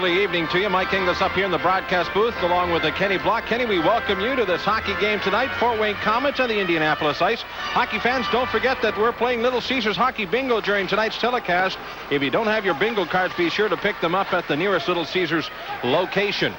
early evening to you. Mike Inglis up here in the broadcast booth along with Kenny Block. Kenny, we welcome you to this hockey game tonight. Fort Wayne Komets and the Indianapolis Ice. Hockey fans, don't forget that we're playing Little Caesars Hockey Bingo during tonight's telecast. If you don't have your bingo cards, be sure to pick them up at the nearest Little Caesars location.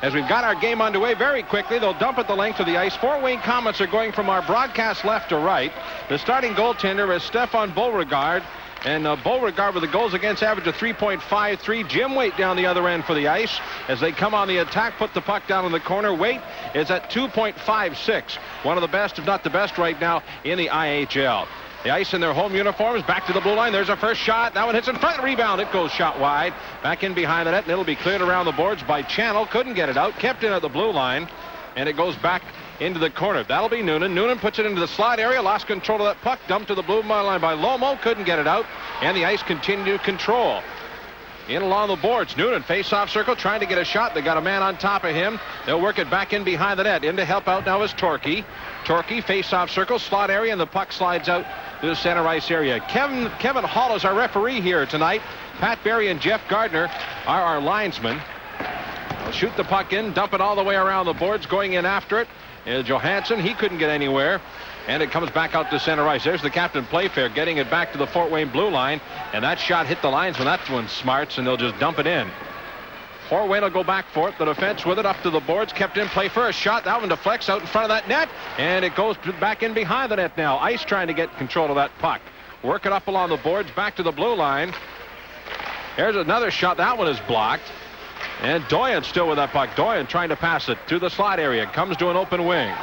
As we've got our game underway very quickly, they'll dump at the length of the ice. Fort Wayne Komets are going from our broadcast left to right. The starting goaltender is Stefan Beauregard. And Beauregard with the goals against average of 3.53. Jim Waite down the other end for the Ice. As they come on the attack, put the puck down in the corner. Waite is at 2.56. One of the best, if not the best right now in the IHL. The Ice in their home uniforms, back to the blue line. There's a first shot. That one hits in front. Rebound. It goes shot wide. Back in behind the net, and it'll be cleared around the boards by Channel. Couldn't get it out. Kept in at the blue line. And it goes back into the corner. That'll be Noonan. Noonan puts it into the slot area. Lost control of that puck. Dumped to the blue line by Lomo. Couldn't get it out. And the Ice continue to control. In along the boards. Noonan, face-off circle, trying to get a shot. They got a man on top of him. They'll work it back in behind the net. In to help out now is Torquay. Torquay, face-off circle, slot area, and the puck slides out to the center ice area. Kevin Hall is our referee here tonight. Pat Berry and Jeff Gardner are our linesmen. They'll shoot the puck in, dump it all the way around the boards, going in after it. Johansson, he couldn't get anywhere. And it comes back out to center ice. There's the captain, Playfair, getting it back to the Fort Wayne blue line. And that shot hit the linesman. That one's smarts, and they'll just dump it in. Fort Wayne will go back for it. The defense with it up to the boards. Kept in Playfair. A shot. That one deflects out in front of that net. And it goes back in behind the net now. Ice trying to get control of that puck. Work it up along the boards. Back to the blue line. There's another shot. That one is blocked. And Doyen still with that puck. Doyen trying to pass it to the slot area. Comes to an open wing.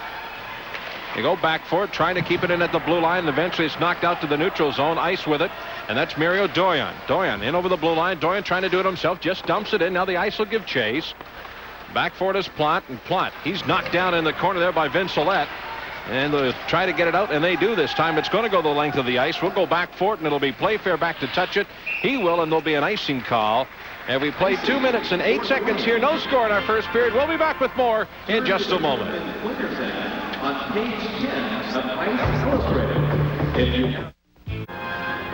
They go back for it, trying to keep it in at the blue line, and eventually it's knocked out to the neutral zone. Ice with it, and that's Mario Doyen. Doyen in over the blue line. Doyen trying to do it himself, just dumps it in. Now the Ice will give chase. Back for it is Plante, and Plante, he's knocked down in the corner there by Vincelette. And they'll try to get it out, and they do this time. It's going to go the length of the ice. We'll go back for it, and it'll be Playfair back to touch it. He will, and there'll be an icing call. And we played 2 minutes and 8 seconds here. No score in our first period. We'll be back with more in just a moment.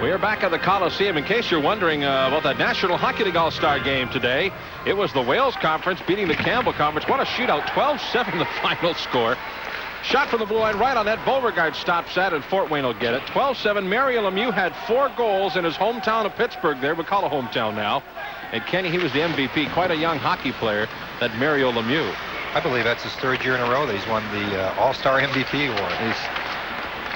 We are back at the Coliseum. In case you're wondering about that National Hockey League All-Star game today, it was the Wales Conference beating the Campbell Conference. What a shootout. 12-7 the final score. Shot from the blue line right on net. Beauregard stops that, and Fort Wayne will get it. 12-7. Mario Lemieux had 4 goals in his hometown of Pittsburgh there. We call it hometown now. And Kenny, he was the MVP. Quite a young hockey player, that Mario Lemieux. I believe that's his 3rd year in a row that he's won the All-Star MVP award.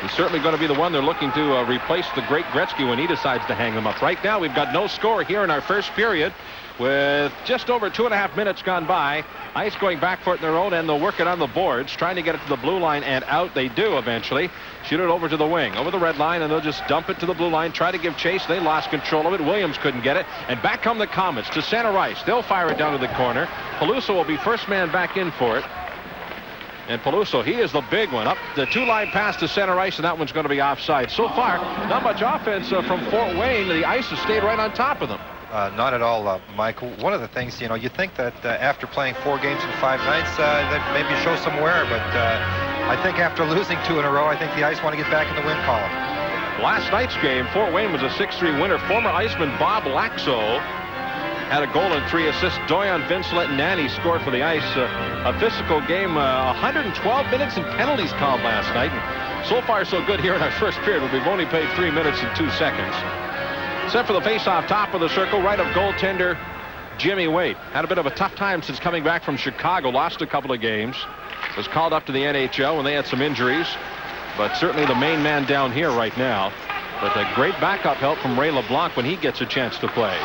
He's certainly going to be the one they're looking to replace the great Gretzky when he decides to hang them up. Right now, we've got no score here in our first period with just over 2.5 minutes gone by. Ice going back for it in their own end. They'll work it on the boards, trying to get it to the blue line and out. They do eventually. Shoot it over to the wing, over the red line, and they'll just dump it to the blue line, try to give chase. They lost control of it. Williams couldn't get it. And back come the Komets to center ice. They'll fire it down to the corner. Peluso will be first man back in for it. And Peluso, he is the big one. Up the 2-line pass to center ice, and that one's going to be offside. So far, not much offense from Fort Wayne. The Ice has stayed right on top of them. Not at all, Michael. One of the things, you think that after playing 4 games in 5 nights, that maybe show some wear, but I think after losing 2 in a row, I think the Ice want to get back in the win column. Last night's game, Fort Wayne was a 6-3 winner. Former Iceman Bob Laxo had a goal and 3 assists. Doyen, Vincelette, and Nanny scored for the Ice. A physical game, 112 minutes and penalties called last night. And so far, so good here in our first period. We've only played 3 minutes and 2 seconds. Set for the face-off, top of the circle, right of goaltender Jimmy Waite. Had a bit of a tough time since coming back from Chicago. Lost a couple of games. Was called up to the NHL when they had some injuries. But certainly the main man down here right now. But a great backup help from Ray LeBlanc when he gets a chance to play.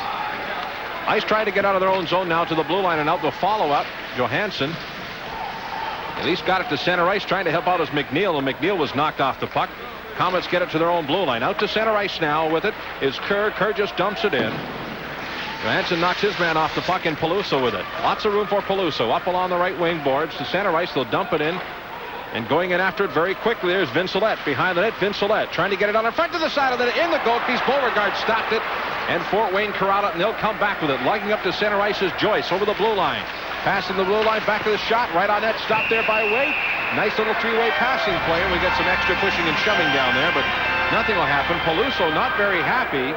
Ice trying to get out of their own zone now to the blue line, and out the follow-up. Johansson at least got it to center ice, trying to help out as McNeil, and McNeil was knocked off the puck. Komets get it to their own blue line. Out to center ice now with it is Kerr. Kerr just dumps it in. Johansson knocks his man off the puck, and Peluso with it. Lots of room for Peluso. Up along the right wing boards to center ice. They'll dump it in. And going in after it very quickly, there's Vincelette behind the net. Vincelette trying to get it on in front of the side of the net. In the goal piece, Beauregard stopped it. And Fort Wayne corralled it, and they'll come back with it. Lugging up to center ice is Joyce over the blue line. Passing the blue line, back to the shot. Right on net, stopped there by Waite. Nice little 3-way passing play, and we get some extra pushing and shoving down there, but nothing will happen. Peluso not very happy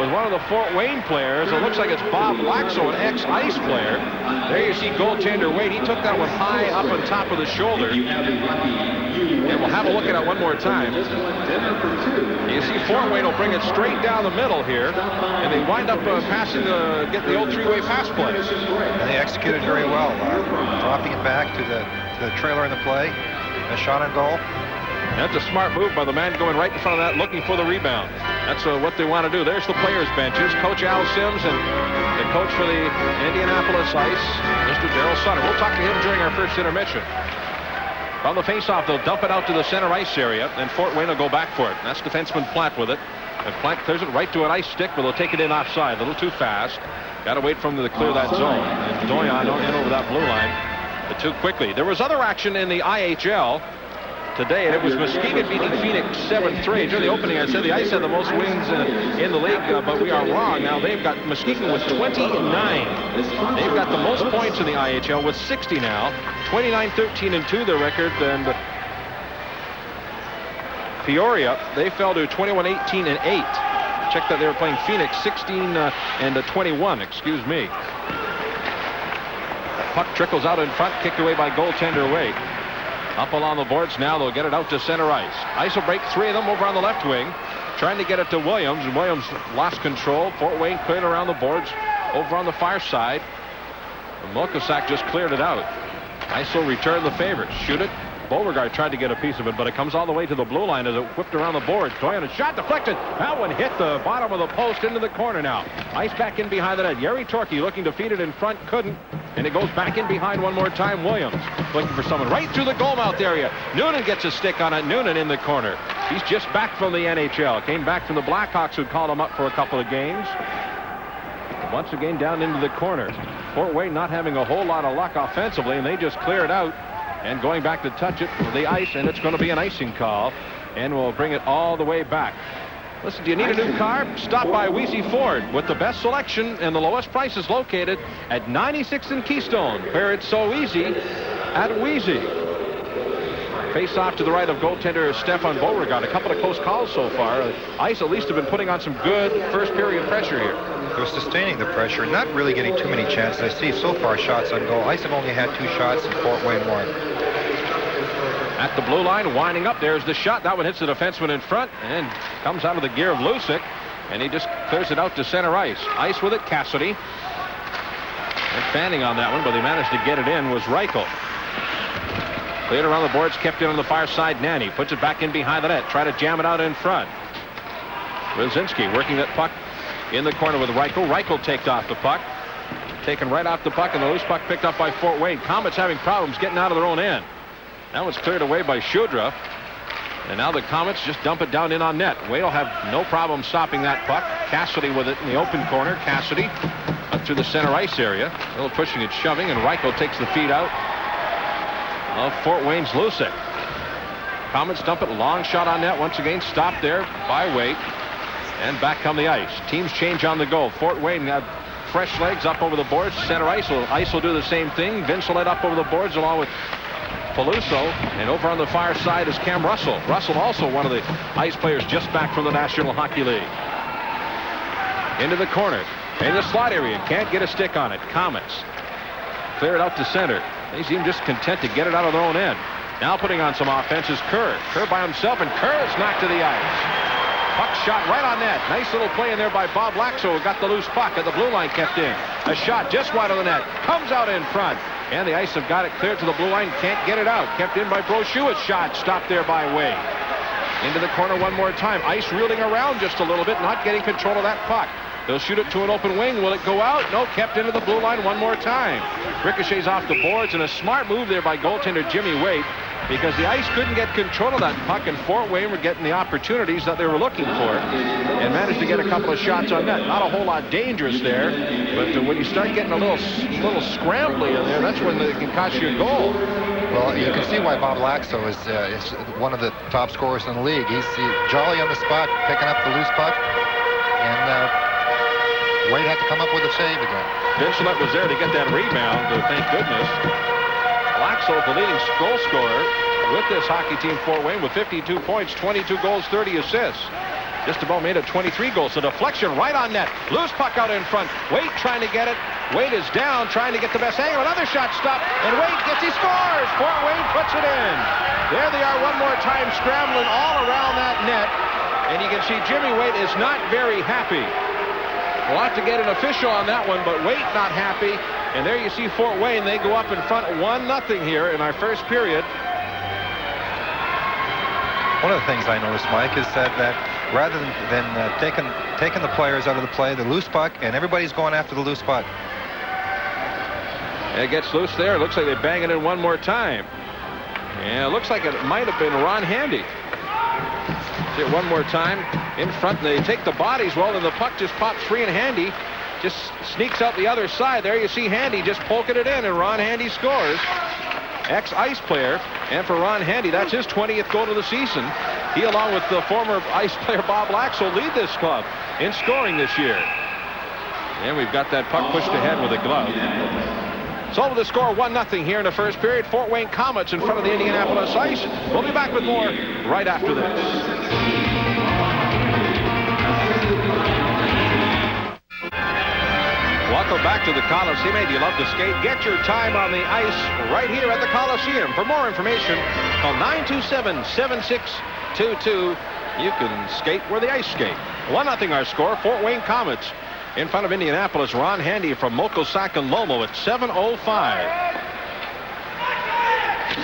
with one of the Fort Wayne players. It looks like it's Bob Laxo, an ex-Ice player. There you see goaltender Wade. He took that one high up on top of the shoulder. And we'll have a look at it one more time. You see Fort Wayne will bring it straight down the middle here, and they wind up passing get the old three-way pass play. And they executed very well, dropping it back to the trailer in the play. A shot on goal. That's a smart move by the man going right in front of that, looking for the rebound. That's what they want to do. There's the players' benches. Coach Al Sims and the coach for the Indianapolis Ice, Mr. Darryl Sutter. We'll talk to him during our first intermission. From the faceoff, they'll dump it out to the center ice area, and Fort Wayne will go back for it. That's defenseman Platt with it. And Platt clears it right to an ice stick, but they'll take it in offside. A little too fast. Got to wait for him to clear that zone. And Doyon in over that blue line too quickly. There was other action in the IHL today, and it was Muskegon beating Phoenix 7-3. During the opening, I said the Ice had the most wins in the league, but we are wrong. Now they've got Muskegon with 29. They've got the most points in the IHL with 60 now. 29-13-2 their record, and Peoria, they fell to 21-18-8. Check that they were playing Phoenix 16-21. Excuse me. Puck trickles out in front, kicked away by goaltender Wade. Up along the boards now, they'll get it out to center ice. Ice will break three of them over on the left wing, trying to get it to Williams, and Williams lost control. Fort Wayne cleared around the boards over on the far side. And Mokosak just cleared it out. Ice will return the favor. Shoot it. Beauregard tried to get a piece of it, but it comes all the way to the blue line as it whipped around the boards. Doyon, a shot deflected. That one hit the bottom of the post into the corner now. Ice back in behind the net. Yeri Torkey looking to feed it in front, couldn't. And it goes back in behind one more time. Williams looking for someone right through the goal mouth area. Noonan gets a stick on it. Noonan in the corner. He's just back from the NHL. Came back from the Blackhawks, who called him up for a couple of games. Once again down into the corner. Fort Wayne not having a whole lot of luck offensively, and they just clear it out. And going back to touch it for the ice, and it's going to be an icing call. And we'll bring it all the way back. Listen, do you need a new car? Stop by Wheezy Ford with the best selection and the lowest prices located at 96 and Keystone, where it's so easy at Wheezy. Face off to the right of goaltender Stefan Beauregard. A couple of close calls so far. Ice at least have been putting on some good first period pressure here. They're sustaining the pressure, not really getting too many chances. I see so far shots on goal. Ice have only had 2 shots and Fort Wayne 1. At the blue line, winding up, there's the shot. That one hits the defenseman in front and comes out of the gear of Lusick, and he just clears it out to center ice. Ice with it, Cassidy. And fanning on that one, but they managed to get it in was Reichel. Cleared around the boards, kept it on the far side. Nanny puts it back in behind the net. Try to jam it out in front. Brzezinski working that puck in the corner with Reichel. Reichel takes off the puck. Taken right off the puck, and the loose puck picked up by Fort Wayne. Komets having problems getting out of their own end. That one's cleared away by Shudra. And now the Komets just dump it down in on net. Wade will have no problem stopping that puck. Cassidy with it in the open corner. Cassidy up through the center ice area. A little pushing and shoving, and Reichel takes the feed out of Fort Wayne's Lusick. Komets dump it. Long shot on net. Once again stopped there by Wade. And back come the ice. Teams change on the go. Fort Wayne have fresh legs up over the boards. Center ice will do the same thing. Vince will let up over the boards along with Peluso, and over on the far side is Cam Russell. Russell also one of the ice players just back from the National Hockey League. Into the corner, in the slot area, can't get a stick on it. Komets clear it out to center. They seem just content to get it out of their own end. Now putting on some offense is Kerr. Kerr by himself, and Kerr is knocked to the ice. Puck shot right on net. Nice little play in there by Bob Laxo, who got the loose puck at the blue line, kept in. A shot just wide of the net, comes out in front. And the Ice have got it cleared to the blue line. Can't get it out. Kept in by Brochua's shot. Stopped there by Wade. Into the corner one more time. Ice reeling around just a little bit, not getting control of that puck. They'll shoot it to an open wing. Will it go out? No, kept into the blue line one more time. Ricochets off the boards, and a smart move there by goaltender Jimmy Wade, because the Ice couldn't get control of that puck, and Fort Wayne were getting the opportunities that they were looking for and managed to get a couple of shots on net. Not a whole lot dangerous there, but when you start getting a little scrambly in there, that's when it can cost you a goal. Well, you can see why Bob Laxo is one of the top scorers in the league. He's jolly on the spot, picking up the loose puck, and Wade had to come up with a save again. Vincelette was there to get that rebound, thank goodness. Laxo, the leading goal scorer with this hockey team, Fort Wayne, with 52 points, 22 goals, 30 assists. Just about made it 23 goals. So deflection right on net. Loose puck out in front. Wade trying to get it. Wade is down, trying to get the best angle. Another shot stopped, and Wade he scores. Fort Wayne puts it in. There they are one more time, scrambling all around that net. And you can see Jimmy Wade is not very happy. We'll have to get an official on that one, but Wade not happy. And there you see Fort Wayne. They go up in front 1-0 here in our first period. One of the things I noticed, Mike, is that rather than taking the players out of the play, the loose puck, and everybody's going after the loose puck. It gets loose there. It looks like they bang it in one more time. And it looks like it might have been Ron Handy. See it one more time in front. They take the bodies well, and the puck just pops free, and Handy just sneaks out the other side. There you see Handy just poking it in, and Ron Handy scores. Ex-Ice player, and for Ron Handy, that's his 20th goal of the season. He, along with the former Ice player Bob Lax, will lead this club in scoring this year. And we've got that puck pushed ahead with a glove. So with the score 1-0 here in the first period. Fort Wayne Komets in front of the Indianapolis Ice. We'll be back with more right after this. Welcome back to the Coliseum. Do you love to skate? Get your time on the ice right here at the Coliseum. For more information, call 927-7622. You can skate where the ice skate. 1-0 our score. Fort Wayne Komets in front of Indianapolis. Ron Handy from Mokosack and Lomo at 7:05.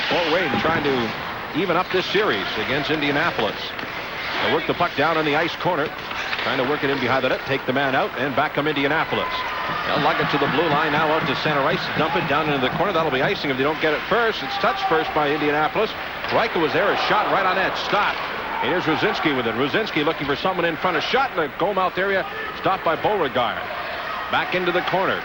Fort Wayne trying to even up this series against Indianapolis. They work the puck down in the ice corner. Trying to work it in behind the net, take the man out, and back come Indianapolis. They'll lug it to the blue line, now out to center ice, dump it down into the corner. That'll be icing if they don't get it first. It's touched first by Indianapolis. Reichel was there, a shot right on net, stopped. And here's Ruzinski with it. Ruzinski looking for someone in front, a shot in the goal mouth area, stopped by Beauregard. Back into the corner.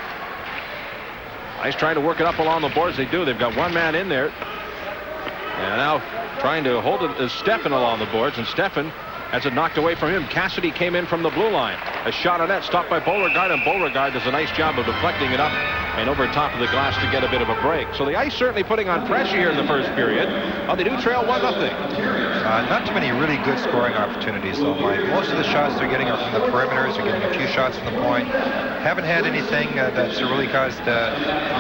Ice trying to work it up along the boards. They do. They've got one man in there. And now trying to hold it is Steffen along the boards, and Steffen has it knocked away from him. Cassidy came in from the blue line. A shot on net, stopped by Beauregard, and Beauregard does a nice job of deflecting it up and over top of the glass to get a bit of a break. So the Ice certainly putting on pressure here in the first period. Oh, they do trail 1-0. Not too many really good scoring opportunities, though, Mike. Most of the shots they're getting are from the perimeters. They're getting a few shots from the point. Haven't had anything that's really caused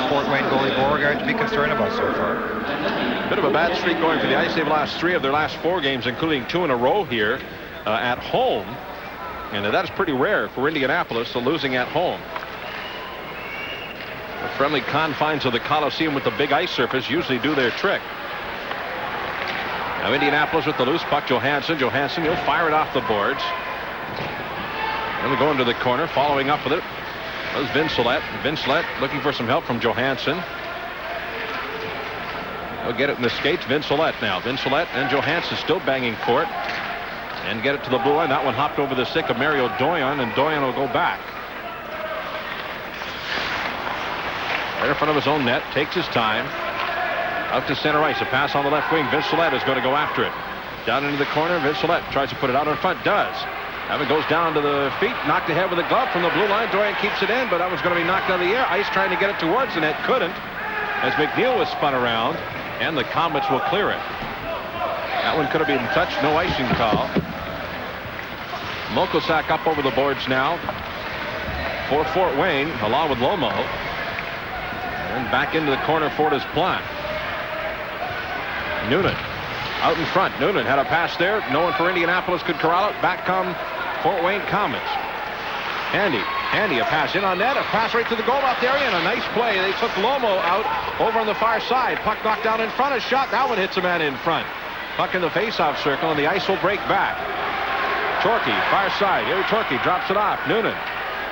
Fort Wayne goalie Beauregard to be concerned about so far. Bit of a bad streak going for the Ice. They've lost 3 of their last 4 games, including 2 in a row here at home. And that's pretty rare for Indianapolis, so losing at home. The friendly confines of the Coliseum with the big ice surface usually do their trick. Now Indianapolis with the loose puck. Johansson, he'll fire it off the boards. And we go into the corner, following up with it. That was Vincelette. Vincelette looking for some help from Johansson. He'll get it in the skates. Vincelette now. Vincelette and Johansson still banging for it. And get it to the blue line. That one hopped over the stick of Mario Doyon, and Doyon will go back. Right in front of his own net. Takes his time. Out to center ice. A pass on the left wing. Vincelette is going to go after it. Down into the corner. Vincelette tries to put it out in front. Does. Evan goes down to the feet. Knocked ahead with a glove from the blue line. Doyon keeps it in, but that was going to be knocked out of the air. Ice trying to get it towards the net. Couldn't. As McNeil was spun around. And the Komets will clear it. That one could have been touched. No icing call. Mokosack up over the boards now for Fort Wayne, along with Lomo. And back into the corner for it is Plant. Noonan out in front. Noonan had a pass there. No one for Indianapolis could corral it. Back come Fort Wayne Komets. Handy, a pass in on net. A pass right to the goal mouth area, and a nice play. They took Lomo out over on the far side. Puck knocked down in front. A shot. That one hits a man in front. Puck in the face-off circle, and the Ice will break back. Torquay, far side. Here Torquay drops it off. Noonan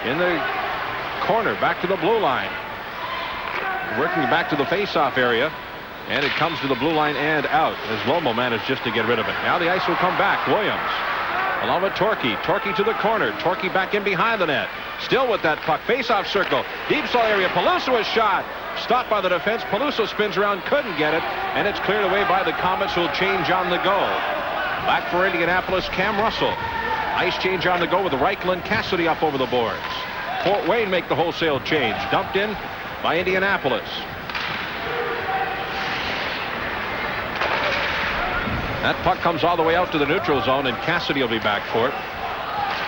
in the corner, back to the blue line. Working back to the face-off area. And it comes to the blue line and out as Lomo managed just to get rid of it. Now the Ice will come back. Williams along with Torquay. Torquay to the corner. Torquay back in behind the net. Still with that puck. Face-off circle. Deep slot area. Peluso is shot. Stopped by the defense. Peluso spins around. Couldn't get it. And it's cleared away by the Komets, who will change on the go. Back for Indianapolis, Cam Russell. Ice change on the go with Reichel and Cassidy up over the boards. Fort Wayne make the wholesale change. Dumped in by Indianapolis. That puck comes all the way out to the neutral zone, and Cassidy will be back for it.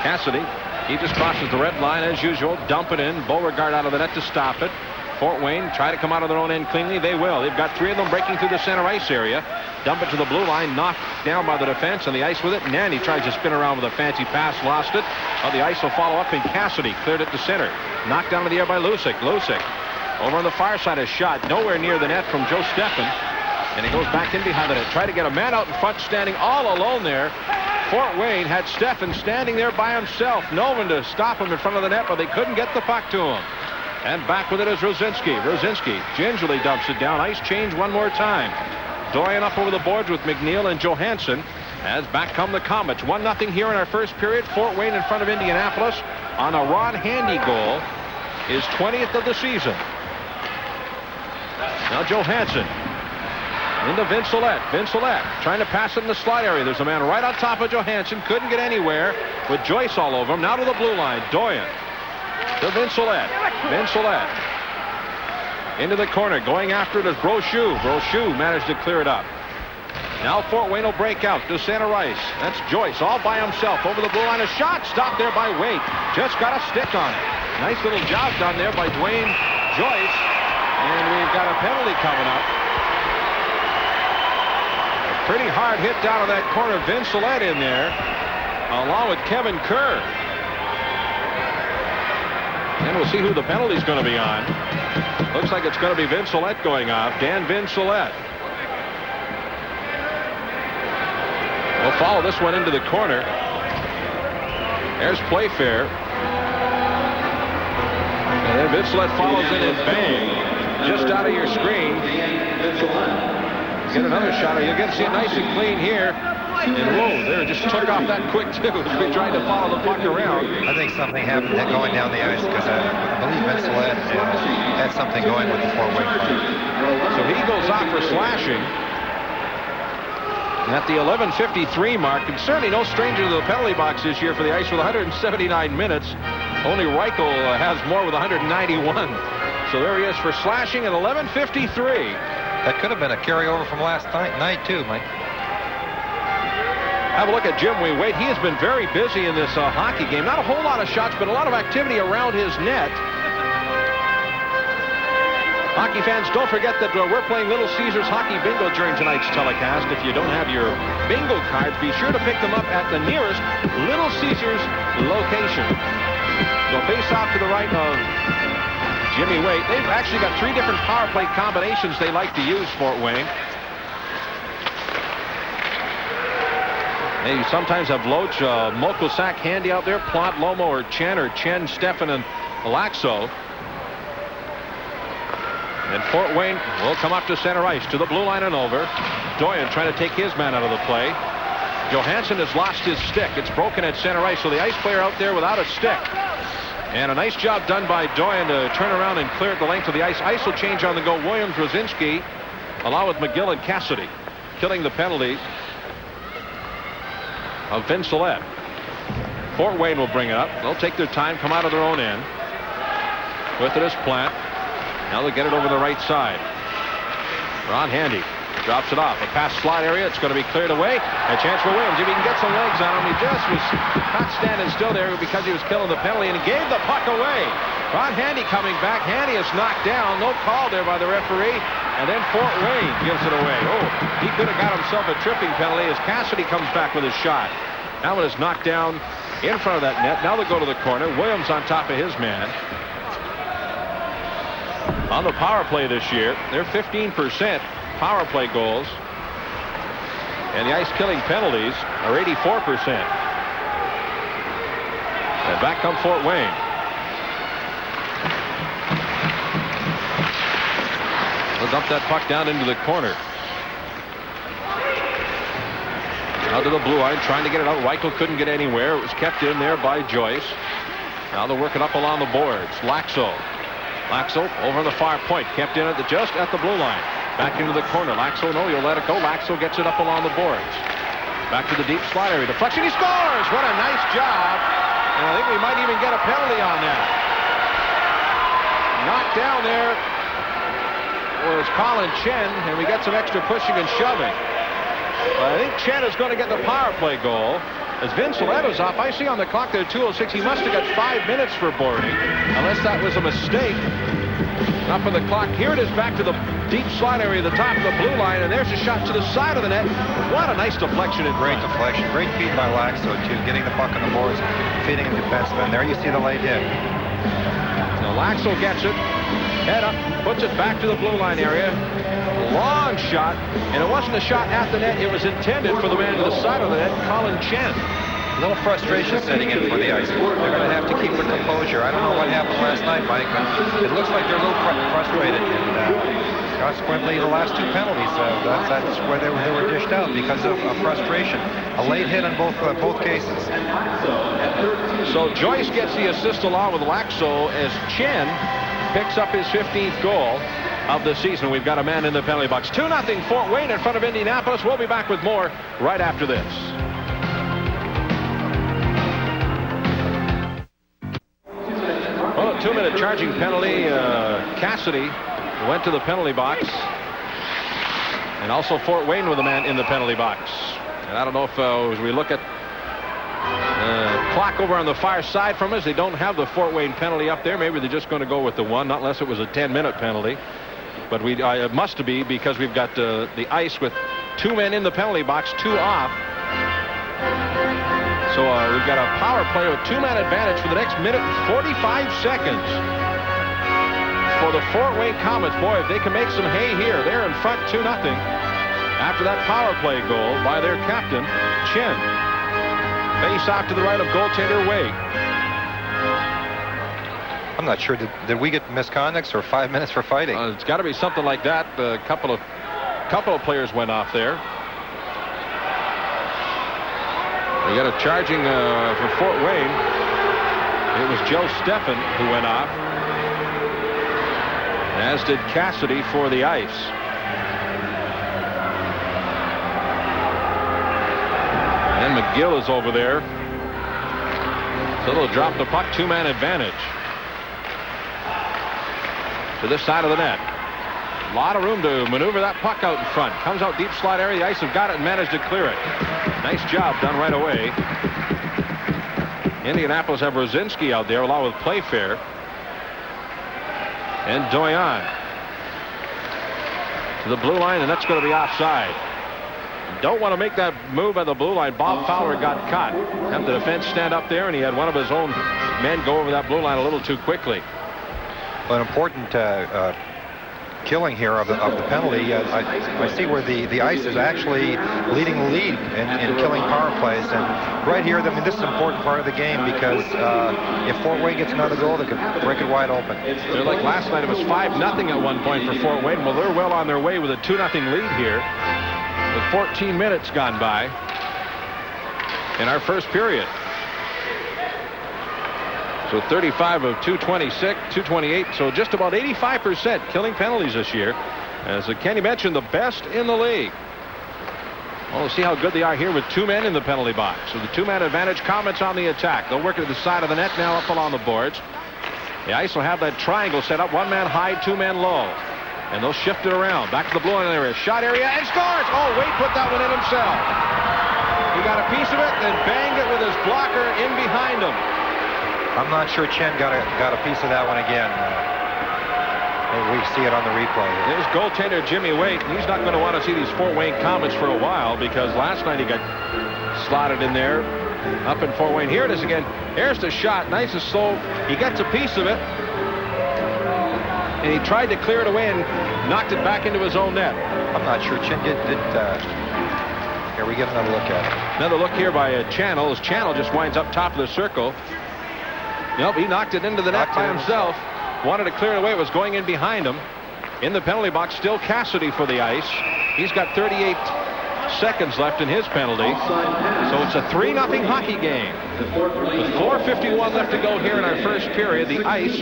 Cassidy, he just crosses the red line as usual. Dump it in. Beauregard out of the net to stop it. Fort Wayne try to come out of their own end cleanly. They will. They've got 3 of them breaking through the center ice area. Dump it to the blue line. Knocked down by the defense on the ice with it. Nanny tries to spin around with a fancy pass. Lost it. On the ice will follow up, and Cassidy cleared it to center. Knocked down to the air by Lusick. Lusick over on the far side, a shot nowhere near the net from Joe Steffen. And he goes back in behind the net. Try to get a man out in front, standing all alone there. Fort Wayne had Steffen standing there by himself. No one to stop him in front of the net, but they couldn't get the puck to him. And back with it is Rosinski. Rosinski gingerly dumps it down. Ice change one more time. Doyen up over the boards with McNeil and Johansson. As back come the Komets. 1-0 here in our first period. Fort Wayne in front of Indianapolis on a Ron Handy goal. His 20th of the season. Now Johansson into Vincelette. Vincelette trying to pass it in the slide area. There's a man right on top of Johansson. Couldn't get anywhere with Joyce all over him. Now to the blue line. Doyen to Vincelette. Vincelette into the corner. Going after it is Brochu. Brochu managed to clear it up. Now Fort Wayne will break out to center ice. That's Joyce all by himself over the blue line. A shot stopped there by Waite. Just got a stick on it. Nice little job done there by Dwayne Joyce. And we've got a penalty coming up. A pretty hard hit down to that corner. Vincelette in there along with Kevin Kerr. And we'll see who the penalty is going to be on. Looks like it's going to be Vincelette going off. Dan Vincelette. We'll follow this one into the corner. There's Playfair. And then Vincelette follows in and bang. Just out of your screen. Get another shot. You'll get to see it nice and clean here. And whoa, there just took off that quick too. We tried to follow the puck around. I think something happened going down the ice because I believe Vincelette had something going with the Fort Wayne puck. So he goes off for slashing at the 11:53 mark, and certainly no stranger to the penalty box this year for the Ice with 179 minutes. Only Reichel has more with 191. So there he is for slashing at 11:53. That could have been a carryover from last night too, Mike. Have a look at Jim Waite. He has been very busy in this hockey game. Not a whole lot of shots, but a lot of activity around his net. Hockey fans, don't forget that we're playing Little Caesars Hockey Bingo during tonight's telecast. If you don't have your bingo cards, be sure to pick them up at the nearest Little Caesars location. So face off to the right of Jimmy Waite. They've actually got 3 different power play combinations they like to use, Fort Wayne. They sometimes have Loach, Mokosak handy out there, Plot, Lomo, or Chen, Steffen, and Laxo. And Fort Wayne will come up to center ice to the blue line and over. Doyen trying to take his man out of the play. Johansson has lost his stick. It's broken at center ice, so the ice player out there without a stick. And a nice job done by Doyen to turn around and clear the length of the ice. Ice will change on the go. Williams, Rosinski, along with McGill and Cassidy, killing the penalty of Vincelette. Fort Wayne will bring it up. They'll take their time, come out of their own end. With it is Plant. Now they'll get it over the right side. Ron Handy drops it off. A pass slot area. It's going to be cleared away. A chance for Williams. If he can get some legs on him. He just was not standing still there because he was killing the penalty, and he gave the puck away. Ron Handy coming back. Handy is knocked down. No call there by the referee. And then Fort Wayne gives it away. Oh, he could have got himself a tripping penalty as Cassidy comes back with his shot. That one is knocked down in front of that net. Now they'll go to the corner. Williams on top of his man. On the power play this year, they're 15% power play goals. And the ice-killing penalties are 84%. And back come Fort Wayne. They'll dump that puck down into the corner. Now to the blue line, trying to get it out. Reichel couldn't get anywhere. It was kept in there by Joyce. Now they'll work it up along the boards. Laxo over on the far point. Kept in just at the blue line. Back into the corner. Laxo, no, you'll let it go. Laxo gets it up along the boards. Back to the deep slot area. Deflection, he scores! What a nice job. And I think we might even get a penalty on that. Knocked down there was Colin Chen, and we got some extra pushing and shoving. But I think Chen is going to get the power play goal. As Vince Leto's off, I see on the clock there 2:06. He must have got 5 minutes for boarding, unless that was a mistake. Up on the clock. Here it is back to the deep slot area, the top of the blue line, and there's a shot to the side of the net. What a nice deflection in Great front. deflection. Great feed by Laxo, too, getting the puck on the boards, feeding a defenseman. There you see the late hit. Now Laxo gets it, head up, puts it back to the blue line area. Long shot, and it wasn't a shot at the net. It was intended for the man to the side of the net, Colin Chen. A little frustration setting in for the Ice. They're going to have to keep their composure. I don't know what happened last night, Mike, but it looks like they're a little frustrated. And consequently, the last two penalties, that's where they were dished out because of frustration. A late hit on both cases. So Joyce gets the assist along with Laxo as Chen picks up his 15th goal of the season. We've got a man in the penalty box. 2-0 Fort Wayne in front of Indianapolis. We'll be back with more right after this. Well, a 2-minute charging penalty. Cassidy went to the penalty box. And also Fort Wayne with a man in the penalty box. And I don't know if as we look at clock over on the far side from us, they don't have the Fort Wayne penalty up there. Maybe they're just going to go with the one, not unless it was a 10-minute penalty. But it must be, because we've got the Ice with 2 men in the penalty box, 2 off. So we've got a power play with 2-man advantage for the next minute and 45 seconds for the Fort Wayne Komets. Boy, if they can make some hay here, they're in front 2-0 after that power play goal by their captain, Chen. Face off to the right of goaltender Wade. I'm not sure. Did we get misconducts or 5 minutes for fighting? It's got to be something like that. A couple of players went off there. We got a charging for Fort Wayne. It was Joe Steffen who went off, as did Cassidy for the Ice. And McGill is over there. So they'll drop the puck, 2-man advantage to this side of the net. A lot of room to maneuver that puck out in front. Comes out deep slot area. The Ice have got it and managed to clear it. Nice job done right away. Indianapolis have Rosinski out there along with Playfair and Doyon to the blue line, and that's going to be offside. Don't want to make that move at the blue line. Bob Fowler got caught. Had the defense stand up there, and he had one of his own men go over that blue line a little too quickly. Well, an important killing here of the penalty. I see where the Ice is actually leading the league in killing power plays, and right here, I mean, this is an important part of the game because if Fort Wayne gets another goal, they could break it wide open. They're like last night. It was 5-0 at one point for Fort Wayne. Well, they're well on their way with a 2-0 lead here, with 14 minutes gone by in our first period. So 35 of 228, so just about 85% killing penalties this year. As Kenny mentioned, the best in the league. Well, we'll see how good they are here with 2 men in the penalty box. So the 2-man advantage, Komets on the attack. They'll work it to the side of the net now up along the boards. The Ice will have that triangle set up, 1 man high, 2 men low. And they'll shift it around. Back to the blue line area. Shot area and scores! Oh, Wade put that one in himself. He got a piece of it and banged it with his blocker in behind him. I'm not sure Chen got a piece of that one again. Maybe we see it on the replay. There's goaltender Jimmy Waite. He's not going to want to see these Fort Wayne Komets for a while, because last night he got slotted in there up in Fort Wayne. Here it is again. Here's the shot. Nice and slow. He gets a piece of it, and he tried to clear it away and knocked it back into his own net. I'm not sure Chen did. Here we get another look at it. Another look here by Channel. As Channel just winds up top of the circle. Nope, he knocked it into the net by himself. Wanted to clear it away. It was going in behind him. In the penalty box, still Cassidy for the Ice. He's got 38 seconds left in his penalty. So it's a 3-0 hockey game. With 4:51 left to go here in our first period, the Ice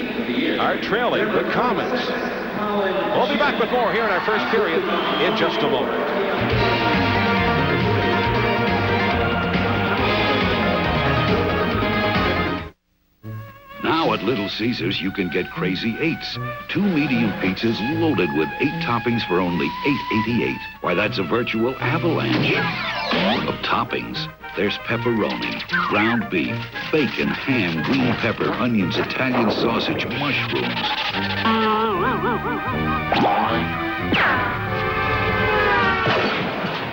are trailing the Komets. We'll be back with more here in our first period in just a moment. Now at Little Caesars, you can get Crazy 8s. 2 medium pizzas loaded with 8 toppings for only $8.88. Why, that's a virtual avalanche of toppings. There's pepperoni, ground beef, bacon, ham, green pepper, onions, Italian sausage, mushrooms.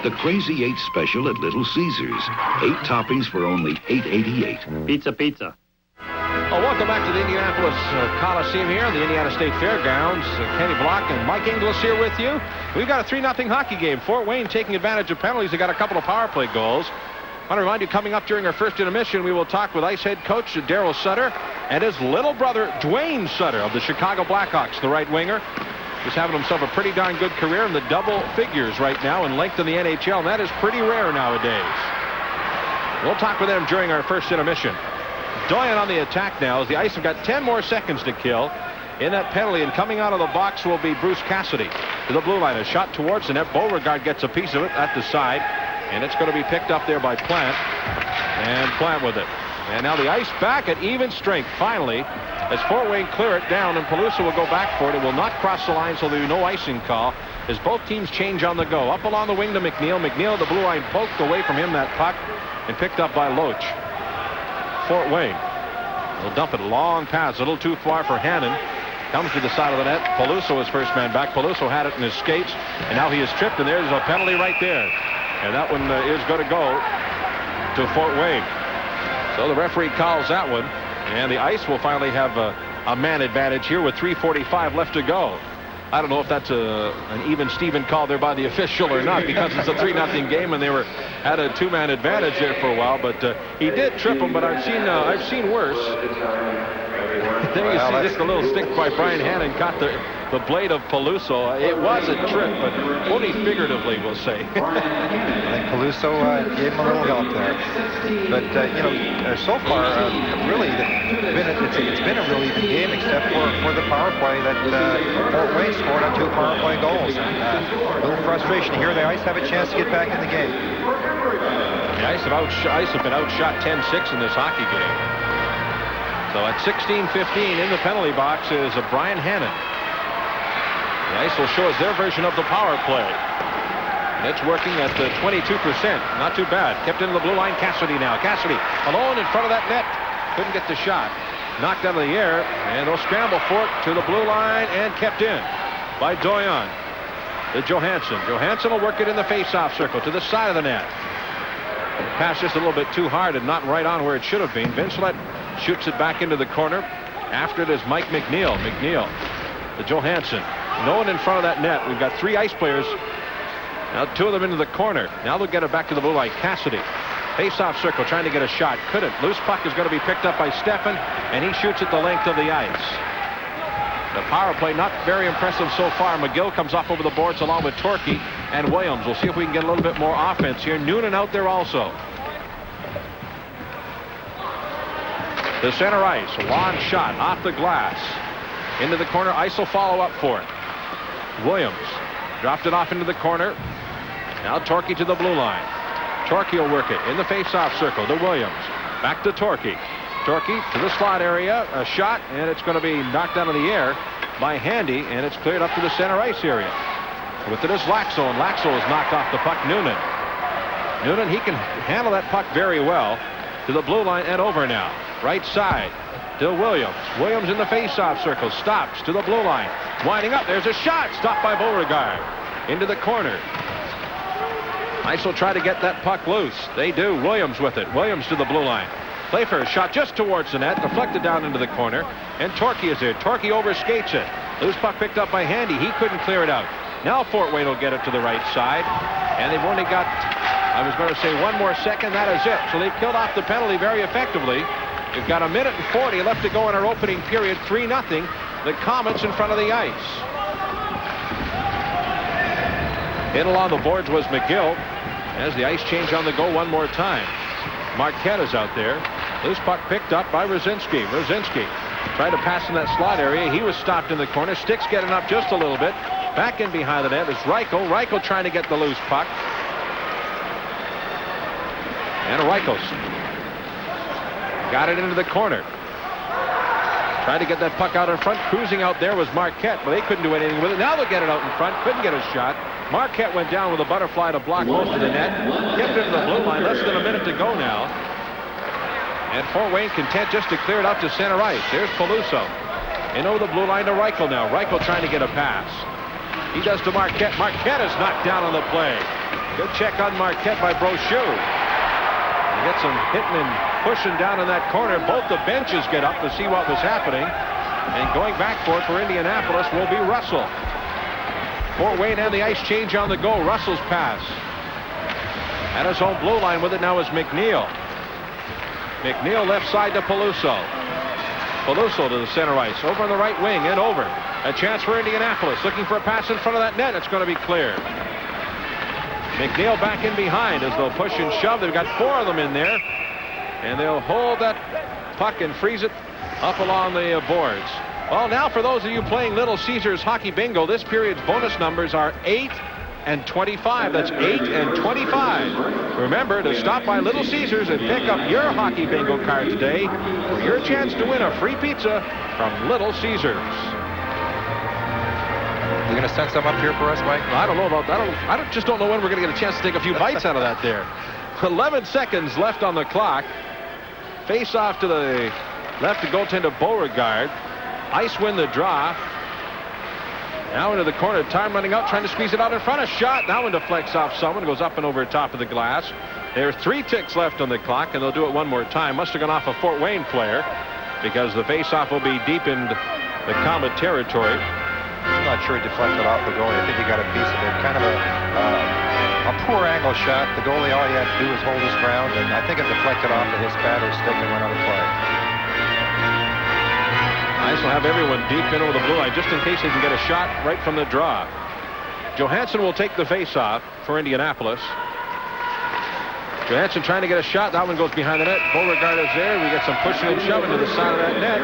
The Crazy 8 special at Little Caesars. 8 toppings for only $8.88. Pizza, pizza. Well, welcome back to the Indianapolis Coliseum here, the Indiana State Fairgrounds. Kenny Block and Mike Inglis here with you. We've got a 3-0 hockey game. Fort Wayne taking advantage of penalties. They got a couple of power play goals. I want to remind you, coming up during our first intermission, we will talk with Ice head coach Daryl Sutter and his little brother, Dwayne Sutter, of the Chicago Blackhawks, the right winger. He's having himself a pretty darn good career in the double figures right now in length in the NHL, and that is pretty rare nowadays. We'll talk with them during our first intermission. Doyen on the attack now as the Ice have got 10 more seconds to kill in that penalty, and coming out of the box will be Bruce Cassidy to the blue line. A shot towards the net. Beauregard gets a piece of it at the side, and it's going to be picked up there by Plant, and Plant with it. And now the Ice back at even strength finally as Fort Wayne clear it down, and Pelusa will go back for it. It will not cross the line, so there will be no icing call as both teams change on the go. Up along the wing to McNeil. McNeil at the blue line, poked away from him that puck and picked up by Loach. Fort Wayne will dump it long pass, a little too far for Hannon. Comes to the side of the net. Peluso is first man back. Peluso had it in his skates, and now he is tripped, and there's a penalty right there. And that one is going to go to Fort Wayne. So the referee calls that one, and the Ice will finally have a man advantage here with 3:45 left to go. I don't know if that's an even Steven call there by the official or not, because it's a 3-0 game and they were at a 2-man advantage there for a while. But he did trip him, but I've seen worse. There you see just a little stick by Brian Hannon caught the blade of Peluso. It was a trip, but only figuratively, we'll say. I think Peluso gave him a little help there. But, so far, really, it's been a really even game, except for the power play that Fort Wayne scored on 2 power play goals. A little frustration here. The Ice have a chance to get back in the game. The Ice have been outshot 10-6 in this hockey game. So at 16-15 in the penalty box is Brian Hannon. The Ice will show us their version of the power play. And it's working at 22%. Not too bad. Kept into the blue line. Cassidy now. Cassidy alone in front of that net. Couldn't get the shot. Knocked out of the air. And they'll scramble for it to the blue line and kept in by Doyon. To Johansson. Johansson will work it in the face-off circle to the side of the net. Pass just a little bit too hard and not right on where it should have been. Vincelette shoots it back into the corner. After it is Mike McNeil. McNeil to Johansson. No one in front of that net. We've got 3 Ice players. Now 2 of them into the corner. Now they'll get it back to the blue line. Cassidy. Face-off circle trying to get a shot. Couldn't. Loose puck is going to be picked up by Steffen, and he shoots it the length of the ice. The power play not very impressive so far. McGill comes off over the boards along with Torquay and Williams. We'll see if we can get a little bit more offense here. Noonan out there also. The center ice. Long shot off the glass. Into the corner. Ice will follow up for it. Williams dropped it off into the corner. Now Torquay to the blue line. Torquay will work it in the face-off circle to Williams. Back to Torquay. Torquay to the slot area. A shot, and it's going to be knocked out of the air by Handy, and it's cleared up to the center ice area. With it is Laxo, and Laxo has knocked off the puck. Noonan. Noonan, he can handle that puck very well. To the blue line and over now. Right side to Williams. Williams in the face-off circle. Stops to the blue line. Winding up. There's a shot. Stopped by Beauregard. Into the corner. Ice will try to get that puck loose. They do. Williams with it. Williams to the blue line. Playfair shot just towards the net. Deflected down into the corner. And Torquay is there. Torquay overskates it. Loose puck picked up by Handy. He couldn't clear it out. Now Fort Wayne will get it to the right side. And they've only got, I was going to say, 1 more second. That is it. So they've killed off the penalty very effectively. We've got 1:40 left to go in our opening period. 3-0. The Komets in front of the ice. In along the boards was McGill. As the Ice change on the go one more time. Marquette is out there. Loose puck picked up by Rosinski. Rosinski tried to pass in that slot area. He was stopped in the corner. Sticks getting up just a little bit. Back in behind the net is Reichel. Reichel trying to get the loose puck. And Reichel got it into the corner. Tried to get that puck out in front. Cruising out there was Marquette, but they couldn't do anything with it. Now they'll get it out in front. Couldn't get a shot. Marquette went down with a butterfly to block most of the net. Kept it to the blue line. Less than a minute to go now. And Fort Wayne content just to clear it out to center ice. There's Peluso. In over the blue line to Reichel now. Reichel trying to get a pass. He does to Marquette. Marquette is knocked down on the play. Good check on Marquette by Brochu. He gets some hitting and pushing down in that corner. Both the benches get up to see what was happening. And going back for it for Indianapolis will be Russell. Fort Wayne and the ice change on the goal. Russell's pass. At his own blue line with it now is McNeil. McNeil left side to Peluso. Peluso to the center ice. Over on the right wing and over. A chance for Indianapolis. Looking for a pass in front of that net. It's going to be clear. McNeil back in behind as they'll push and shove. They've got 4 of them in there. And they'll hold that puck and freeze it up along the boards. Well, now for those of you playing Little Caesars Hockey Bingo, this period's bonus numbers are 8 and 25. That's 8 and 25. Remember to stop by Little Caesars and pick up your Hockey Bingo card today for your chance to win a free pizza from Little Caesars. You going to send some up here for us, Mike? I don't know about that. I just don't know when we're going to get a chance to take a few bites out of that there. 11 seconds left on the clock. Face off to the left to goaltender Beauregard. Ice win the draw. Now into the corner. Time running out. Trying to squeeze it out in front. A shot. Now one deflects off someone. Goes up and over top of the glass. There are 3 ticks left on the clock, and they'll do it one more time. Must have gone off a Fort Wayne player because the face-off will be deep in the Comet territory. I'm not sure he deflected off the goalie. I think he got a piece of it. Kind of a poor angle shot. The goalie, all he had to do was hold his ground, and I think it deflected off of his pad or stick and went on the play. Ice will have everyone deep in over the blue line just in case they can get a shot right from the draw. Johansson will take the face-off for Indianapolis. Johansson trying to get a shot. That one goes behind the net. Beauregard is there. We get some pushing and shoving to the side of that net.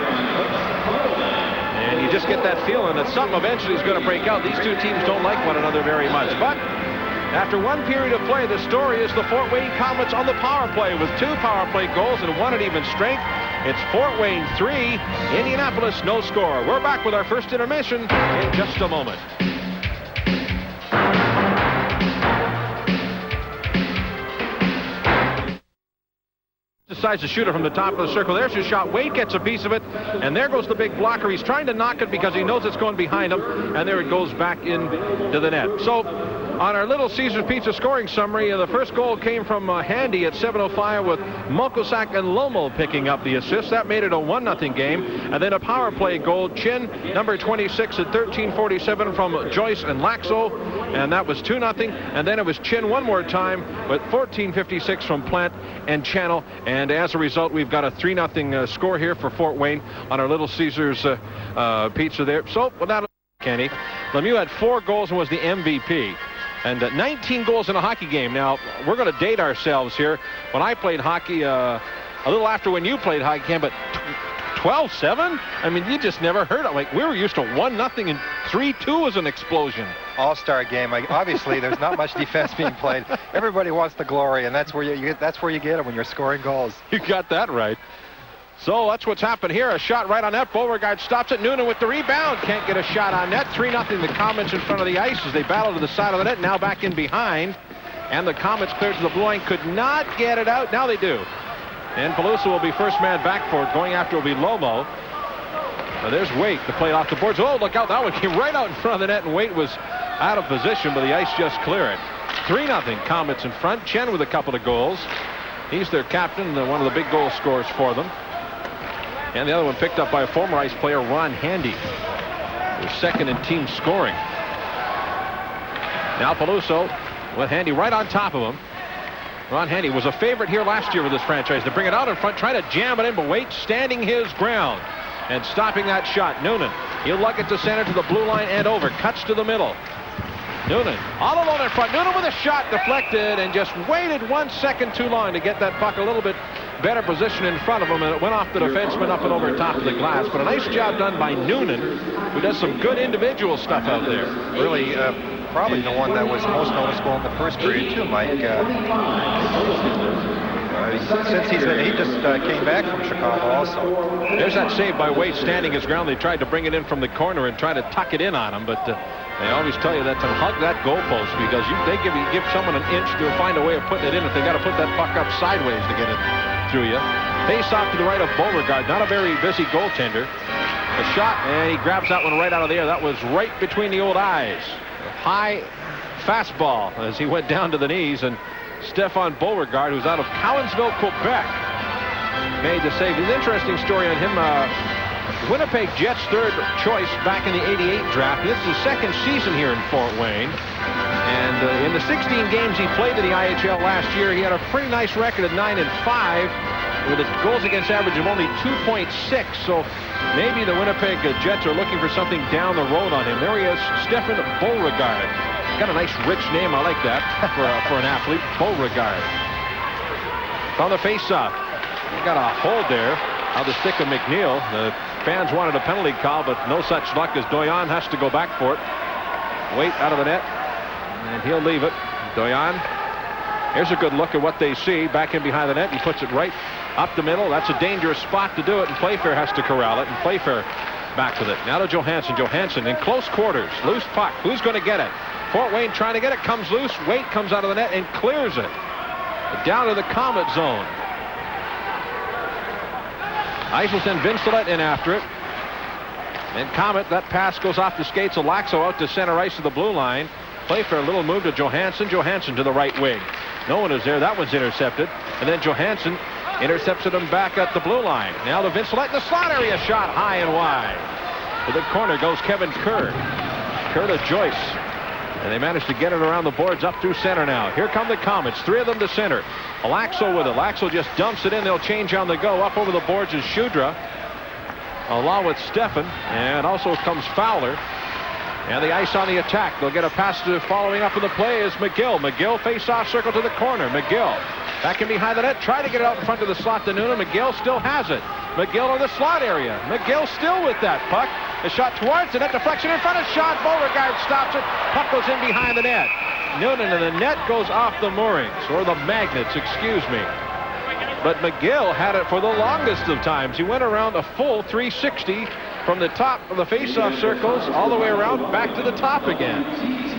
And you just get that feeling that something eventually is going to break out. These two teams don't like one another very much. But after one period of play, the story is the Fort Wayne Komets on the power play with 2 power play goals and 1 at even strength. It's Fort Wayne 3, Indianapolis no score. We're back with our first intermission in just a moment. Decides to shoot it from the top of the circle. There's his shot. Wade gets a piece of it, and there goes the big blocker. He's trying to knock it because he knows it's going behind him, and there it goes back into the net. So on our Little Caesars Pizza scoring summary, the first goal came from Handy at 7:05 with Mokosak and Lomo picking up the assist. That made it a 1-0 game. And then a power play goal, Chin, number 26 at 13:47 from Joyce and Laxo, and that was 2-0. And then it was Chin one more time with 14:56 from Plant and Channel. And as a result, we've got a 3-0 score here for Fort Wayne on our Little Caesars Pizza there. So without Kenny, Lemieux had 4 goals and was the MVP. And 19 goals in a hockey game. Now, we're going to date ourselves here. When I played hockey, a little after when you played hockey, Ken, but 12-7? I mean, you just never heard of it. Like, we were used to 1-0 and 3-2 was an explosion. All-star game. Obviously, there's not much defense being played. Everybody wants the glory, and that's where you get it when you're scoring goals. You got that right. So that's what's happened here. A shot right on net. Beauregard stops it. Noonan with the rebound. Can't get a shot on net. 3-0 the Komets in front of the ice as they battle to the side of the net. Now back in behind. And the Komets cleared to the blue line. Could not get it out. Now they do. And Peluso will be first man back for it. Going after will be Lomo. Now there's Waite to play it off the boards. Oh, look out. That one came right out in front of the net. And Waite was out of position, but the ice just cleared it. 3-0 Komets in front. Chen with a couple of goals. He's their captain, one of the big goal scorers for them. And the other one picked up by a former ice player, Ron Handy. Who's second in team scoring. Now Peluso with Handy right on top of him. Ron Handy was a favorite here last year with this franchise. To bring it out in front, try to jam it in, but Waite standing his ground and stopping that shot. Noonan, he'll lug it to center to the blue line and over. Cuts to the middle. Noonan all alone in front. Noonan with a shot deflected and just waited 1 second too long to get that puck a little bit better position in front of him, and it went off the defenseman up and over top of the glass. But a nice job done by Noonan, who does some good individual stuff out there. Really, probably the one that was most noticeable in the first period too, Mike. Since he just came back from Chicago also. There's that save by Wade standing his ground. They tried to bring it in from the corner and try to tuck it in on him, but they always tell you that to hug that goalpost, because they give someone an inch, they'll find a way of putting it in if they got to put that puck up sideways to get it through you. Face off to the right of Beauregard, not a very busy goaltender. A shot, and he grabs that one right out of the air. That was right between the old eyes. A high fastball as he went down to the knees, and Stefan Beauregard, who's out of Cowansville, Quebec, made the save. An interesting story on him. Winnipeg Jets third choice back in the '88 draft. This is his second season here in Fort Wayne. And in the 16 games he played in the IHL last year, he had a pretty nice record of 9-5 with a goals against average of only 2.6. So maybe the Winnipeg Jets are looking for something down the road on him. There he is, Stefan Beauregard. Got a nice rich name. I like that for an athlete. Beauregard. On the face-off. Got a hold there on the stick of McNeil. The fans wanted a penalty call, but no such luck as Doyon has to go back for it. Wait out of the net, and he'll leave it. Doyon. Here's a good look at what they see. Back in behind the net. He puts it right up the middle. That's a dangerous spot to do it, and Playfair has to corral it, and Playfair back with it. Now to Johansson. Johansson in close quarters. Loose puck. Who's going to get it? Fort Wayne trying to get it. Comes loose. Waite comes out of the net and clears it. Down to the Comet zone. Ice will send Vincelet in after it. And Comet, that pass goes off the skates of Laxo out to center ice to the blue line. Playfair, a little move to Johansson. Johansson to the right wing. No one is there. That one's intercepted. And then Johansson intercepted him back at the blue line. Now to Vincelet in the slot area. Shot high and wide. To the corner goes Kevin Kerr. Kerr to Joyce. And they managed to get it around the boards up through center now. Here come the Comets. Three of them to center. Laxo with it. Laxo just dumps it in. They'll change on the go. Up over the boards is Shudra, along with Steffen. And also comes Fowler. And the Ice on the attack. They'll get a pass to following up in the play is McGill. McGill face-off circle to the corner. McGill back in behind the net. Try to get it out in front of the slot to Noonan. McGill still has it. McGill in the slot area. McGill still with that puck. A shot towards the net. Deflection in front of shot. Beauregard stops it. Puck goes in behind the net. Noonan, and the net goes off the moorings, or the magnets, excuse me. But McGill had it for the longest of times. He went around a full 360 from the top of the face-off circles all the way around back to the top again.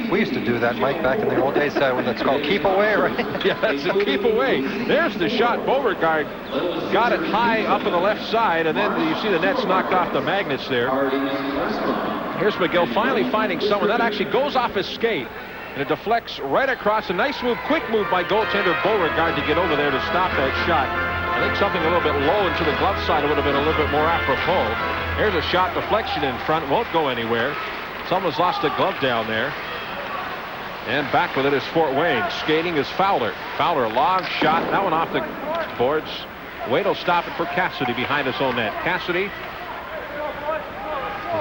We used to do that, Mike, back in the old days when it's called keep away, right? Yeah, that's a keep away. There's the shot. Beauregard got it high up on the left side, and then you see the net's knocked off the magnets there. Here's McGill finally finding someone. That actually goes off his skate, and it deflects right across. A nice move, quick move by goaltender Beauregard to get over there to stop that shot. I think something a little bit low into the glove side would have been a little bit more apropos. Here's a shot deflection in front. Won't go anywhere. Someone's lost a glove down there. And back with it is Fort Wayne. Skating is Fowler. Fowler, long shot. That one off the boards. Wade will stop it for Cassidy behind his own net. Cassidy.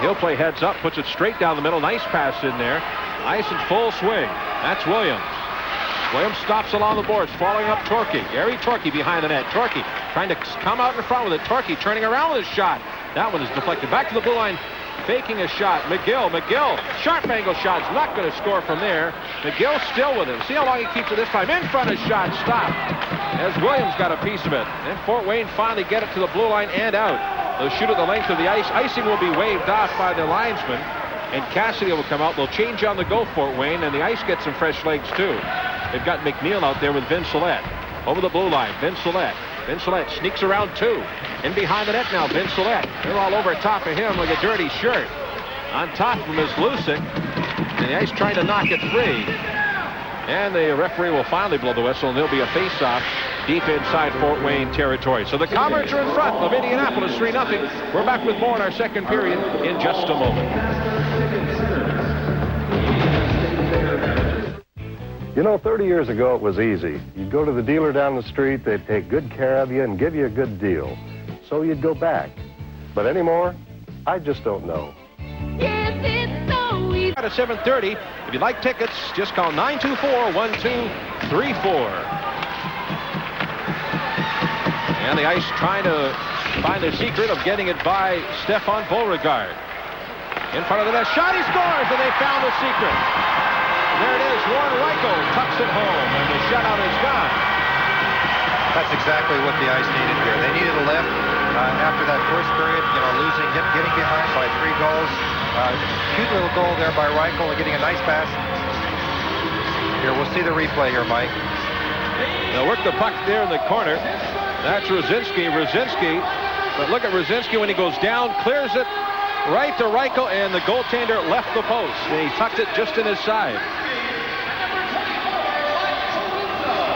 He'll play heads up. Puts it straight down the middle. Nice pass in there. Ice in full swing. That's Williams. Williams stops along the boards, following up Torquay. Gary Torquay behind the net. Torquay trying to come out in front with it. Torquay turning around with his shot. That one is deflected back to the blue line. Faking a shot. McGill. Sharp angle shot's not going to score from there. McGill still with it. See how long he keeps it this time. In front of shot. Stopped. As Williams got a piece of it. And Fort Wayne finally get it to the blue line and out. They'll shoot at the length of the ice. Icing will be waved off by the linesman. And Cassidy will come out. They'll change on the go, Fort Wayne. And the Ice gets some fresh legs too. They've got McNeil out there with Vincelet. Over the blue line. Vincelet sneaks around two. In behind the net now, Vincelet. They're all over top of him like a dirty shirt. On top of him is Lucic. And the Ice trying to knock it free. And the referee will finally blow the whistle, and there'll be a face-off deep inside Fort Wayne territory. So the Comets are in front of Indianapolis 3-0. We're back with more in our second period in just a moment. You know, 30 years ago, it was easy. You'd go to the dealer down the street, they'd take good care of you and give you a good deal. So you'd go back. But anymore, I just don't know. Yes, it's so easy. At 7:30, if you'd like tickets, just call 924-1234. And the Ice trying to find the secret of getting it by Stefan Beauregard. In front of the net, shot, he scores, and they found the secret. There it is. Warren Reichel tucks it home, and the shutout is gone. That's exactly what the Ice needed here. They needed a lift after that first period, getting behind by 3 goals. Cute little goal there by Reichel and getting a nice pass. Here, we'll see the replay here, Mike. They'll work the puck there in the corner. That's Rosinski. But look at Rosinski when he goes down, clears it right to Reichel, and the goaltender left the post. And he tucked it just in his side.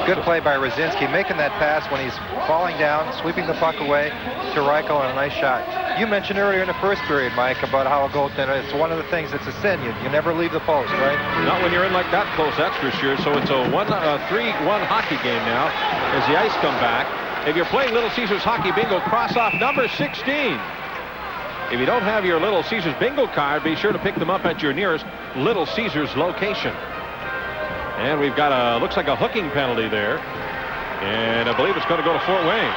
Good play by Rosinski, making that pass when he's falling down, sweeping the puck away to Reichel, and a nice shot. You mentioned earlier in the first period, Mike, about how a goaltender, it's one of the things that's a sin. You never leave the post, right? Not when you're in like that close, that's for sure. So it's a 3-1 hockey game now as the Ice come back. If you're playing Little Caesars Hockey Bingo, cross off number 16. If you don't have your Little Caesars Bingo card, be sure to pick them up at your nearest Little Caesars location. And we've got looks like a hooking penalty there. And I believe it's going to go to Fort Wayne.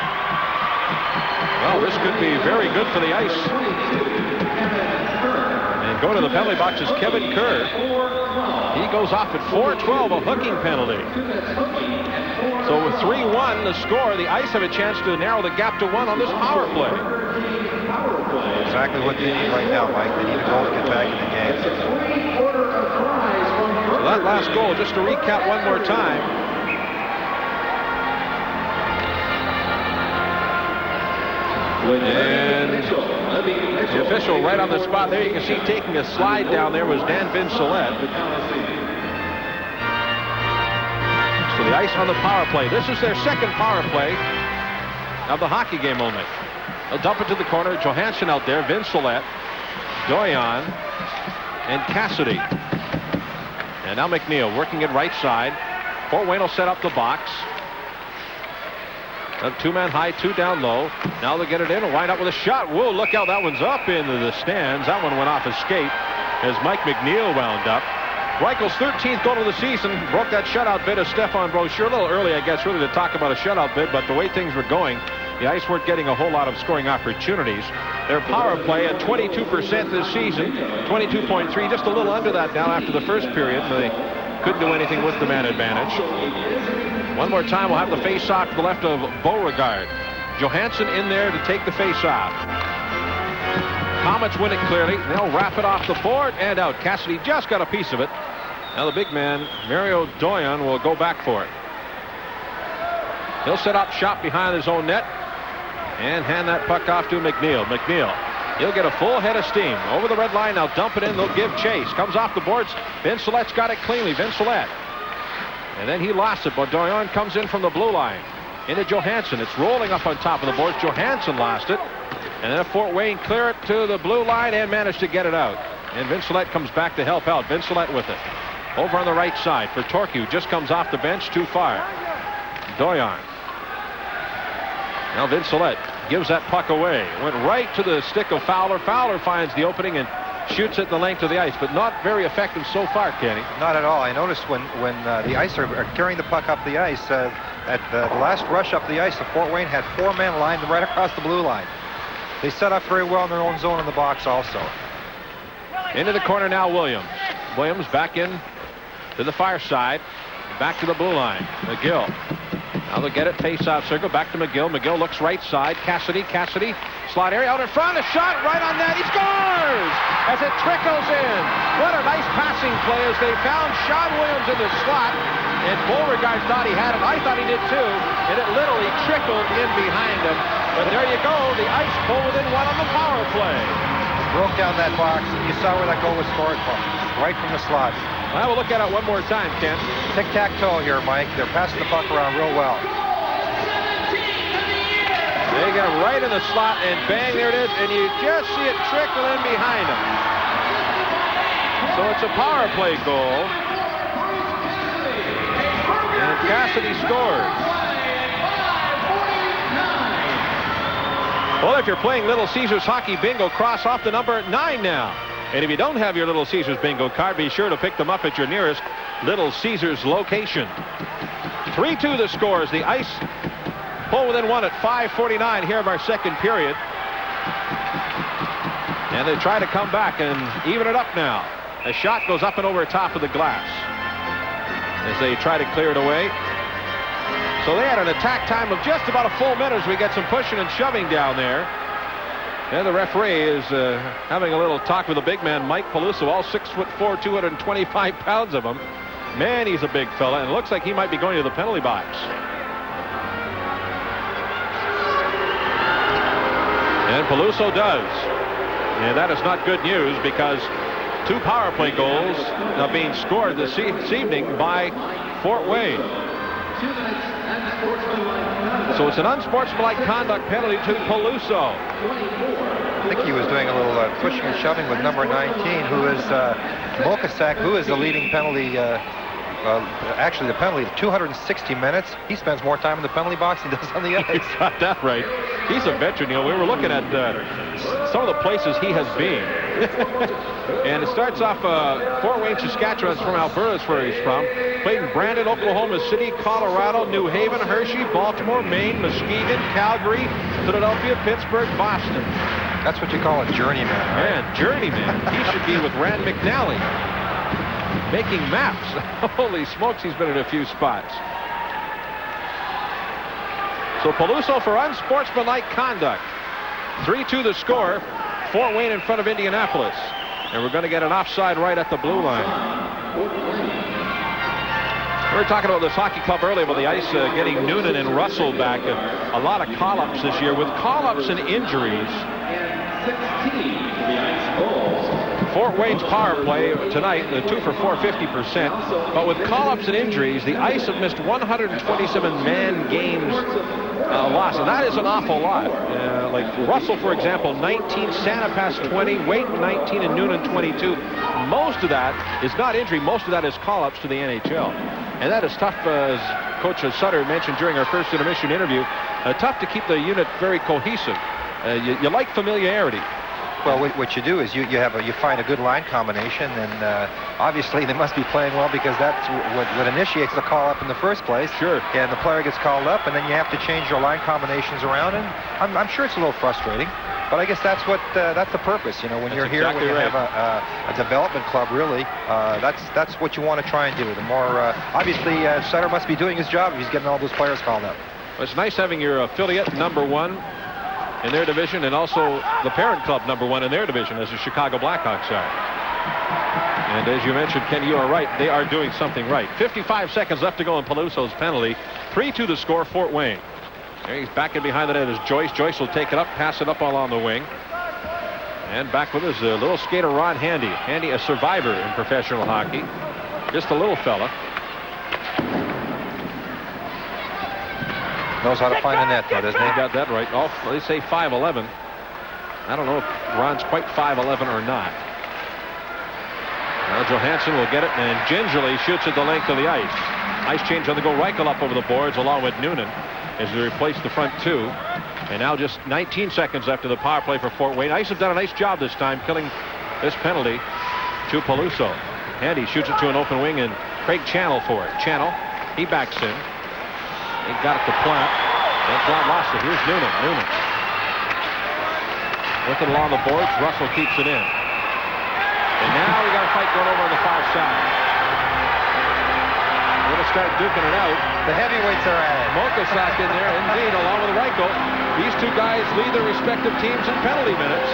Well, this could be very good for the Ice. And going to the penalty box is Kevin Kerr. He goes off at 4:12, a hooking penalty. So with 3-1 the score, the Ice have a chance to narrow the gap to 1 on this power play. Exactly what they need right now, Mike. They need a goal to get back in the game. So that last goal, just to recap one more time. And the official right on the spot there, you can see taking a slide down there was Dan Vincelette. So the Ice on the power play. This is their second power play of the hockey game only. They'll dump it to the corner. Johansson out there, Vincelette, Doyon, and Cassidy. And now McNeil working it right side. Fort Wayne will set up the box. A 2-man high, 2 down low. Now they'll get it in and wind up with a shot. Whoa, look out, that one's up into the stands. That one went off his skate as Mike McNeil wound up. Reichel's 13th goal of the season. Broke that shutout bid of Stefan Brochure. A little early, I guess, really to talk about a shutout bid, but the way things were going, the Ice weren't getting a whole lot of scoring opportunities. Their power play at 22% this season, 22.3, just a little under that now after the first period. They couldn't do anything with the man advantage. One more time, we'll have the face-off to the left of Beauregard. Johansson in there to take the face-off. Komets win it clearly. They'll wrap it off the board and out. Cassidy just got a piece of it. Now the big man, Mario Doyon, will go back for it. He'll set up shop behind his own net and hand that puck off to McNeil. McNeil, he'll get a full head of steam. Over the red line, now dump it in. They'll give chase. Comes off the boards. Vincelette's got it cleanly. Vincelette. And then he lost it, but Doyon comes in from the blue line. Into Johansson. It's rolling up on top of the boards. Johansson lost it. And then Fort Wayne clear it to the blue line and managed to get it out. And Vincelette comes back to help out. Vincelette with it. Over on the right side for Torque. Just comes off the bench too far. Doyon. Now Vincelette gives that puck away. Went right to the stick of Fowler. Fowler finds the opening and shoots it the length of the ice, but not very effective so far, Kenny. Not at all. I noticed when the Ice are carrying the puck up the ice, at the last rush up the ice, the Fort Wayne had 4 men lined right across the blue line. They set up very well in their own zone in the box also. Into the corner now, Williams. Williams back in to the far side. Back to the blue line. McGill. Now they'll get it, face-off circle, back to McGill. McGill looks right side. Cassidy, slot area out in front, a shot right on net. He scores as it trickles in. What a nice passing play as they found Sean Williams in the slot. And Beauregard thought he had it. I thought he did too. And it literally trickled in behind him. But there you go. The Ice pull within 1 on the power play. Broke down that box. You saw where that goal was scored from. Right from the slot. Well, we'll look at it one more time, Ken. Tic-tac-toe here, Mike. They're passing the puck around real well. They get him right in the slot, and bang, there it is. And you just see it trickle in behind him. So it's a power play goal. And Cassidy scores. Well, if you're playing Little Caesars Hockey Bingo, cross off the number 9 now. And if you don't have your Little Caesars Bingo card, be sure to pick them up at your nearest Little Caesars location. 3-2 the scores. The Ice pull within 1 at 5:49 here of our second period. And they try to come back and even it up now. A shot goes up and over top of the glass as they try to clear it away. So they had an attack time of just about a full minute as we get some pushing and shoving down there. And the referee is having a little talk with the big man, Mike Peluso, all 6'4", 225 pounds of him. Man, he's a big fella, and it looks like he might be going to the penalty box. And Peluso does. And that is not good news because 2 power play goals are being scored this evening by Fort Wayne. So it's an unsportsmanlike conduct penalty to Peluso. I think he was doing a little pushing and shoving with number 19, who is Mokasak, who is the leading penalty. Actually, the penalty of 260 minutes. He spends more time in the penalty box than he does on the ice. He's got that right. He's a veteran. You know, we were looking at some of the places he has been. And it starts off Fort Wayne, Saskatchewan. It's from Alberta, is where he's from. Played in Brandon, Oklahoma City, Colorado, New Haven, Hershey, Baltimore, Maine, Muskegon, Calgary, Philadelphia, Pittsburgh, Boston. That's what you call a journeyman, right? Man, journeyman. He should be with Rand McNally, making maps. Holy smokes, he's been in a few spots. So Peluso for unsportsmanlike conduct. 3-2 the score. Fort Wayne in front of Indianapolis. And we're going to get an offside right at the blue line. We were talking about this hockey club earlier about the ice getting Noonan and Russell back. A lot of call-ups this year. With call-ups and injuries, Fort Wayne's power play tonight, the 2 for 4, 50%. But with call-ups and injuries, the Ice have missed 127 man games lost. And that is an awful lot. Like Russell, for example, 19, Sanapass 20, Waite 19, and Noonan 22. Most of that is not injury. Most of that is call-ups to the NHL. And that is tough, as Coach Sutter mentioned during our first intermission interview, tough to keep the unit very cohesive. You like familiarity. Well, what you do is you find a good line combination, and obviously they must be playing well because that's what initiates the call up in the first place. Sure. And the player gets called up, and then you have to change your line combinations around, and I'm sure it's a little frustrating, but I guess that's the purpose. You know, when you're here, exactly when you right. have a development club, really, that's what you want to try and do. The more obviously Sutter must be doing his job if he's getting all those players called up. Well, it's nice having your affiliate #1 in their division, and also the parent club #1 in their division, as the Chicago Blackhawks are. And as you mentioned, Ken, you are right. They are doing something right. 55 seconds left to go in Peluso's penalty. 3-2 to score, Fort Wayne. There he's back in behind the net is Joyce. Joyce will take it up, pass it up along the wing. And back with his little skater, Ron Handy. Handy, a survivor in professional hockey. Just a little fella. Knows how to find a net, though, doesn't he? Got that right. Oh, they say 5'11". I don't know if Ron's quite 5'11" or not. Now Johansson will get it and gingerly shoots it the length of the ice. Ice change on the go. Reichel up over the boards along with Noonan as they replace the front 2. And now just 19 seconds after the power play for Fort Wayne. Ice have done a nice job this time killing this penalty to Peluso. Handy shoots it to an open wing and Craig Channel for it. Channel, he backs in. He got it to Platt. Then Platt lost it. Here's Noonan. Noonan. With it along the boards. Russell keeps it in. And now we got a fight going over on the far side. We're going to start duking it out. The heavyweights are at it. Mokasak in there, indeed, along with Reichel. These two guys lead their respective teams in penalty minutes.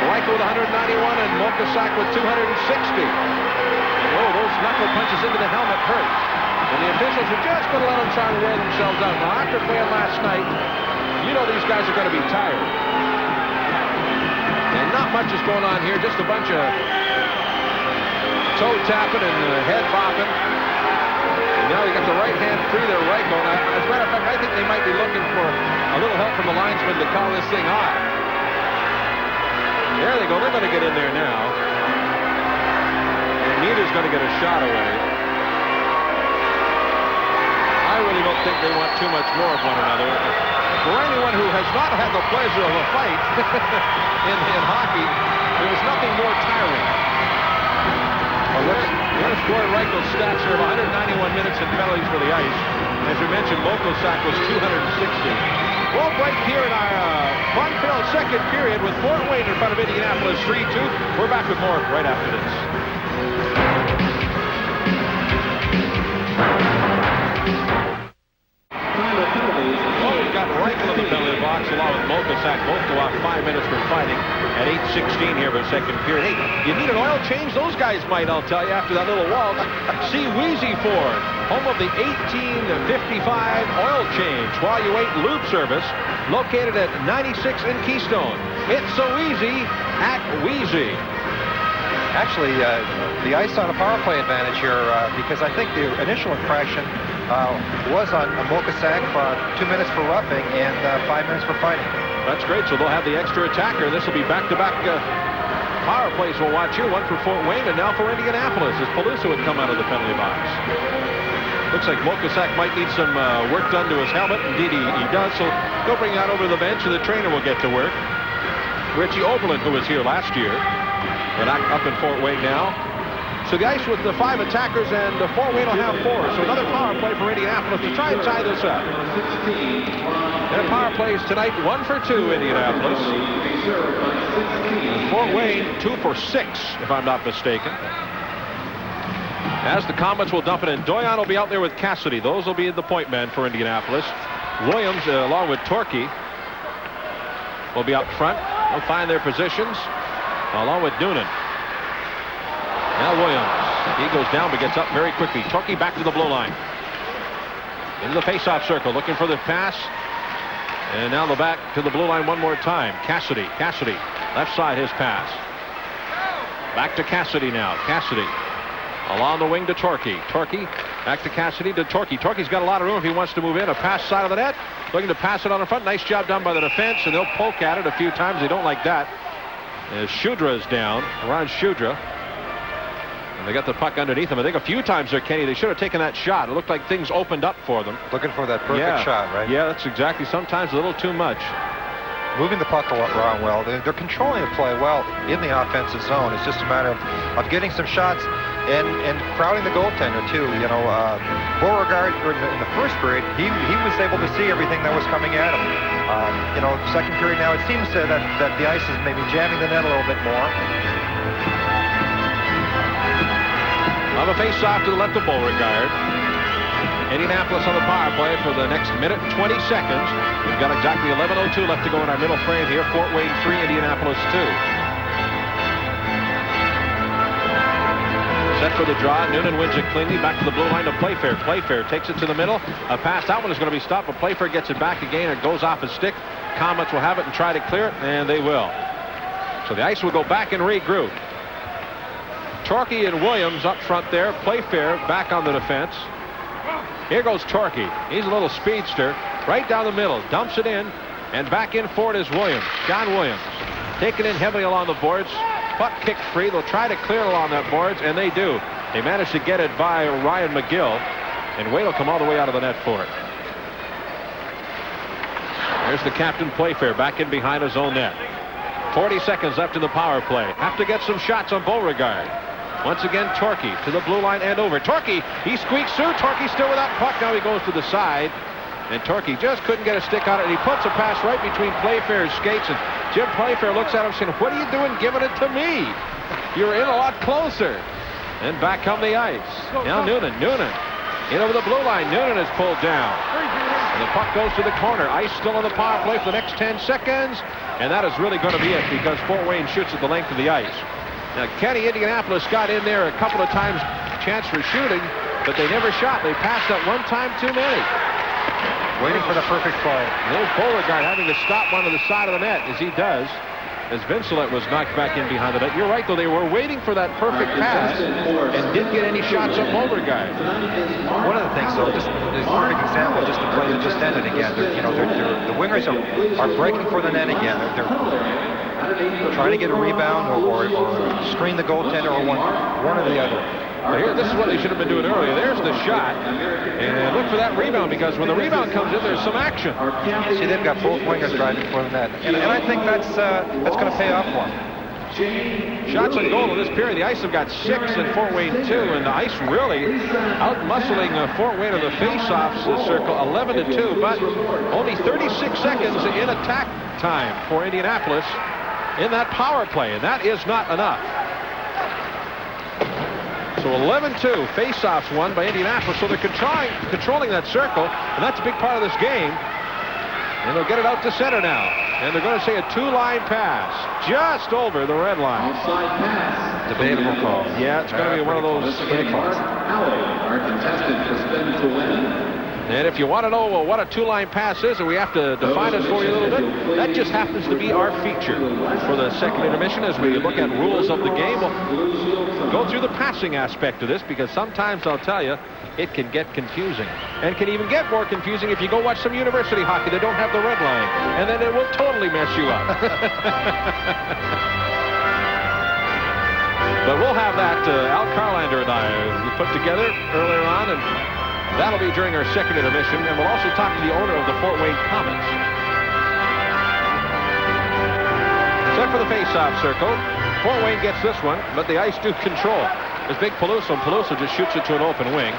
Reichel with 191 and Mokasak with 260. And oh, those knuckle punches into the helmet hurt. And the officials are just going to let them try to wear themselves out. Now, after playing last night, you know these guys are going to be tired. And not much is going on here. Just a bunch of toe tapping and head bopping. And now we got the right hand free there, Reichel. As a matter of fact, I think they might be looking for a little help from the linesman to call this thing off. There they go. They're going to get in there now. And neither's going to get a shot away. I really don't think they want too much more of one another. For anyone who has not had the pleasure of a fight in hockey, there is nothing more tiring. Well, let's score Reichel's stats here of 191 minutes in penalties for the Ice. As we mentioned, Mokasak was 260. We'll break here in our fun-filled second period with Fort Wayne in front of Indianapolis 3-2. We're back with more right after this. the second period. Hey, you need an oil change? Those guys might, I'll tell you, after that little waltz. See Wheezy Ford, home of the 1855 oil change. While you wait, lube service, located at 96 in Keystone. It's so easy at Wheezy. Actually, the ice on a power play advantage here because I think the initial infraction was on Mokasak for 2 minutes for roughing and 5 minutes for fighting. That's great. So they'll have the extra attacker. This will be back-to-back power plays. We'll watch here. One for Fort Wayne and now for Indianapolis as Peluso would come out of the penalty box. Looks like Mokasak might need some work done to his helmet. Indeed, he does. So they'll bring that over to the bench and the trainer will get to work. Richie Oberlin, who was here last year, but up in Fort Wayne now. So the ice with the 5 attackers and Fort Wayne will have 4. So another power play for Indianapolis to try and tie this up. Their power plays tonight, 1 for 2, Indianapolis. And Fort Wayne, 2 for 6, if I'm not mistaken. As the Komets will dump it in, Doyon will be out there with Cassidy. Those will be the point men for Indianapolis. Williams, along with Torquay, will be up front. They'll find their positions, along with Noonan. Now Williams, he goes down but gets up very quickly. Torquay back to the blue line. Into the face-off circle, looking for the pass. And now the back to the blue line one more time. Cassidy, left side his pass. Back to Cassidy now. Cassidy along the wing to Torquay. Torquay back to Cassidy to Torquay. Torquay's got a lot of room if he wants to move in. A pass side of the net. Looking to pass it on the front. Nice job done by the defense, and they'll poke at it a few times. They don't like that. As Shudra is down. Ron Shudra. And they got the puck underneath them. I think a few times there, Kenny, they should have taken that shot. It looked like things opened up for them. Looking for that perfect shot, right? Yeah, that's exactly. Sometimes a little too much. Moving the puck around well. They're controlling the play well in the offensive zone. It's just a matter of getting some shots and crowding the goaltender, too. You know, Beauregard, in the first period, he was able to see everything that was coming at him. You know, second period now, it seems that the ice is maybe jamming the net a little bit more. On the face-off to the left of Beauregard. Indianapolis on the power play for the next minute and 20 seconds. We've got exactly 11:02 left to go in our middle frame here. Fort Wayne 3, Indianapolis 2. Set for the draw. Noonan wins it cleanly. Back to the blue line to Playfair. Playfair takes it to the middle. A pass. That one is going to be stopped, but Playfair gets it back again. It goes off his stick. Komets will have it and try to clear it, and they will. So the ice will go back and regroup. Torquay and Williams up front there. Playfair back on the defense. Here goes Torquay. He's a little speedster. Right down the middle. Dumps it in. And back in for it is Williams. John Williams. Taken in heavily along the boards. Puck kicked free. They'll try to clear it along that boards, and they do. They manage to get it by Ryan McGill. And Wade will come all the way out of the net for it. There's the captain, Playfair, back in behind his own net. 40 seconds left in the power play. Have to get some shots on Beauregard. Once again, Torquay to the blue line and over. Torquay, he squeaks through. Torquay still with that puck. Now he goes to the side. And Torquay just couldn't get a stick on it. And he puts a pass right between Playfair's skates. And Jim Playfair looks at him saying, "What are you doing giving it to me? You're in a lot closer." And back come the ice. Now Noonan in over the blue line. Noonan is pulled down. And the puck goes to the corner. Ice still on the power play for the next 10 seconds. And that is really going to be it because Fort Wayne shoots at the length of the ice. Now, Kenny, Indianapolis got in there a couple of times, chance for shooting, but they never shot. They passed that one time too many. Waiting for the perfect play. There's Beauregard having to stop one to the side of the net, as he does, as Vincelette was knocked back in behind the net. You're right, though. They were waiting for that perfect pass and didn't get any shots on Beauregard. One of the things, though, just a perfect example, just the play that just ended again. The wingers are breaking for the net again. They're trying to get a rebound or screen the goaltender or one or the other. Well, here, this is what they should have been doing earlier. There's the shot. And look for that rebound because when the rebound comes in, there's some action. See, they've got both wingers driving for the net. And I think that's going to pay off for them. Shots on goal in this period. The Ice have got 6 and Fort Wayne 2. And the Ice really out-muscling Fort Wayne in the face-offs circle 11-2. But only 36 seconds in attack time for Indianapolis in that power play. And that is not enough. So 11-2, face-offs won by Indianapolis. So they're controlling that circle, and that's a big part of this game. And they'll get it out to center now. And they're going to say a 2-line pass. just over the red line. Debatable call. Yeah, it's going to be one of those hit calls. Our contestant has been to win. And if you want to know what a two-line pass is, and we have to define it for you a little bit, that just happens to be our feature for the second intermission as we look at rules of the game. We'll go through the passing aspect of this, because sometimes, I'll tell you, it can get confusing. And can even get more confusing if you go watch some university hockey that don't have the red line. And then it will totally mess you up. But we'll have that, Al Carlander and I put together earlier on, and that'll be during our second intermission, and we'll also talk to the owner of the Fort Wayne Komets. Set for the face-off circle. Fort Wayne gets this one, but the Ice do control. There's big Peluso, and Peluso just shoots it to an open wing.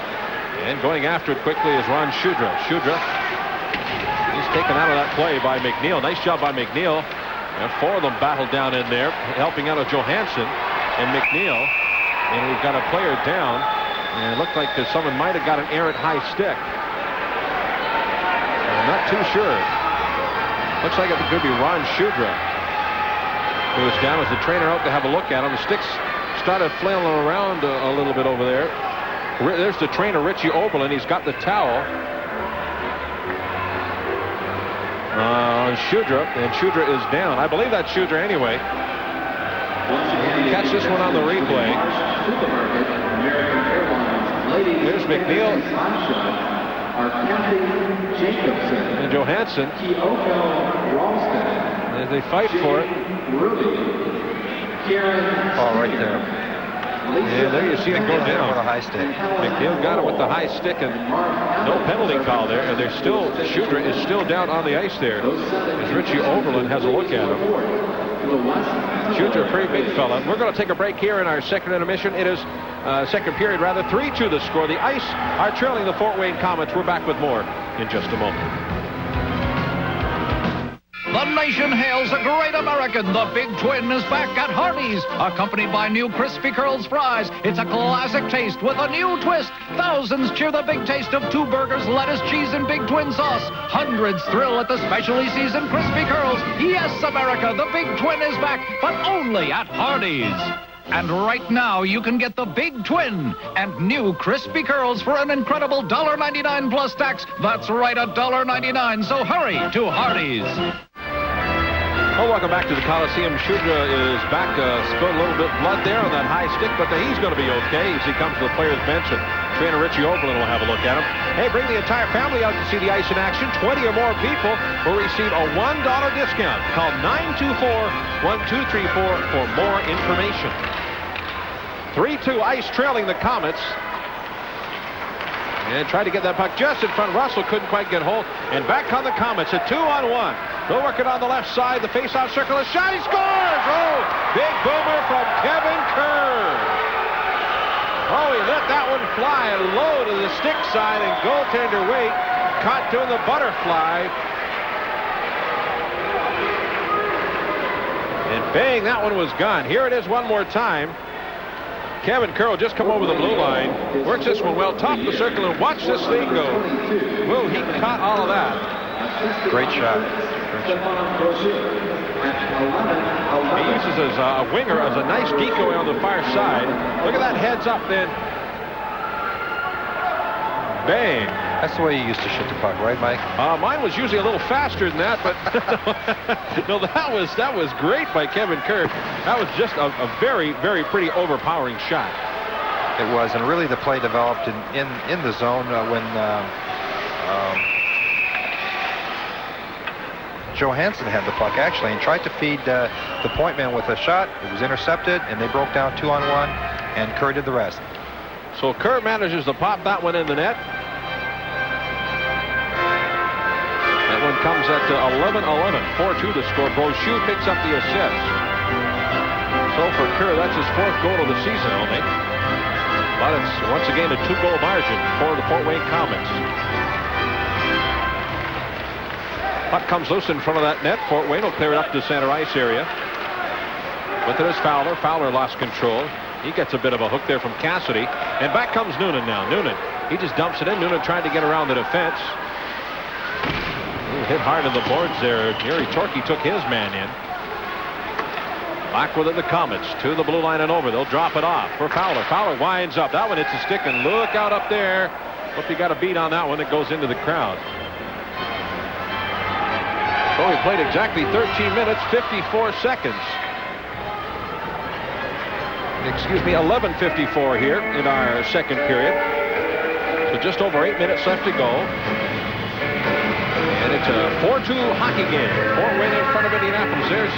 And going after it quickly is Ron Shudra. Shudra, he's taken out of that play by McNeil. Nice job by McNeil. And four of them battled down in there, helping out of Johansson and McNeil. And we've got a player down. And it looked like someone might have got an errant high stick. I'm not too sure. Looks like it could be Ron Shudra, who was down as the trainer out to have a look at him. The sticks started flailing around a little bit over there. There's the trainer, Richie Oberlin. He's got the towel on Shudra, and Shudra is down. I believe that's Shudra anyway. Catch this one on the replay. There's McNeil and Johansson. As they fight for it. Oh, right there. Yeah, there you see it go down. With a high stick. McNeil got it with the high stick, and no penalty call there. And they're still, Shudra is still down on the ice there, as Richie Oberlin has a look at him. Shudra, a pretty big fella. We're going to take a break here in our second intermission. It is second period, rather. 3-2 the score. The Ice are trailing the Fort Wayne Komets. We're back with more in just a moment. The nation hails a great American. The Big Twin is back at Hardee's, accompanied by new Crispy Curls fries. It's a classic taste with a new twist. Thousands cheer the big taste of 2 burgers, lettuce, cheese, and Big Twin sauce. Hundreds thrill at the specially seasoned Crispy Curls. Yes, America, the Big Twin is back, but only at Hardee's. And right now, you can get the Big Twin and new Crispy Curls for an incredible $1.99 plus tax. That's right, $1.99. So hurry to Hardee's. Well, welcome back to the Coliseum. Shudra is back. Spilled a little bit of blood there on that high stick, but he's going to be okay as he comes to the player's bench. And trainer Richie Oberlin will have a look at him. Hey, bring the entire family out to see the Ice in action. 20 or more people will receive a $1 discount. Call 924-1234 for more information. 3-2 Ice trailing the Komets. And tried to get that puck just in front. Russell couldn't quite get hold. And back on the Komets, a 2-on-1. They'll work it on the left side. The face-off circle. A shot. He scores! Oh, big boomer from Kevin Kerr. Oh, he let that one fly low to the stick side, and goaltender Wade caught doing the butterfly. And bang, that one was gone. Here it is one more time. Kevin Kerr will just come over the blue line. Works this one well, top of the circle, and watch this thing go. Whoa, he caught all of that. Great shot. He uses as a winger as a nice decoy on the far side. Look at that heads up then. Bang. That's the way you used to shoot the puck, right, Mike? Mine was usually a little faster than that, but no, that was great by Kevin Kerr. That was just a very, very pretty overpowering shot. It was, and really the play developed in the zone when Johansson had the puck, actually, and tried to feed the point man with a shot. It was intercepted, and they broke down 2-on-1, and Kerr did the rest. So Kerr manages to pop that one in the net. That one comes at 11-11, 4-2 to score. Brochu picks up the assist. So for Kerr, that's his 4th goal of the season only. But it's once again a 2-goal margin for the Fort Wayne Komets. Puck comes loose in front of that net. Fort Wayne will clear it up to center ice area. With it is Fowler. Fowler lost control. He gets a bit of a hook there from Cassidy. And back comes Noonan now. Noonan, he just dumps it in. Noonan trying to get around the defense. Ooh, hit hard on the boards there. Gary Torkey took his man in. Back with it, the Komets to the blue line and over. They'll drop it off for Fowler. Fowler winds up. That one hits a stick, and look out up there. Hope you got a beat on that one. It goes into the crowd. So we played exactly 13 minutes, 54 seconds. Excuse me, 11:54 here in our second period. So just over 8 minutes left to go. And it's a 4-2 hockey game. Fort Wayne in front of Indianapolis. There's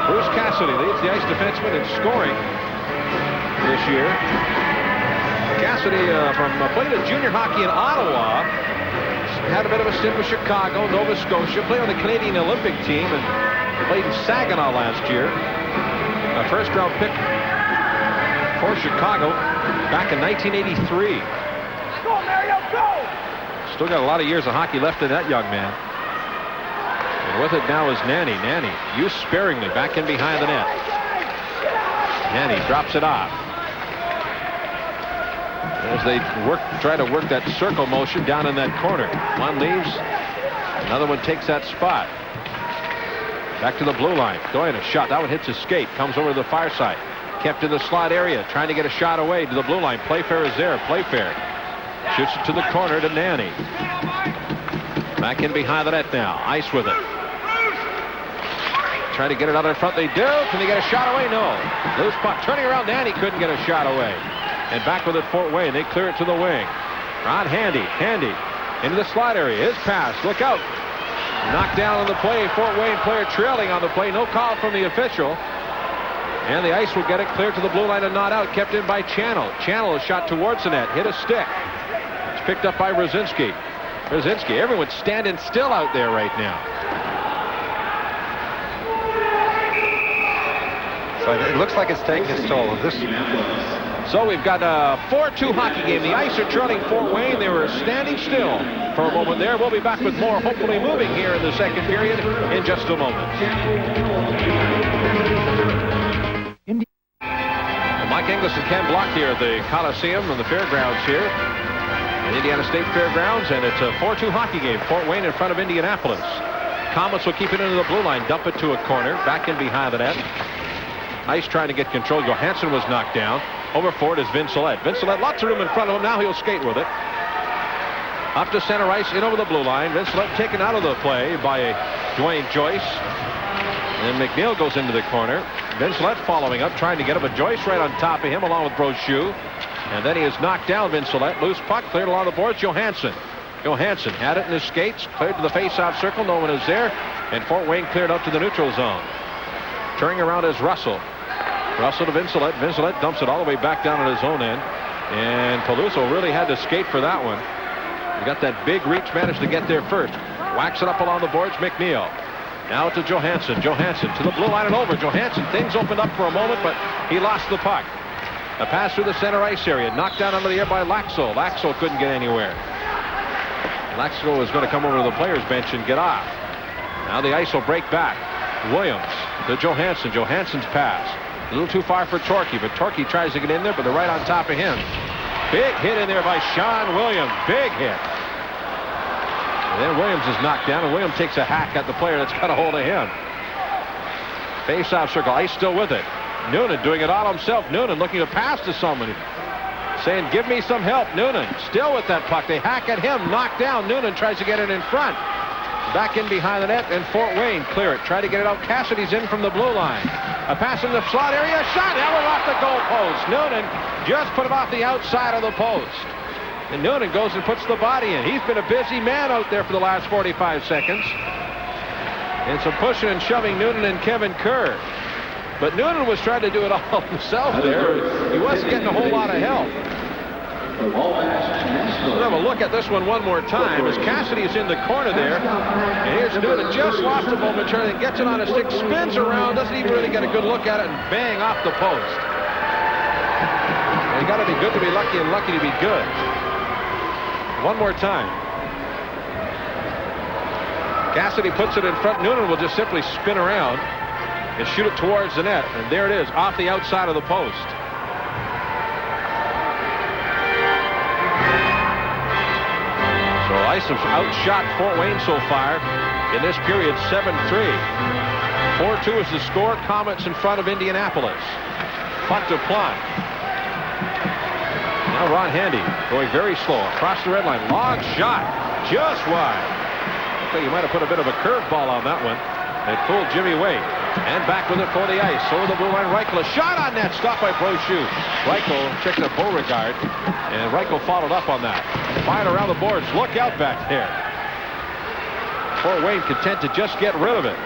Bruce Cassidy, leads the ice defenseman in scoring this year. Cassidy played a junior hockey in Ottawa. Had a bit of a stint with Chicago, Nova Scotia. Played on the Canadian Olympic team and played in Saginaw last year. A first-round pick for Chicago back in 1983. Go, Mario, go! Still got a lot of years of hockey left in that young man. And with it now is Nanny. Nanny used sparingly back in behind the net. Nanny drops it off. As they try to work that circle motion down in that corner. One leaves. Another one takes that spot. Back to the blue line. Going a shot. That one hits his skate. Comes over to the far side. Kept in the slot area. Trying to get a shot away to the blue line. Playfair is there. Playfair shoots it to the corner to Nanny. Back in behind the net now. Ice with it. Trying to get it out in front. They do. Can they get a shot away? No. Loose puck. Turning around. Nanny couldn't get a shot away. And back with it Fort Wayne. They clear it to the wing. Ron Handy. Handy into the slot area. His pass. Look out. Knocked down on the play. Fort Wayne player trailing on the play. No call from the official. And the Ice will get it cleared to the blue line and not out. Kept in by Channel. Channel is shot towards the net. Hit a stick. It's picked up by Brzezinski. Brzezinski. Everyone's standing still out there right now. So it looks like it's taking its toll. So we've got a 4-2 hockey game. The Ice are trailing Fort Wayne. They were standing still for a moment there. We'll be back with more, hopefully moving here in the second period in just a moment. Mike Inglis and Ken Block here at the Coliseum and the Fairgrounds here. Indiana State Fairgrounds, and it's a 4-2 hockey game. Fort Wayne in front of Indianapolis. Komets will keep it into the blue line, dump it to a corner, back in behind the net. Ice trying to get control. Johansson was knocked down. Over for it is Vincelette. Vincelette, lots of room in front of him. Now he'll skate with it. Up to center ice, in over the blue line. Vincelette taken out of the play by Dwayne Joyce. And McNeil goes into the corner. Vincelette following up, trying to get him, but Joyce right on top of him, along with Brochu. And then he is knocked down, Vincelette. Loose puck, cleared along the boards. Johansson. Johansson had it in his skates, cleared to the face-off circle. No one is there. And Fort Wayne cleared up to the neutral zone. Turning around is Russell. Russell to Vincelette. Vincelette dumps it all the way back down at his own end. And Peluso really had to skate for that one. He got that big reach, managed to get there first. Whacks it up along the boards, McNeil. Now to Johansson. Johansson to the blue line and over. Johansson, things opened up for a moment, but he lost the puck. A pass through the center ice area. Knocked down under the air by Laxo. Laxo couldn't get anywhere. Laxo is going to come over to the players' bench and get off. Now the Ice will break back. Williams to Johansson. Johansson's pass. A little too far for Torquay, but Torquay tries to get in there, but they're right on top of him. Big hit in there by Sean Williams. Big hit. And then Williams is knocked down, and Williams takes a hack at the player that's got a hold of him. Face-off circle. Ice still with it. Noonan doing it all himself. Noonan looking to pass to someone, saying, give me some help. Noonan still with that puck. They hack at him. Knocked down. Noonan tries to get it in front. Back in behind the net, and Fort Wayne clear it. Try to get it out. Cassidy's in from the blue line. A pass in the slot area. Shot. That one off the goal post. Noonan just put it off the outside of the post. And Noonan goes and puts the body in. He's been a busy man out there for the last 45 seconds. And some pushing and shoving Noonan and Kevin Kerr. But Noonan was trying to do it all himself there. He wasn't getting a whole lot of help. We'll have a look at this one more time as Cassidy is in the corner there. And here's Noonan, just lost it momentarily, gets it on a stick, spins around, doesn't even really get a good look at it, and bang, off the post. You got to be good to be lucky and lucky to be good. One more time. Cassidy puts it in front. Noonan will just simply spin around and shoot it towards the net. And there it is, off the outside of the post. So Ice has outshot Fort Wayne so far in this period, 7-3. 4-2 is the score. Komets in front of Indianapolis. Punt to Plon. Now Ron Handy going very slow across the red line. Long shot. Just wide. Okay, you might have put a bit of a curveball on that one. It fooled Jimmy Waite. And back with it for the ice. Over the blue line, Reichel. A shot on net. Stopped by Brochu. Reichel checked at Beauregard. And Reichel followed up on that. Fired around the boards. Look out back there. Fort Wayne content to just get rid of it.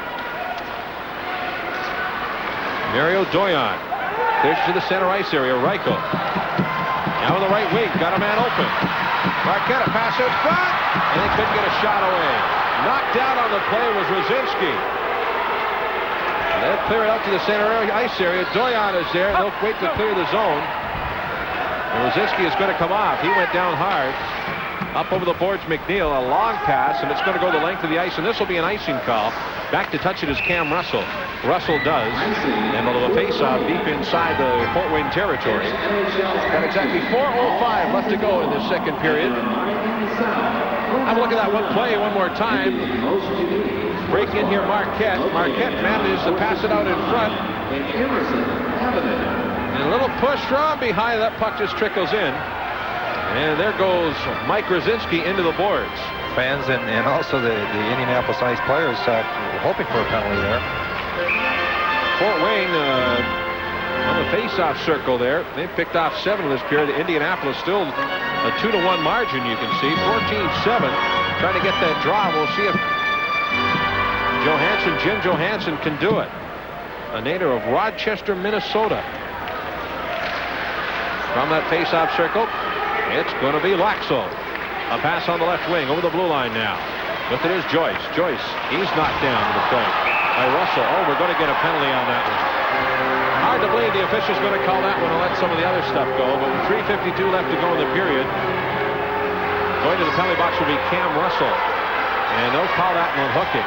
Mario Doyon. Clears to the center ice area. Reichel. Now on the right wing. Got a man open. Marquette a pass in front. And they couldn't get a shot away. Knocked down on the play was Rosinski. They'll clear it out to the center ice area. Doyon is there. They'll wait to clear the zone. And Rosinski is going to come off. He went down hard. Up over the boards, McNeil. A long pass, and it's going to go the length of the ice. And this will be an icing call. Back to touch it is Cam Russell. Russell does. And a little face-off deep inside the Fort Wayne territory. Got exactly 4:05 left to go in this second period. Have a look at that one play one more time. Break in here, Marquette. Marquette manages to pass it out in front. And a little push from behind. That puck just trickles in. And there goes Mike Rosinski into the boards. Fans and also the Indianapolis Ice players hoping for a penalty there. Fort Wayne on the face-off circle there. They picked off 7 in this period. Indianapolis still a 2-1 margin, you can see. 14-7. Trying to get that draw. We'll see if Jim Johansson can do it. A native of Rochester, Minnesota. From that face-off circle, it's going to be Laxo. A pass on the left wing over the blue line now. With it is Joyce. Joyce, he's knocked down to the point by Russell. Oh, we're going to get a penalty on that one. Hard to believe the official's going to call that one and let some of the other stuff go. But with 3:52 left to go in the period, going to the penalty box will be Cam Russell. And they'll call that one hooking.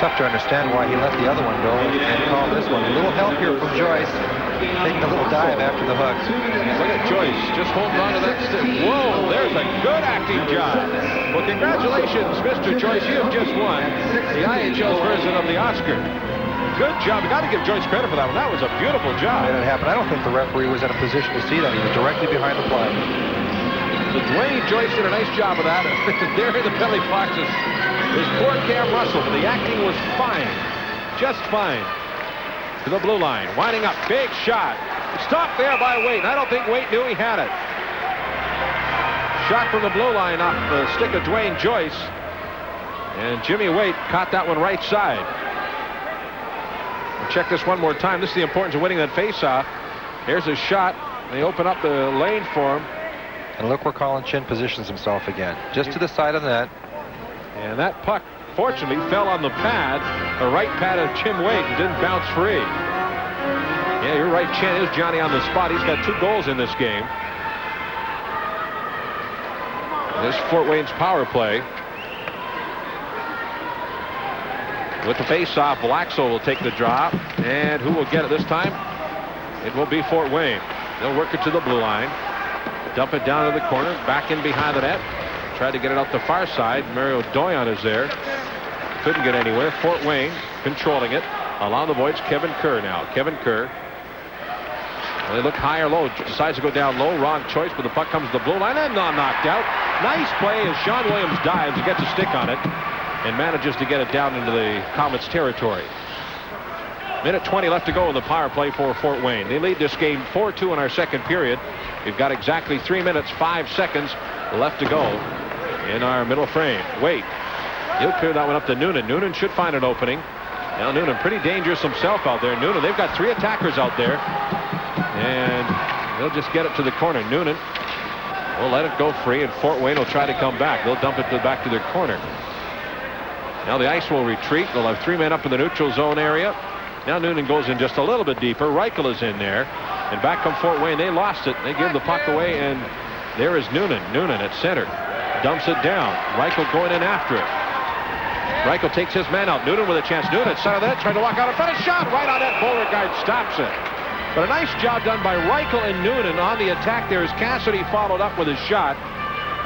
Tough to understand why he let the other one go and call this one. A little help here from Joyce. Taking a little dive after the hook. Look at Joyce just holding on to that stick. Whoa, there's a good acting job. Well, congratulations, Mr. Joyce. You have just won the IHL's version of the Oscar. Good job. You got to give Joyce credit for that one. That was a beautiful job. Made it happen. I don't think the referee was in a position to see that. He was directly behind the play. So Dwayne Joyce did a nice job of that. There in the penalty box is poor Cam Russell. But the acting was fine. Just fine. To the blue line. Winding up. Big shot. Stopped there by Waite. I don't think Waite knew he had it. Shot from the blue line off the stick of Dwayne Joyce. And Jimmy Waite caught that one right side. We'll check this one more time. This is the importance of winning that faceoff. Here's a shot. They open up the lane for him. And look where Colin Chin positions himself again. Just to the side of the net. And that puck, fortunately, fell on the pad, the right pad of Jim Waite, and didn't bounce free. Yeah, you're right. Chin is Johnny on the spot. He's got 2 goals in this game. This is Fort Wayne's power play. With the face-off, Laxo will take the drop. And who will get it this time? It will be Fort Wayne. They'll work it to the blue line. Dump it down to the corner. Back in behind the net. Tried to get it out the far side. Mario Doyon is there. Couldn't get anywhere. Fort Wayne controlling it. Along the boards, Kevin Kerr now. Kevin Kerr. They look high or low. Decides to go down low. Wrong choice, but the puck comes to the blue line and not knocked out. Nice play as Sean Williams dives and gets a stick on it and manages to get it down into the Komets territory. Minute 20 left to go in the power play for Fort Wayne. They lead this game 4-2 in our second period. We've got exactly 3 minutes, 5 seconds left to go in our middle frame. Wait. He'll clear that one up to Noonan. Noonan should find an opening. Now Noonan pretty dangerous himself out there. Noonan, they've got 3 attackers out there. And they'll just get it to the corner. Noonan will let it go free, and Fort Wayne will try to come back. They'll dump it back to their corner. Now the ice will retreat. They'll have 3 men up in the neutral zone area. Now Noonan goes in just a little bit deeper. Reichel is in there. And back come Fort Wayne. They lost it. They give the puck away, and there is Noonan. Noonan at center. Dumps it down. Reichel going in after it. Reichel takes his man out. Noonan with a chance. Noonan at center of that. Trying to walk out in front. A shot right on that. Beauregard stops it. But a nice job done by Reichel and Noonan on the attack there as Cassidy followed up with his shot.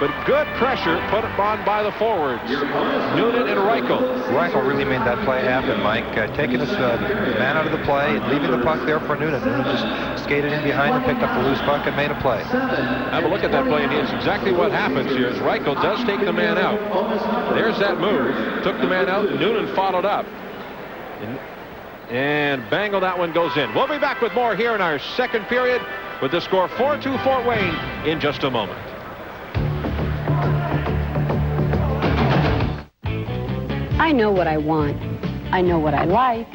but good pressure put on by the forwards, Noonan and Reichel. Reichel really made that play happen, Mike. Taking his man out of the play and leaving the puck there for Noonan. Noonan just skated in behind and picked up the loose puck and made a play. Have a look at that play, and it's exactly what happens here. Is Reichel does take the man out. There's that move. Took the man out. Noonan followed up. And Bangle, that one goes in. We'll be back with more here in our second period with the score 4-2 Fort Wayne in just a moment. I know what I want. I know what I like.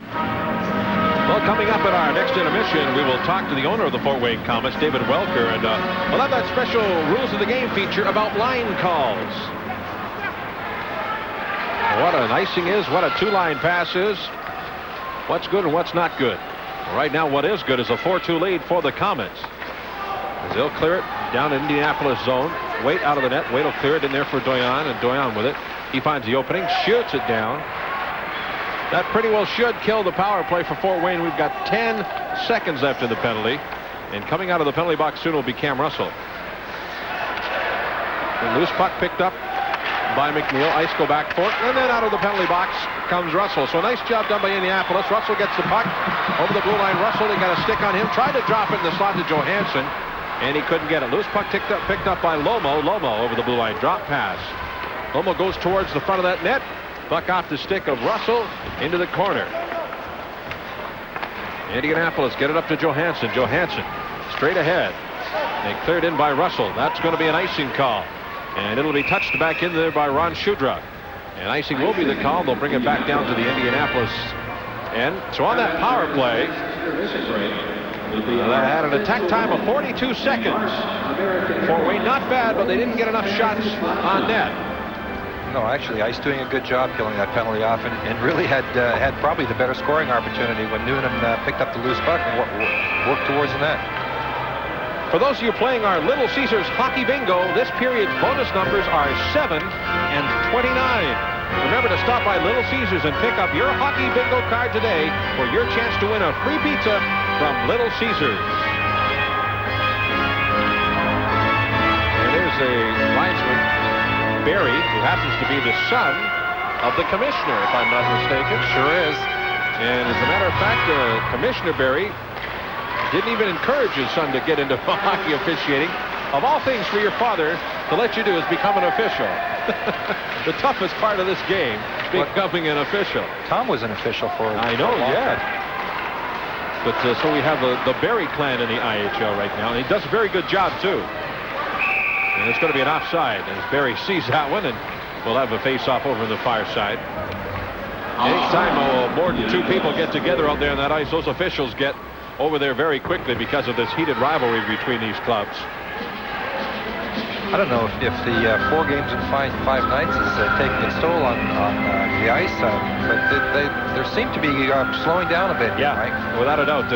Well, coming up at our next intermission, we will talk to the owner of the Fort Wayne Komets, David Welker, and we'll have that special Rules of the Game feature about line calls. What an icing is, what a two-line pass is, what's good and what's not good. Right now, what is good is a 4-2 lead for the Komets. As they'll clear it down in Indianapolis zone. Wait out of the net. Wait will clear it in there for Doyon, and Doyon with it. He finds the opening, shoots it down. That pretty well should kill the power play for Fort Wayne. We've got 10 seconds left in the penalty. And coming out of the penalty box soon will be Cam Russell. The loose puck picked up by McNeil. Ice go back for it. And then out of the penalty box comes Russell. So a nice job done by Indianapolis. Russell gets the puck over the blue line. Russell, they got a stick on him. Tried to drop it in the slot to Johansson, and he couldn't get it. Loose puck picked up by Lomo. Lomo over the blue line. Drop pass. Lomo goes towards the front of that net. Puck off the stick of Russell into the corner. Indianapolis get it up to Johansson. Johansson straight ahead. They cleared in by Russell. That's going to be an icing call. And it'll be touched back in there by Ron Shudra. And icing will be the call. They'll bring it back down to the Indianapolis end. So on that power play, that had an attack time of 42 seconds. Fort Wayne, not bad, but they didn't get enough shots on net. No, actually, Ice doing a good job killing that penalty off, and really had probably the better scoring opportunity when Noonan picked up the loose puck and worked towards the net. For those of you playing our Little Caesars Hockey Bingo, this period's bonus numbers are 7 and 29. Remember to stop by Little Caesars and pick up your Hockey Bingo card today for your chance to win a free pizza from Little Caesars. And there's a linesman, Barry, who happens to be the son of the commissioner, if I'm not mistaken. Sure is. And as a matter of fact, Commissioner Barry didn't even encourage his son to get into hockey officiating. Of all things for your father to let you do is become an official. The toughest part of this game, becoming an official. Tom was an official for I know, yeah. But so we have the Barry clan in the IHL right now, and he does a very good job too. And it's going to be an offside as Barry sees that one, and we'll have a face-off over in the far side. Anytime more than two people get together out there on that ice, those officials get over there very quickly because of this heated rivalry between these clubs. I don't know if the 4 games in 5 nights is taking its toll on the ice, but they seem to be slowing down a bit. Yeah, Mike. Without a doubt.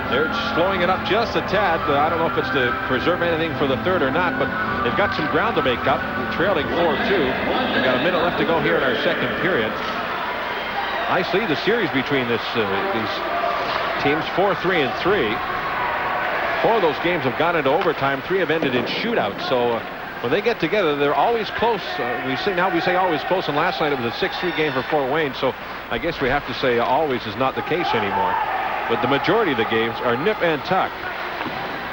They're slowing it up just a tad. I don't know if it's to preserve anything for the third or not, but they've got some ground to make up. We're trailing 4-2. We've got a minute left to go here in our second period. I see the series between these teams, 4-3 and 3. 4 of those games have gone into overtime. 3 have ended in shootouts. So when they get together, they're always close. We say always close, and last night it was a 6-3 game for Fort Wayne. So I guess we have to say always is not the case anymore. But the majority of the games are nip and tuck.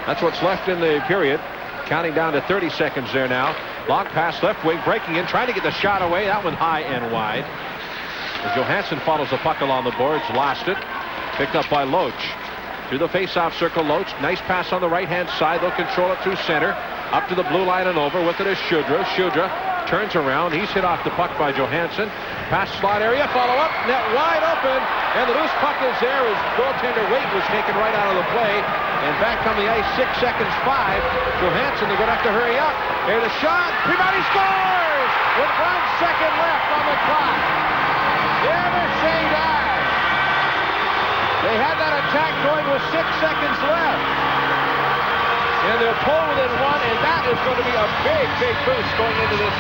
That's what's left in the period. Counting down to 30 seconds there now. Long pass left wing, breaking in, trying to get the shot away. That one high and wide. As Johansson follows the puck along the boards, lost it. Picked up by Loach. Through the face-off circle, Loach. Nice pass on the right-hand side. They'll control it through center. Up to the blue line and over. With it is Shudra. Shudra turns around. He's hit off the puck by Johansson. Pass slot area. Follow up. Net wide open. And the loose puck is there as goaltender Waite was taken right out of the play. And back on the ice, 6 seconds, 5. Johansson, they're going to have to hurry up. Here's a shot. Peabody scores! With 1 second left on the clock. Never say die. They had that attack going with 6 seconds left. And they'll pull within 1, and that is going to be a big, big boost going into this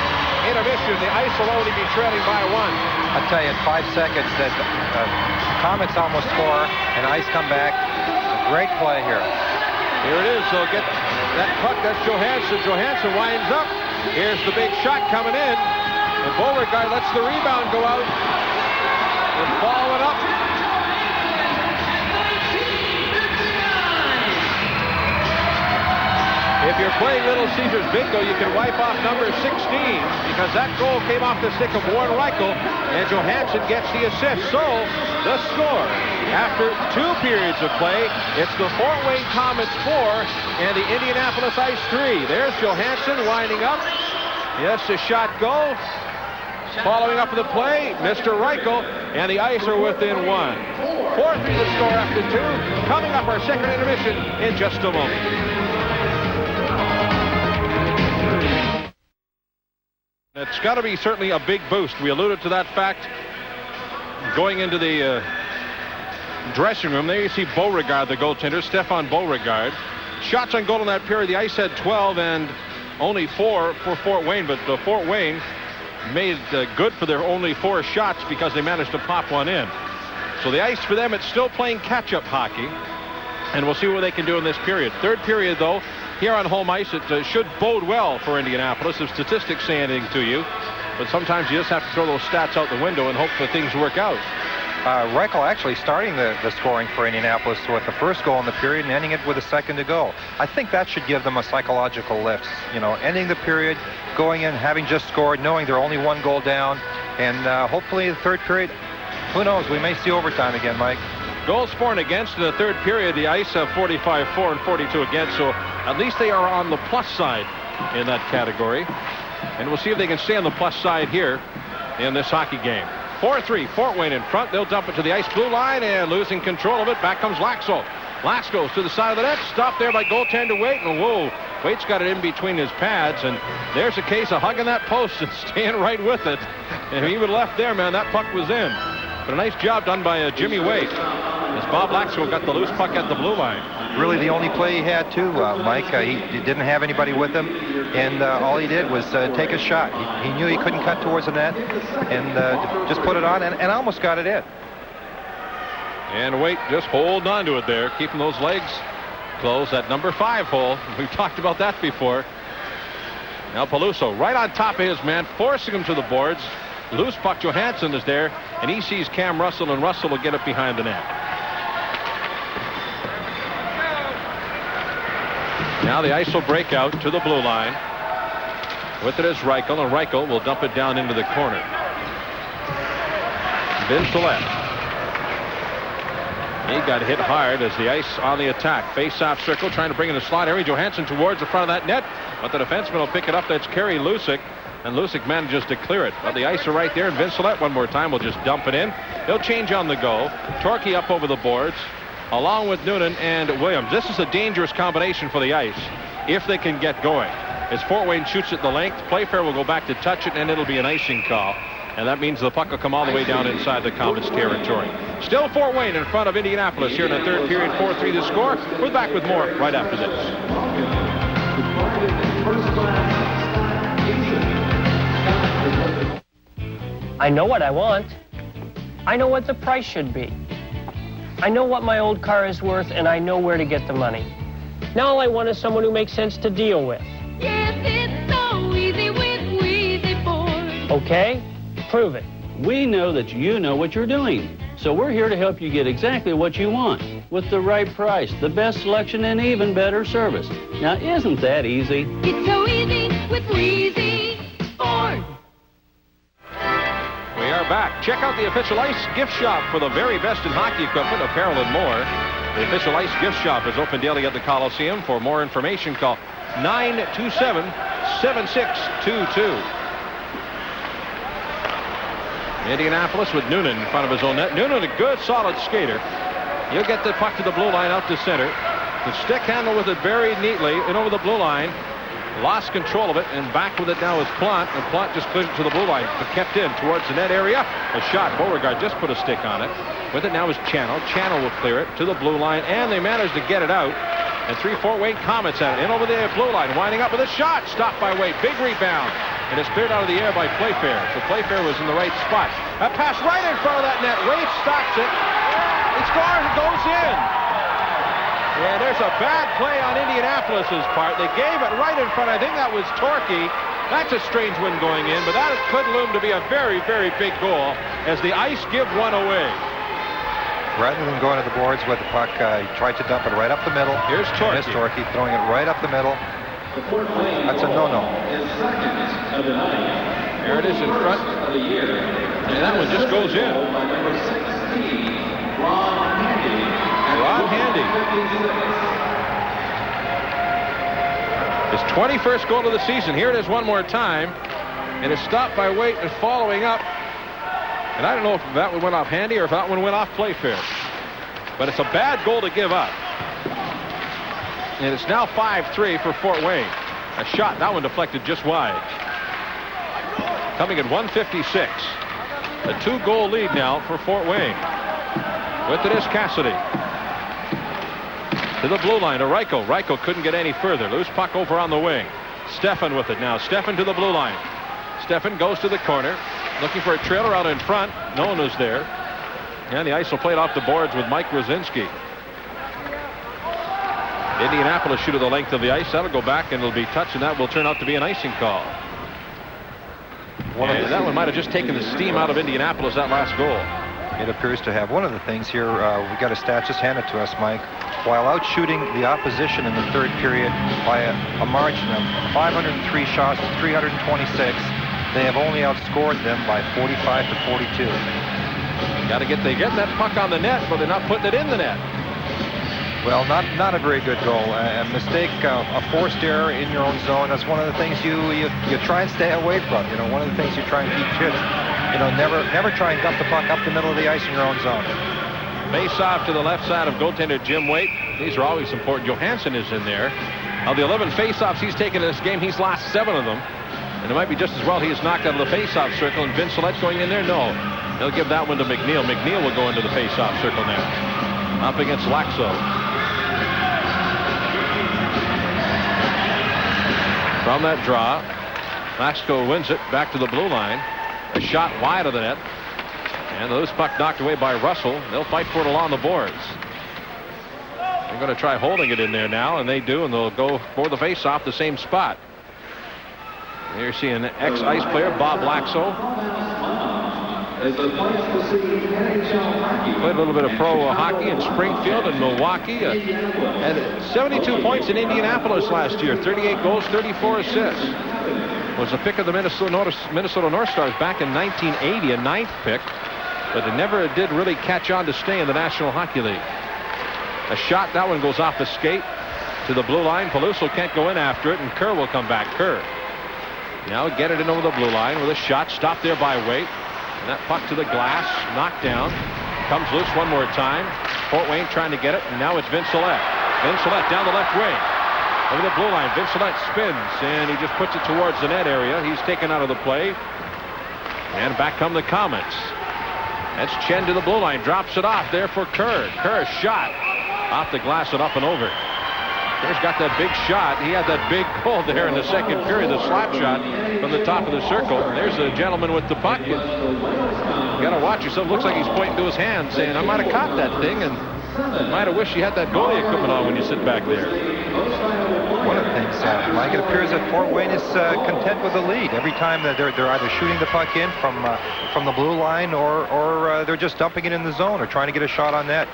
intermission. The Ice will only be trailing by 1. I'll tell you, in 5 seconds, that Komets almost score, and Ice come back. A great play here. Here it is. They'll get that puck. That's Johansson. Johansson winds up. Here's the big shot coming in. And Beauregard lets the rebound go out. And follow it up. If you're playing Little Caesars Bingo, you can wipe off number 16 because that goal came off the stick of Warren Reichel, and Johansson gets the assist. So, the score, after 2 periods of play, it's the Fort Wayne Komets 4 and the Indianapolis Ice 3. There's Johansson winding up. Yes, the shot goal. Following up the play, Mr. Reichel, and the Ice are within 1. 4-3 the score after 2. Coming up our second intermission in just a moment. It's got to be certainly a big boost. We alluded to that fact going into the dressing room. There you see Beauregard, the goaltender, Stefan Beauregard. Shots on goal in that period. The Ice had 12 and only 4 for Fort Wayne, but Fort Wayne made good for their only 4 shots because they managed to pop one in. So the Ice, for them, it's still playing catch-up hockey, and we'll see what they can do in this period. Third period, though, here on home ice, it should bode well for Indianapolis if statistics say anything to you. But sometimes you just have to throw those stats out the window and hope that things work out. Reichel actually starting the scoring for Indianapolis with the first goal in the period and ending it with a second to go. I think that should give them a psychological lift. You know, ending the period, going in, having just scored, knowing they're only 1 goal down, and hopefully the third period, who knows, we may see overtime again, Mike. Goals for and against in the third period. The Ice have 45 for and 42 against, so at least they are on the plus side in that category. And we'll see if they can stay on the plus side here in this hockey game. 4-3, Fort Wayne in front. They'll dump it to the ice blue line and losing control of it. Back comes Laxo. Lax goes to the side of the net. Stopped there by goaltender Waite. And whoa, Waite's got it in between his pads. And there's a case of hugging that post and staying right with it. And if he would have left there, man, that puck was in. But a nice job done by Jimmy Waite, as Bob Laxo got the loose puck at the blue line. Really the only play he had, too, Mike. He didn't have anybody with him, and all he did was take a shot. He knew he couldn't cut towards the net, and just put it on, and almost got it in. And Waite just holding on to it there, keeping those legs closed. That number 5 hole, we've talked about that before. Now Peluso right on top of his man, forcing him to the boards. Loose puck, Johansson is there, and he sees Cam Russell, and Russell will get it behind the net. Now the Ice will break out to the blue line. With it is Reichel, and Reichel will dump it down into the corner. Vince Gillette. He got hit hard as the Ice on the attack. Face-off circle, trying to bring in the slot area. Johansson towards the front of that net, but the defenseman will pick it up. That's Kerry Lusick. And Lusick manages to clear it. But the Ice are right there, and Vince Gillette one more time will just dump it in. They'll change on the go. Torquay up over the boards, along with Noonan and Williams. This is a dangerous combination for the Ice, if they can get going. As Fort Wayne shoots it the length, Playfair will go back to touch it, and it'll be an icing call. And that means the puck will come all the way down inside the Komets territory. Still Fort Wayne in front of Indianapolis here in the third period, 4-3 the score. We're back with more right after this. I know what I want. I know what the price should be. I know what my old car is worth, and I know where to get the money. Now all I want is someone who makes sense to deal with. Yes, it's so easy with Wheezy Ford. Okay? Prove it. We know that you know what you're doing. So we're here to help you get exactly what you want with the right price, the best selection, and even better service. Now, isn't that easy? It's so easy with Wheezy Ford. We are back. Check out the official Ice gift shop for the very best in hockey equipment, apparel, and more. The official Ice gift shop is open daily at the Coliseum. For more information, call 927-7622. Indianapolis with Noonan in front of his own net. Noonan, a good, solid skater. He'll get the puck to the blue line out to center. The stick handle with it buried neatly in over the blue line. Lost control of it, and back with it now is Plante, and Plante just clears it to the blue line, but kept in towards the net area. A shot. Beauregard just put a stick on it. With it now is Channel. Channel will clear it to the blue line, and they managed to get it out. And 3 Fort Wayne Komets at it. In over the blue line, winding up with a shot. Stopped by Waite. Big rebound. And it's cleared out of the air by Playfair. So Playfair was in the right spot. A pass right in front of that net. Waite stops it. It scores. It goes in. And there's a bad play on Indianapolis's part. They gave it right in front. I think that was Torquay. That's a strange one going in, but that could loom to be a very, very big goal as the Ice give one away. Rather than going to the boards with the puck, he tried to dump it right up the middle. Here's Torquay. Here's Torquay throwing it right up the middle. That's a no-no. There it is in front. And that one just goes in. Ron Handy. His 21st goal of the season. Here it is one more time. And it's stopped by Waite and following up. And I don't know if that one went off Handy or if that one went off Playfair. But it's a bad goal to give up. And it's now 5-3 for Fort Wayne. A shot. That one deflected just wide. Coming at 1:56. A 2-goal lead now for Fort Wayne. With it is Cassidy. To the blue line to Reichel. Reichel couldn't get any further. Loose puck over on the wing. Stefan with it now. Stefan to the blue line. Stefan goes to the corner. Looking for a trailer out in front. No one was there. And the Ice will play it off the boards with Mike Rosinski. Indianapolis shoot to the length of the ice. That'll go back and it'll be touched, and that will turn out to be an icing call. And that one might have just taken the steam out of Indianapolis, that last goal. It appears to have. One of the things here, we got a stat just handed to us, Mike. While out shooting the opposition in the third period by a margin of 503 shots to 326, they have only outscored them by 45 to 42. They get that puck on the net, but they're not putting it in the net. Well, not a very good goal. A mistake, a forced error in your own zone. That's one of the things you try and stay away from. You know, one of the things you try and keep kids. You know, never try and dump the puck up the middle of the ice in your own zone. Face off to the left side of goaltender Jim Waite. These are always important. Johansson is in there. Of the 11 face-offs he's taken in this game, he's lost 7 of them. And it might be just as well he is knocked out of the face-off circle. And Vince Gillette going in there? No. He'll give that one to McNeil. McNeil will go into the face-off circle now. Up against Laxo. From that draw, Laxo wins it back to the blue line. A shot wide of the net. And the loose puck knocked away by Russell. They'll fight for it along the boards. They're going to try holding it in there now, and they do, and they'll go for the face-off the same spot. Here you see an ex-Ice player, Bob Laxo. Played a little bit of pro hockey in Springfield and Milwaukee. Had 72 points in Indianapolis last year. 38 goals, 34 assists. Was a pick of the Minnesota North Stars back in 1980, a 9th pick. But it never did really catch on to stay in the National Hockey League. A shot, that one goes off the skate to the blue line. Peluso can't go in after it, and Kerr will come back. Kerr now get it in over the blue line with a shot stopped there by Waite. And that puck to the glass, knocked down. Comes loose one more time. Fort Wayne trying to get it, and now it's Vince Gillette. Vince Gillette down the left wing. Over the blue line, Vince Gillette spins, and he just puts it towards the net area. He's taken out of the play. And back come the Komets. That's Chen to the blue line, drops it off there for Kerr. Kerr shot off the glass and up and over. Kerr's got that big shot. He had that big goal there in the second period, the slap shot from the top of the circle. And there's the gentleman with the puck. You got to watch yourself. Looks like he's pointing to his hand, saying, I might have caught that thing, and might have wished you had that goalie equipment on when you sit back there. One of the things, Mike, it appears that Fort Wayne is content with the lead. Every time that they're either shooting the puck in from the blue line or they're just dumping it in the zone or trying to get a shot on net.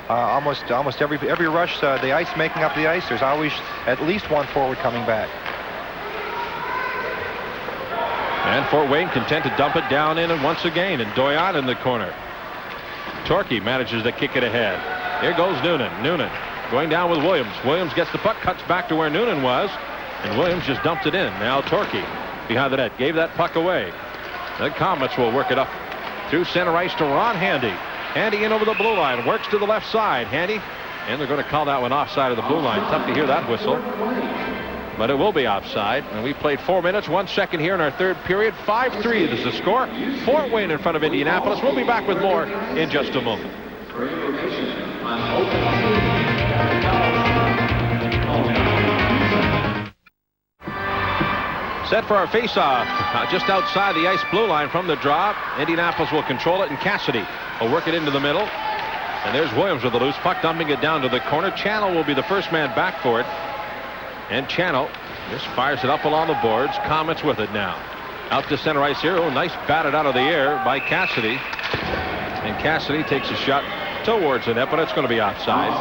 Almost every rush, the ice making up the ice, there's always at least one forward coming back. And Fort Wayne content to dump it down in and once again, and Doyon in the corner. Torquay manages to kick it ahead. Here goes Noonan. Noonan going down with Williams. Williams gets the puck, cuts back to where Noonan was, and Williams just dumped it in. Now Torquay behind the net, gave that puck away. The Komets will work it up through center ice to Ron Handy. Handy in over the blue line, works to the left side. Handy, and they're going to call that one offside of the blue line. Tough to hear that whistle, but it will be offside. And we played 4 minutes, 1 second here in our third period. 5-3 is the score. Fort Wayne in front of Indianapolis. We'll be back with more in just a moment. Set for our face-off just outside the ice blue line from the drop. Indianapolis will control it, and Cassidy will work it into the middle. And there's Williams with the loose puck, dumping it down to the corner. Channel will be the first man back for it. And Channel just fires it up along the boards. Komets with it now. Out to center ice here. Oh, nice batted out of the air by Cassidy. And Cassidy takes a shot towards the net, but it's going to be offside.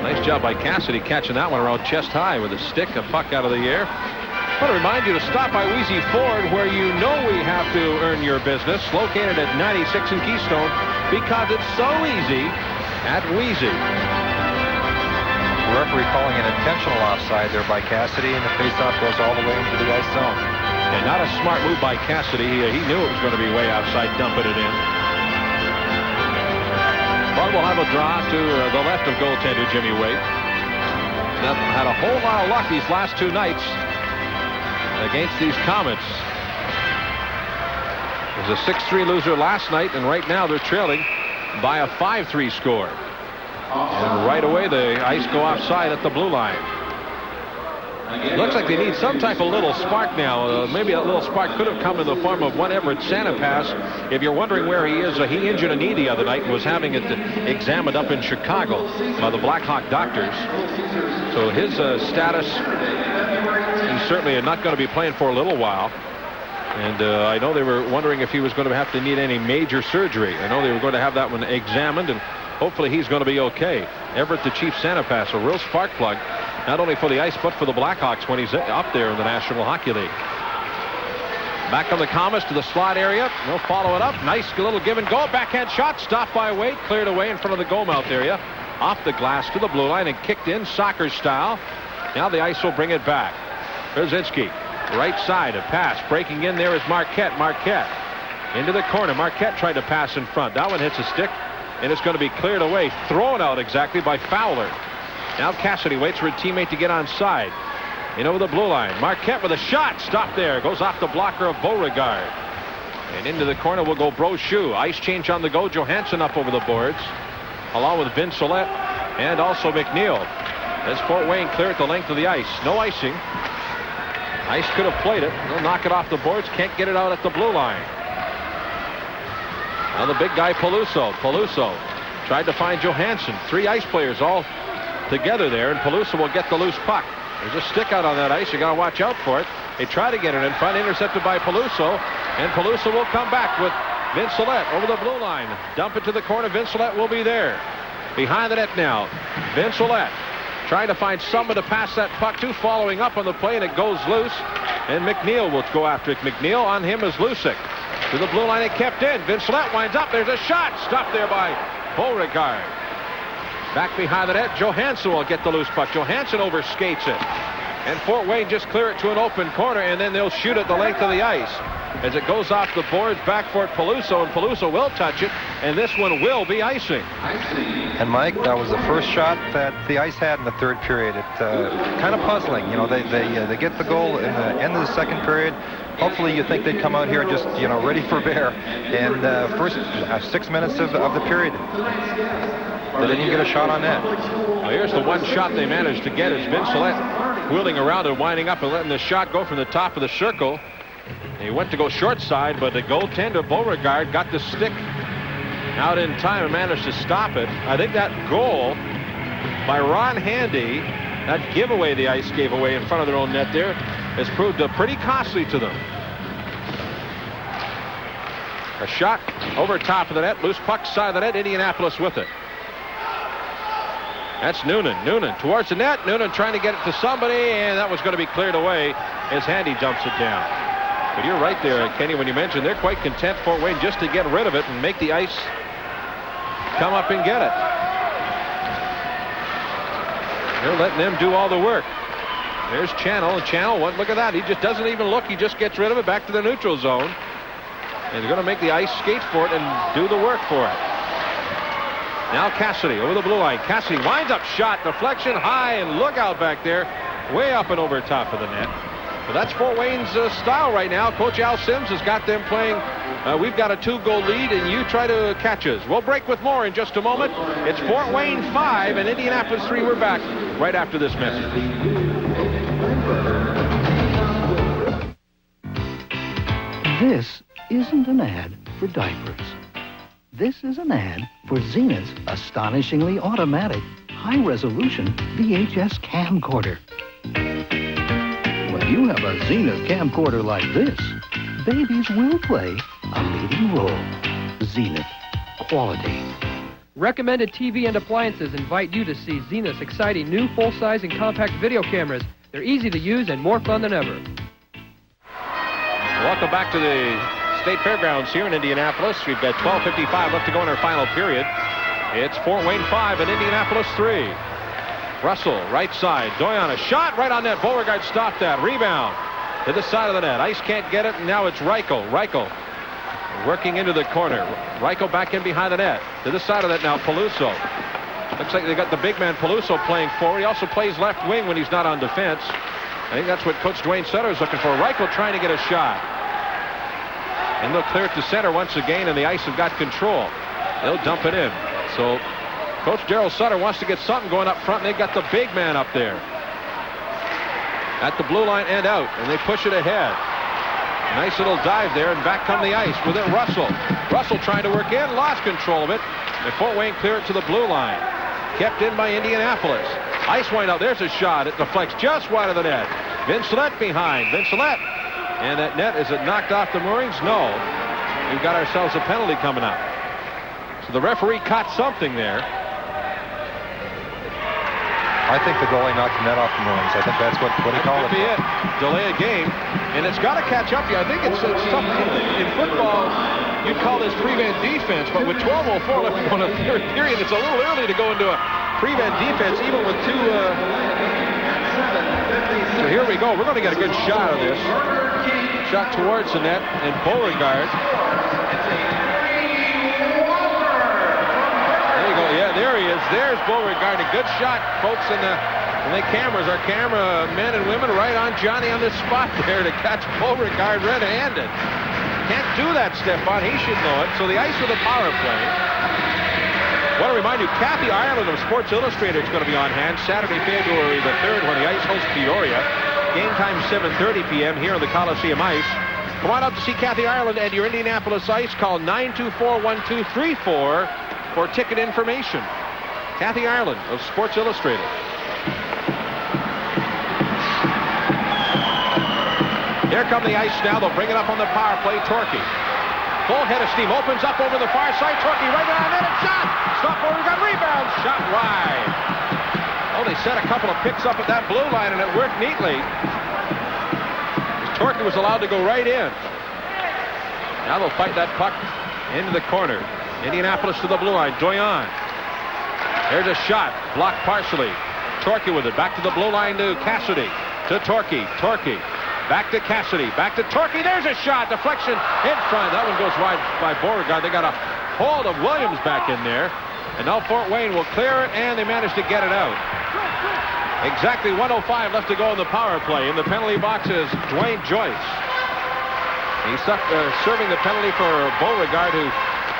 Nice job by Cassidy catching that one around chest high with a stick, a puck out of the air. I want to remind you to stop by Wheezy Ford, where you know we have to earn your business. Located at 96 in Keystone, because it's so easy at Wheezy. The referee calling an intentional offside there by Cassidy, and the faceoff goes all the way into the ice zone. And not a smart move by Cassidy. He knew it was going to be way outside, dumping it in. But we'll have a draw to the left of goaltender Jimmy Waite. That had a whole lot of luck these last two nights against these Komets. It was a 6-3 loser last night, and right now they're trailing by a 5-3 score. And right away the ice go offside at the blue line. Looks like they need some type of little spark now. Maybe a little spark could have come in the form of one Everett Sanapass. If you're wondering where he is, he injured a knee the other night and was having it examined up in Chicago by the Blackhawk doctors. So his status, he's certainly not going to be playing for a little while. And I know they were wondering if he was going to have to need any major surgery. I know they were going to have that one examined, and hopefully he's going to be okay. Everett the Chief Sanapass, a real spark plug, not only for the ice but for the Blackhawks when he's up there in the National Hockey League. Back on the Komets to the slot area. They'll follow it up. Nice little give and go. Backhand shot stopped by Waite, cleared away in front of the goal mouth area. Off the glass to the blue line and kicked in soccer style. Now the ice will bring it back. Brzezinski, right side, a pass. Breaking in there is Marquette. Marquette into the corner. Marquette tried to pass in front. That one hits a stick, and it's going to be cleared away. Thrown out exactly by Fowler. Now Cassidy waits for a teammate to get on side. In over the blue line. Marquette with a shot. Stopped there. Goes off the blocker of Beauregard. And into the corner will go Brochu. Ice change on the go. Johansson up over the boards, along with Vince Solette and also McNeil. As Fort Wayne clear at the length of the ice. No icing. Ice could have played it. They'll knock it off the boards. Can't get it out at the blue line. Now the big guy Peluso. Peluso tried to find Johansson. Three ice players all together there, and Peluso will get the loose puck. There's a stick out on that ice. You got to watch out for it. They try to get it in front, intercepted by Peluso, and Peluso will come back with Vince Solette over the blue line. Dump it to the corner. Vince Solette will be there. Behind the net now. Vince Solette trying to find someone to pass that puck to, following up on the play, and it goes loose. And McNeil will go after it. McNeil on him is Lucic. To the blue line, it kept in. Vince Solette winds up. There's a shot. Stopped there by Beauregard. Back behind the net, Johansson will get the loose puck. Johansson overskates it. And Fort Wayne just clear it to an open corner, and then they'll shoot it the length of the ice. As it goes off the boards, back for it, Peluso, and Peluso will touch it, and this one will be icing. And Mike, that was the first shot that the Ice had in the third period. It kind of puzzling. You know, they get the goal in the end of the second period. Hopefully you think they'd come out here just, you know, ready for bear. And first 6 minutes of the period, they didn't even get a shot on net. Well, here's the one shot they managed to get. Is Vince Solette wheeling around and winding up and letting the shot go from the top of the circle. He went to go short side, but the goaltender Beauregard got the stick out in time and managed to stop it. I think that goal by Ron Handy, that giveaway the Ice gave away in front of their own net there, has proved pretty costly to them. A shot over top of the net, loose puck side of the net, Indianapolis with it. That's Noonan. Noonan towards the net. Noonan trying to get it to somebody, and that was going to be cleared away as Handy dumps it down. But you're right there, Kenny, when you mentioned they're quite content, Fort Wayne, just to get rid of it and make the Ice come up and get it. They're letting them do all the work. There's Channel, and Channel, look at that. He just doesn't even look. He just gets rid of it back to the neutral zone. And they're going to make the Ice skate for it and do the work for it. Now Cassidy over the blue line. Cassidy winds up, shot, deflection, high, and look out back there. Way up and over top of the net. But that's Fort Wayne's style right now. Coach Al Sims has got them playing. We've got a 2-goal lead, and you try to catch us. We'll break with more in just a moment. It's Fort Wayne 5 and Indianapolis 3. We're back right after this message. This isn't an ad for diapers. This is an ad for Zenith's astonishingly automatic, high-resolution VHS camcorder. When you have a Zenith camcorder like this, babies will play a leading role. Zenith. Quality. Recommended TV and appliances invite you to see Zenith's exciting new full-size and compact video cameras. They're easy to use and more fun than ever. Welcome back to the State Fairgrounds here in Indianapolis. We've got 12:55 left to go in our final period. It's Fort Wayne 5 and Indianapolis 3. Russell, right side. Doyon, a shot right on net. Beauregard stopped that. Rebound to the side of the net. Ice can't get it, and now it's Reichel. Reichel working into the corner. Reichel back in behind the net. To the side of that now, Peluso. Looks like they got the big man Peluso playing forward. He also plays left wing when he's not on defense. I think that's what Coach Dwayne Sutter is looking for. Reichel trying to get a shot. And they'll clear it to center once again, and the Ice have got control. They'll dump it in. So Coach Darryl Sutter wants to get something going up front, and they've got the big man up there. At the blue line and out, and they push it ahead. Nice little dive there, and back come the Ice with it. Russell. Russell trying to work in, lost control of it. And Fort Wayne clear it to the blue line. Kept in by Indianapolis. Ice wind out. There's a shot. It deflects just wide of the net. Vincelette behind. Vincelette. And that net, is it knocked off the moorings? No. We've got ourselves a penalty coming up. So the referee caught something there. I think the goalie knocked the net off the moorings. I think that's what he called it. That could be it. Delay a game. And it's got to catch up to you. I think it's something in football, you'd call this prevent defense. But with 12:04 left to go in the third period, it's a little early to go into a prevent defense, even with two. So here we go. We're going to get a good shot of this. Shot towards the net, and Beauregard. There you go. Yeah, there he is. There's Beauregard. A good shot, folks, in the cameras. Our camera men and women right on Johnny on this spot there to catch Beauregard red-handed. Can't do that, Stefan. He should know it. So the Ice with a power play. I want to remind you, Kathy Ireland of Sports Illustrated is going to be on hand Saturday, February the 3rd when the Ice hosts Peoria. Game time 7:30 p.m. here on the Coliseum Ice. Come on out to see Kathy Ireland and your Indianapolis Ice. Call 924-1234 for ticket information. Kathy Ireland of Sports Illustrated. Here come the Ice now. They'll bring it up on the power play. Torquay. Full head of steam. Opens up over the far side. Torquay right down the net. Shot. Stop over. Got rebound. Shot wide. Oh, they set a couple of picks up at that blue line, and it worked neatly. Torquay was allowed to go right in. Now they'll fight that puck into the corner. Indianapolis to the blue line. Doyon. There's a shot. Blocked partially. Torquay with it. Back to the blue line to Cassidy. To Torquay. Torquay. Back to Cassidy. Back to Torquay. There's a shot. Deflection in front. That one goes wide by Beauregard. They got a hold of Williams back in there. And now Fort Wayne will clear it, and they managed to get it out. Exactly 1:05 left to go in the power play. In the penalty box is Dwayne Joyce. He's serving the penalty for Beauregard, who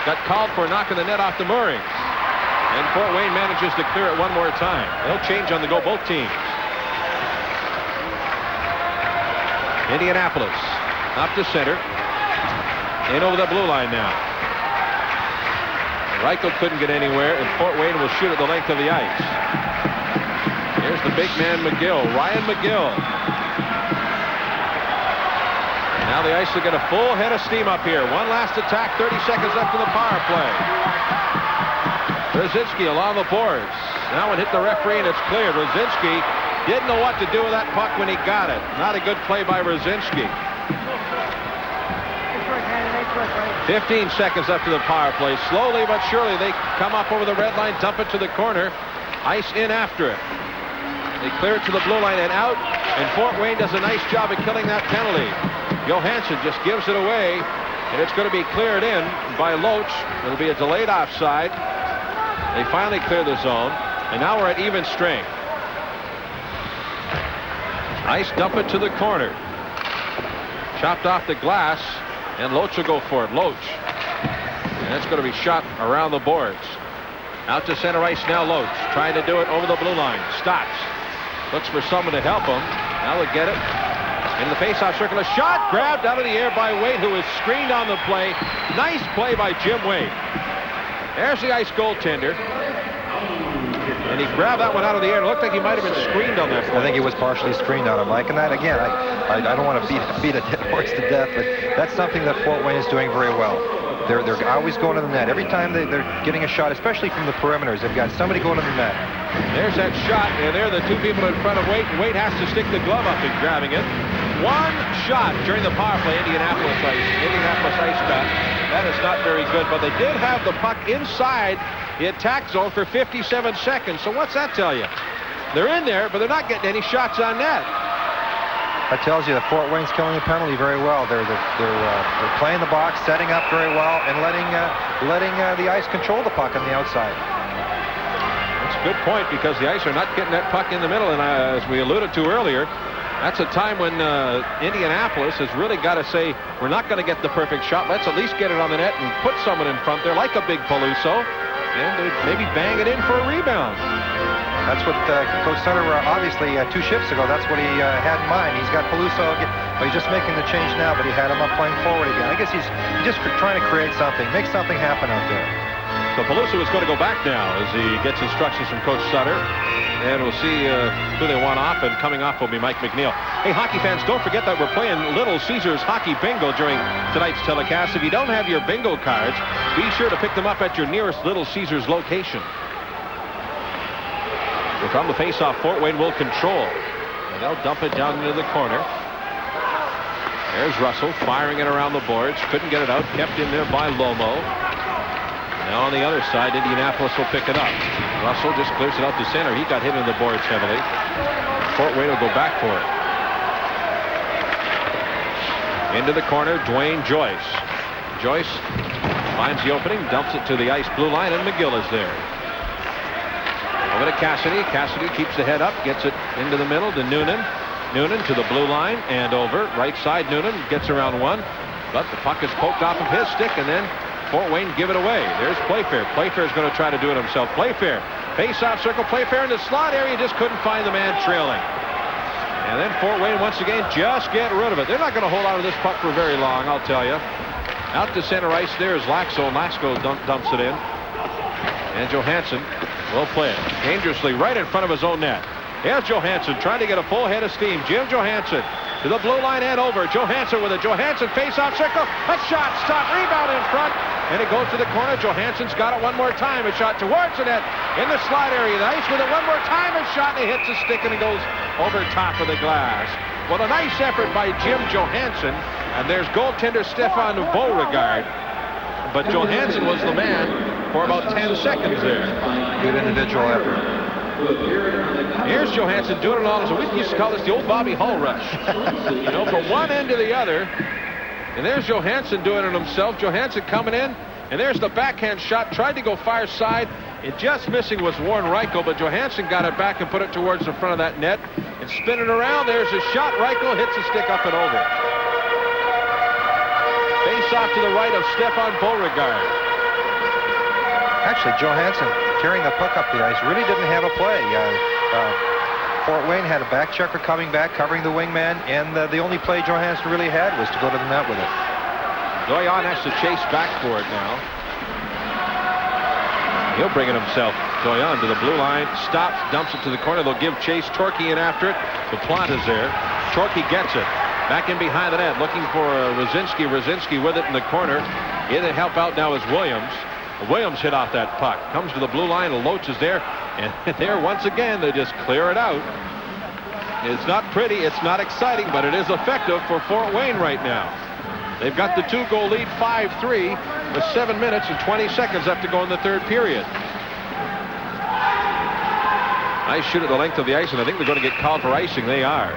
got called for knocking the net off the mooring. And Fort Wayne manages to clear it one more time. They'll change on the go, both teams. Indianapolis up to center. In over the blue line now. Reichel couldn't get anywhere, and Fort Wayne will shoot at the length of the ice. Here's the big man McGill, Ryan McGill. Now the Ice will get a full head of steam up here. One last attack, 30 seconds left in the power play. Rosinski along the boards. Now it hit the referee, and it's cleared. Rosinski didn't know what to do with that puck when he got it. Not a good play by Rosinski. 15 seconds left to the power play. Slowly but surely they come up over the red line, dump it to the corner. Ice in after it. They clear it to the blue line and out, and Fort Wayne does a nice job of killing that penalty. Johansson just gives it away, and it's going to be cleared in by Loach. It'll be a delayed offside. They finally clear the zone, and now we're at even strength. Ice dump it to the corner. Chopped off the glass, and Loach will go for it. Loach. And that's going to be shot around the boards. Out to center ice now, Loach. Trying to do it over the blue line. Stops. Looks for someone to help him. Now they'll get it. In the faceoff circle, a shot grabbed out of the air by Wade, who is screened on the play. Nice play by Jim Wade. There's the ice goaltender. And he grabbed that one out of the air. It looked like he might have been screened on that play. I think he was partially screened on it, Mike. And that, again, I don't want to beat a dead horse to death, but that's something that Fort Wayne is doing very well. They're always going to the net. Every time they're getting a shot, especially from the perimeters, they've got somebody going to the net. There's that shot, and there are the two people in front of Wade. Wade has to stick the glove up in grabbing it. One shot during the power play, Indianapolis Ice got. That is not very good, but they did have the puck inside the attack zone for 57 seconds. So what's that tell you? They're in there, but they're not getting any shots on net. That tells you that Fort Wayne's killing the penalty very well. They're playing the box, setting up very well, and letting the ice control the puck on the outside. That's a good point, because the Ice are not getting that puck in the middle, and as we alluded to earlier, that's a time when Indianapolis has really got to say, we're not going to get the perfect shot. Let's at least get it on the net and put someone in front there, like a big Peluso, and maybe bang it in for a rebound. That's what Coach Sutter, obviously 2 shifts ago, that's what he had in mind. He's got Peluso, he's just making the change now, but he had him up playing forward again. I guess he's just trying to create something, make something happen out there. So Peluso is going to go back now as he gets instructions from Coach Sutter. And we'll see who they want off, and coming off will be Mike McNeil. Hey, hockey fans, don't forget that we're playing Little Caesars Hockey Bingo during tonight's telecast. If you don't have your bingo cards, be sure to pick them up at your nearest Little Caesars location. So from the face-off, Fort Wayne will control. And they'll dump it down into the corner. There's Russell firing it around the boards. Couldn't get it out. Kept in there by Lomo. Now on the other side, Indianapolis will pick it up. Russell just clears it out to center. He got hit in the boards heavily. Fort Wayne will go back for it. Into the corner, Dwayne Joyce. Joyce finds the opening, dumps it to the ice blue line, and McGill is there. Over to Cassidy. Cassidy keeps the head up, gets it into the middle to Noonan. Noonan to the blue line and over. Right side, Noonan gets around one, but the puck is poked off of his stick, and then Fort Wayne give it away. There's Playfair. Playfair is going to try to do it himself. Playfair, face-off circle. Playfair in the slot area, just couldn't find the man trailing. And then Fort Wayne once again just get rid of it. They're not going to hold on to this puck for very long, I'll tell you. Out to center ice, there is Laxo. Laxo dumps it in. And Johansson will play it dangerously right in front of his own net. Here's Johansson trying to get a full head of steam. Jim Johansson to the blue line and over. Johansson with a Johansson face-off circle. A shot, stop, rebound in front. And it goes to the corner. Johansson's got it one more time. A shot towards the net in the slot area. The ice with it one more time. A shot, and it hits the stick, and it goes over top of the glass. Well, a nice effort by Jim Johansson. And there's goaltender Stefan Beauregard. But Johansson was the man for about 10 seconds there. Good individual effort. Here's Johansson doing it all. So we used to call this the old Bobby Hull rush. You know, from one end to the other. And there's Johansson doing it himself. Johansson coming in. And there's the backhand shot. Tried to go far side. It just missing was Warren Reichel. But Johansson got it back and put it towards the front of that net. And spinning around. There's a shot. Reichel hits the stick up and over. Face off to the right of Stefan Beauregard. Actually, Johansson carrying the puck up the ice really didn't have a play. Fort Wayne had a back checker coming back, covering the wingman, and the only play Johansson really had was to go to the net with it. Doyon has to chase back for it now. He'll bring it himself. Doyon to the blue line, stops, dumps it to the corner. They'll give chase. Torquay in after it. The plot is there. Torquay gets it. Back in behind the net, looking for Rosinski. Rosinski with it in the corner. In to help out now is Williams. Williams hit off that puck. Comes to the blue line. Loach is there. And there once again, they just clear it out. It's not pretty. It's not exciting, but it is effective for Fort Wayne right now. They've got the 2-goal lead, 5-3, with 7 minutes and 20 seconds left to go in the third period. Nice shoot at the length of the ice, and I think they're going to get called for icing. They are.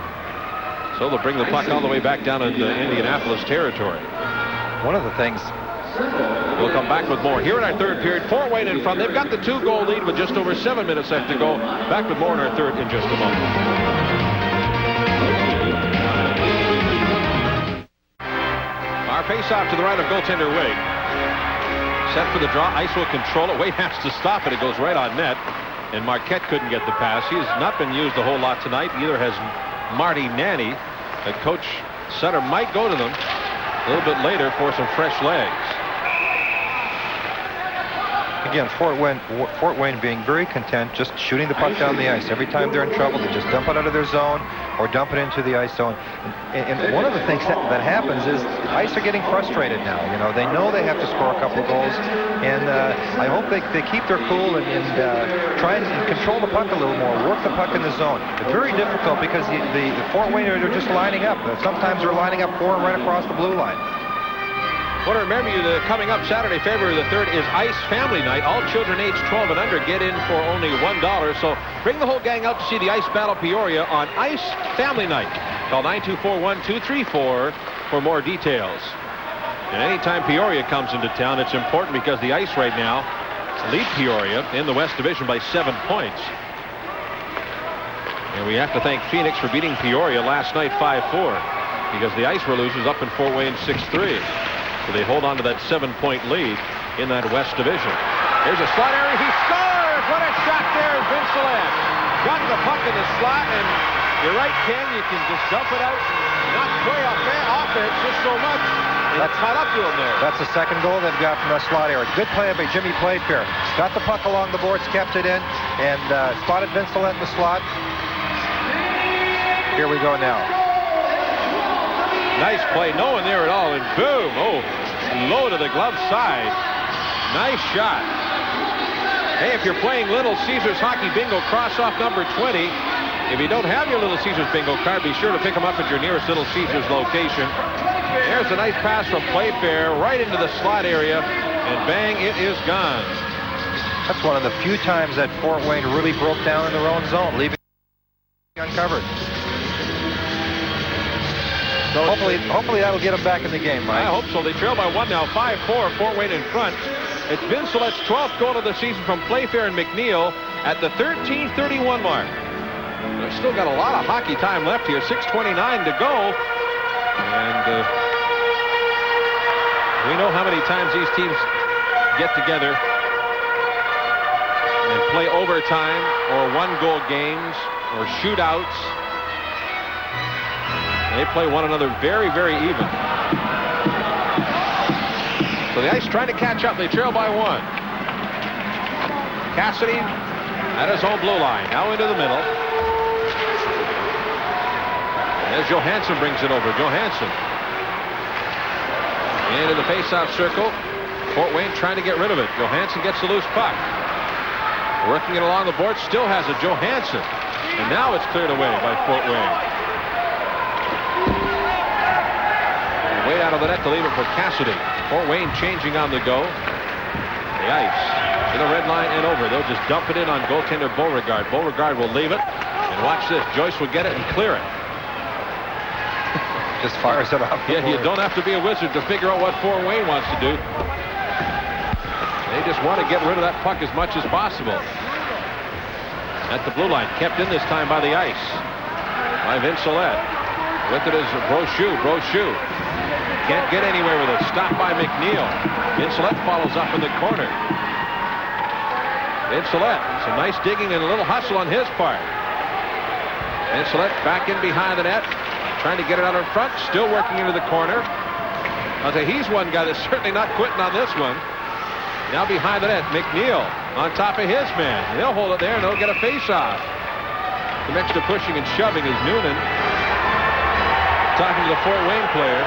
So they'll bring the puck all the way back down into Indianapolis territory. One of the things... We'll come back with more here in our third period. Fort Wayne in front. They've got the 2-goal lead with just over 7 minutes left to go. Back with more in our third in just a moment. Our face-off to the right of goaltender Wade. Set for the draw. Ice will control it. Wade has to stop it. It goes right on net. And Marquette couldn't get the pass. He has not been used a whole lot tonight. Either has Marty Nanny. Coach Sutter might go to them a little bit later for some fresh legs. again, Fort Wayne being very content, just shooting the puck down the ice. Every time they're in trouble, they just dump it out of their zone or dump it into the ice zone. And one of the things that happens is the ice are getting frustrated now. You know, they know they have to score a couple of goals, and I hope they keep their cool and try and control the puck a little more, work the puck in the zone. It's very difficult because the Fort Wayne are just lining up. Sometimes they're lining up 4 right across the blue line. I want to remember you that coming up Saturday, February the 3rd, is Ice Family Night. All children aged 12 and under get in for only $1. So bring the whole gang out to see the Ice Battle Peoria on Ice Family Night. Call 924-1234 for more details. And anytime Peoria comes into town, it's important because the Ice right now lead Peoria in the West Division by 7 points. And we have to thank Phoenix for beating Peoria last night 5-4 because the Ice were losers up in Fort Wayne 6-3. So they hold on to that 7-point lead in that West Division. Here's a slot area. He scores! What a shot there, Vince Gillette. Got the puck in the slot, and you're right, Ken. You can just dump it out, not play offense just so much. And that's caught up to him there. That's the second goal they've got from that slot area. Good play by Jimmy Playfair. Got the puck along the boards, kept it in, and spotted Vince Gillette in the slot. Here we go now. Nice play, no one there at all, and boom! Oh, low to the glove side. Nice shot. Hey, if you're playing Little Caesars Hockey Bingo, cross off number 20. If you don't have your Little Caesars Bingo card, be sure to pick them up at your nearest Little Caesars location. There's a nice pass from Playfair right into the slot area, and bang, it is gone. That's one of the few times that Fort Wayne really broke down in their own zone, leaving uncovered. So hopefully that'll get them back in the game, Mike. I hope so. They trail by 1 now, 5-4, Fort Wayne in front. It's Vince Gillette's 12th goal of the season from Playfair and McNeil at the 13:31 mark. They've still got a lot of hockey time left here, 6:29 to go. And we know how many times these teams get together and play overtime or one-goal games or shootouts. They play one another very, very even. So the Ice trying to catch up. They trail by 1. Cassidy at his own blue line. Now into the middle. As Johansson brings it over. Johansson. Into the face-off circle. Fort Wayne trying to get rid of it. Johansson gets the loose puck. Working it along the board. Still has it. Johansson. And now it's cleared away by Fort Wayne. Way out of the net to leave it for Cassidy. Fort Wayne changing on the go. The Ice to the red line and over. They'll just dump it in on goaltender Beauregard. Beauregard will leave it. And watch this. Joyce will get it and clear it. Just fires it off. Yeah, you don't have to be a wizard to figure out what Fort Wayne wants to do. They just want to get rid of that puck as much as possible. At the blue line. Kept in this time by the Ice. By Vince Gillette. With it is Brochu. Brochu. Can't get anywhere with it. Stopped by McNeil. Vince Gillette follows up in the corner. Vince Gillette. Some nice digging and a little hustle on his part. Vince Gillette back in behind the net. Trying to get it out in front. Still working into the corner. I'll say he's one guy that's certainly not quitting on this one. Now behind the net. McNeil on top of his man. They'll hold it there and they'll get a face-off. Some extra pushing and shoving is Noonan talking to the Fort Wayne player.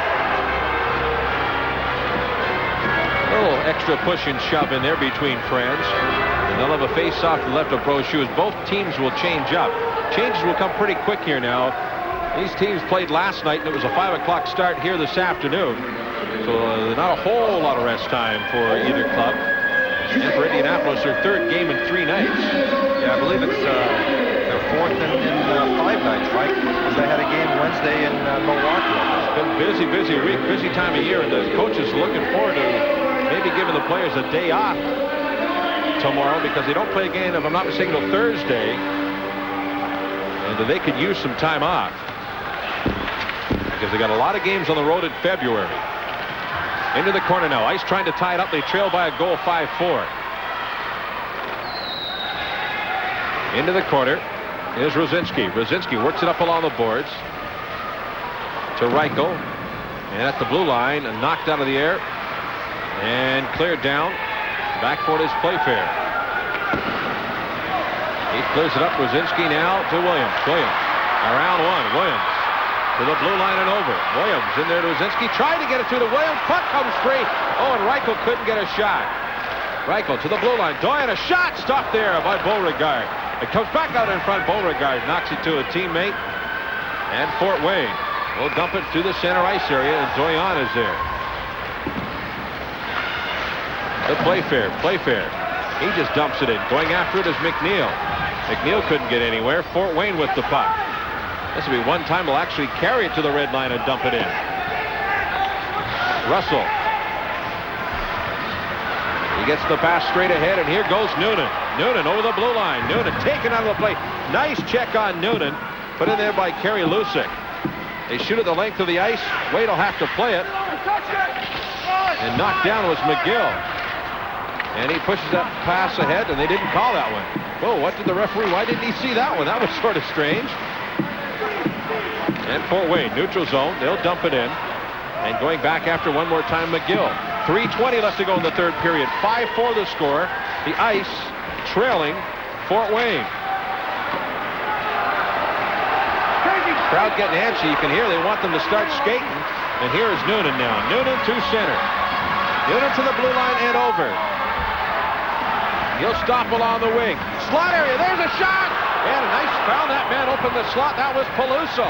A little extra push and shove in there between friends. And they'll have a face-off to the left of Brochu. Both teams will change up. Changes will come pretty quick here now. These teams played last night, and it was a 5 o'clock start here this afternoon. So not a whole lot of rest time for either club. And for Indianapolis, their 3rd game in 3 nights. Yeah, I believe it's their 4th in 5 nights, Mike. Because they had a game Wednesday in Milwaukee. It's been busy, busy week, busy time of year, and the coaches are looking forward to maybe giving the players a day off tomorrow because they don't play a game, if I'm not mistaken, till Thursday. And they could use some time off because they got a lot of games on the road in February. Into the corner now. Ice trying to tie it up. They trail by a goal 5-4. Into the corner is Rosinski. Rosinski works it up along the boards to Reichel. And at the blue line, knocked out of the air and cleared down back for it is Playfair. He clears it up. Wazinski now to Williams. Williams around one. Williams to the blue line and over. Williams in there to Wazinski. Tried to get it through to Williams. Puck comes free. Oh, and Reichel couldn't get a shot. Reichel to the blue line. Doyen, a shot stopped there by Beauregard. It comes back out in front. Beauregard knocks it to a teammate. And Fort Wayne will dump it to the center ice area, and Doyen is there. To Playfair. Playfair. He just dumps it in. Going after it is McNeil. McNeil couldn't get anywhere. Fort Wayne with the puck. This will be one time they'll actually carry it to the red line and dump it in. Russell. He gets the pass straight ahead, and here goes Noonan. Noonan over the blue line. Noonan taken out of the play. Nice check on Noonan. Put in there by Kerry Lusick. They shoot at the length of the ice. Wade will have to play it. And knocked down was McGill. And he pushes that pass ahead, and they didn't call that one. Whoa, what did the referee, why didn't he see that one? That was sort of strange. And Fort Wayne, neutral zone. They'll dump it in. And going back after one more time, McGill. 3:20 left to go in the third period. 5-4 the score. The Ice trailing Fort Wayne. Crowd getting antsy. You can hear they want them to start skating. And here is Noonan now. Noonan to center. Noonan to the blue line and over. He'll stop along the wing. Slot area. There's a shot. And a nice foul. That man opened the slot. That was Peluso.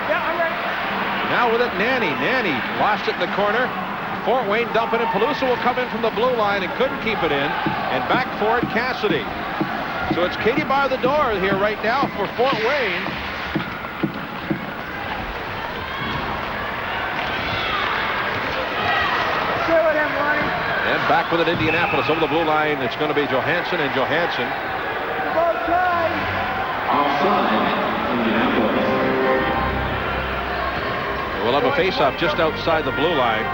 Yeah, I'm ready. Now with it, Nanny. Nanny lost it in the corner. Fort Wayne dumping it. Peluso will come in from the blue line and couldn't keep it in. And back for it, Cassidy. So it's Katie bar the door here right now for Fort Wayne. And back with it, Indianapolis over the blue line. It's going to be Johansson and Johansson. We'll have a face-off just outside the blue line.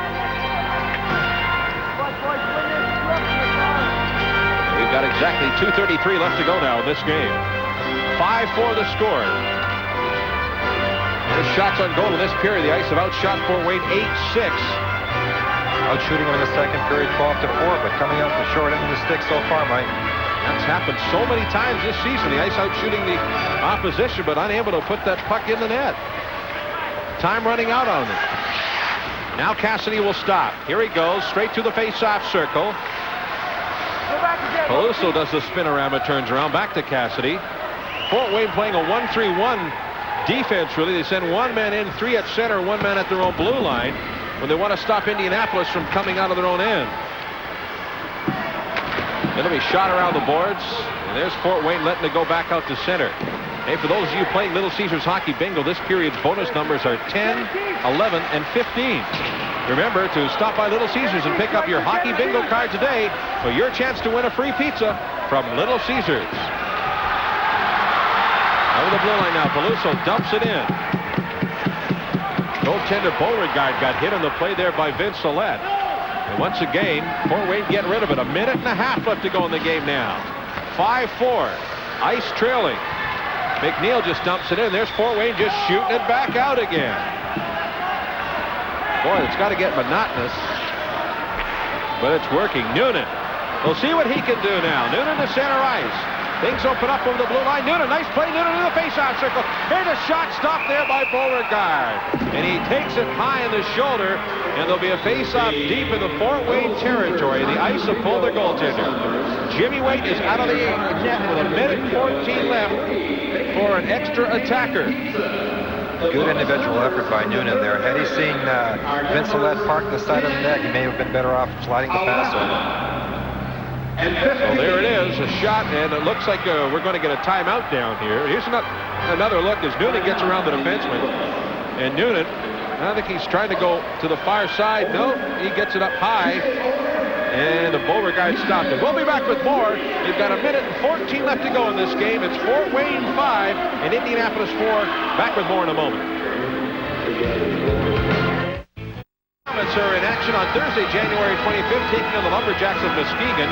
We've got exactly 2:33 left to go now in this game. 5-4 the score. There's shots on goal in this period. The Ice have outshot Fort Wayne 8-6. Out shooting them in the second period, 12-4, but coming out the short end of the stick so far, Mike. That's happened so many times this season. The Ice out shooting the opposition, but unable to put that puck in the net. Time running out on it. Now Cassidy will stop. Here he goes, straight to the face-off circle. Peluso does the spinorama, turns around, back to Cassidy. Fort Wayne playing a 1-3-1 defense, really. They send one man in, three at center, one man at their own blue line, when they want to stop Indianapolis from coming out of their own end. It'll be shot around the boards, and there's Fort Wayne letting it go back out to center. Hey, for those of you playing Little Caesars Hockey Bingo, this period's bonus numbers are 10, 11, and 15. Remember to stop by Little Caesars and pick up your Hockey Bingo card today for your chance to win a free pizza from Little Caesars. Over the blue line now, Peluso dumps it in. Goaltender Beauregard got hit on the play there by Vince Ouellette. And once again, Fort Wayne get rid of it. 1.5 minutes left to go in the game now. 5-4. Ice trailing. McNeil just dumps it in. There's Fort Wayne just shooting it back out again. Boy, it's got to get monotonous. But it's working. Noonan. We'll see what he can do now. Noonan to center ice. Things open up over the blue line. Noonan, nice play. Noonan in the face-off circle. Here's a shot stopped there by Beauregard. And he takes it high in the shoulder. And there'll be a face-off deep in the Fort Wayne territory. The Ice have pulled their goaltender. Jimmy Waite is out of the net with 1:14 left for an extra attacker. Good individual effort by Noonan there. Had he seen Vince Ouellette park the side of the net, he may have been better off sliding the pass over. So there it is, a shot, and it looks like we're going to get a timeout down here. Here's another look as Noonan gets around the defenseman. And Noonan, I think he's trying to go to the far side. No, he gets it up high. And the Beauregard stopped it. We'll be back with more. You've got 1:14 left to go in this game. It's Fort Wayne 5 and Indianapolis 4. Back with more in a moment. Komets are in action on Thursday, January 25th, taking on the Lumberjacks of Muskegon.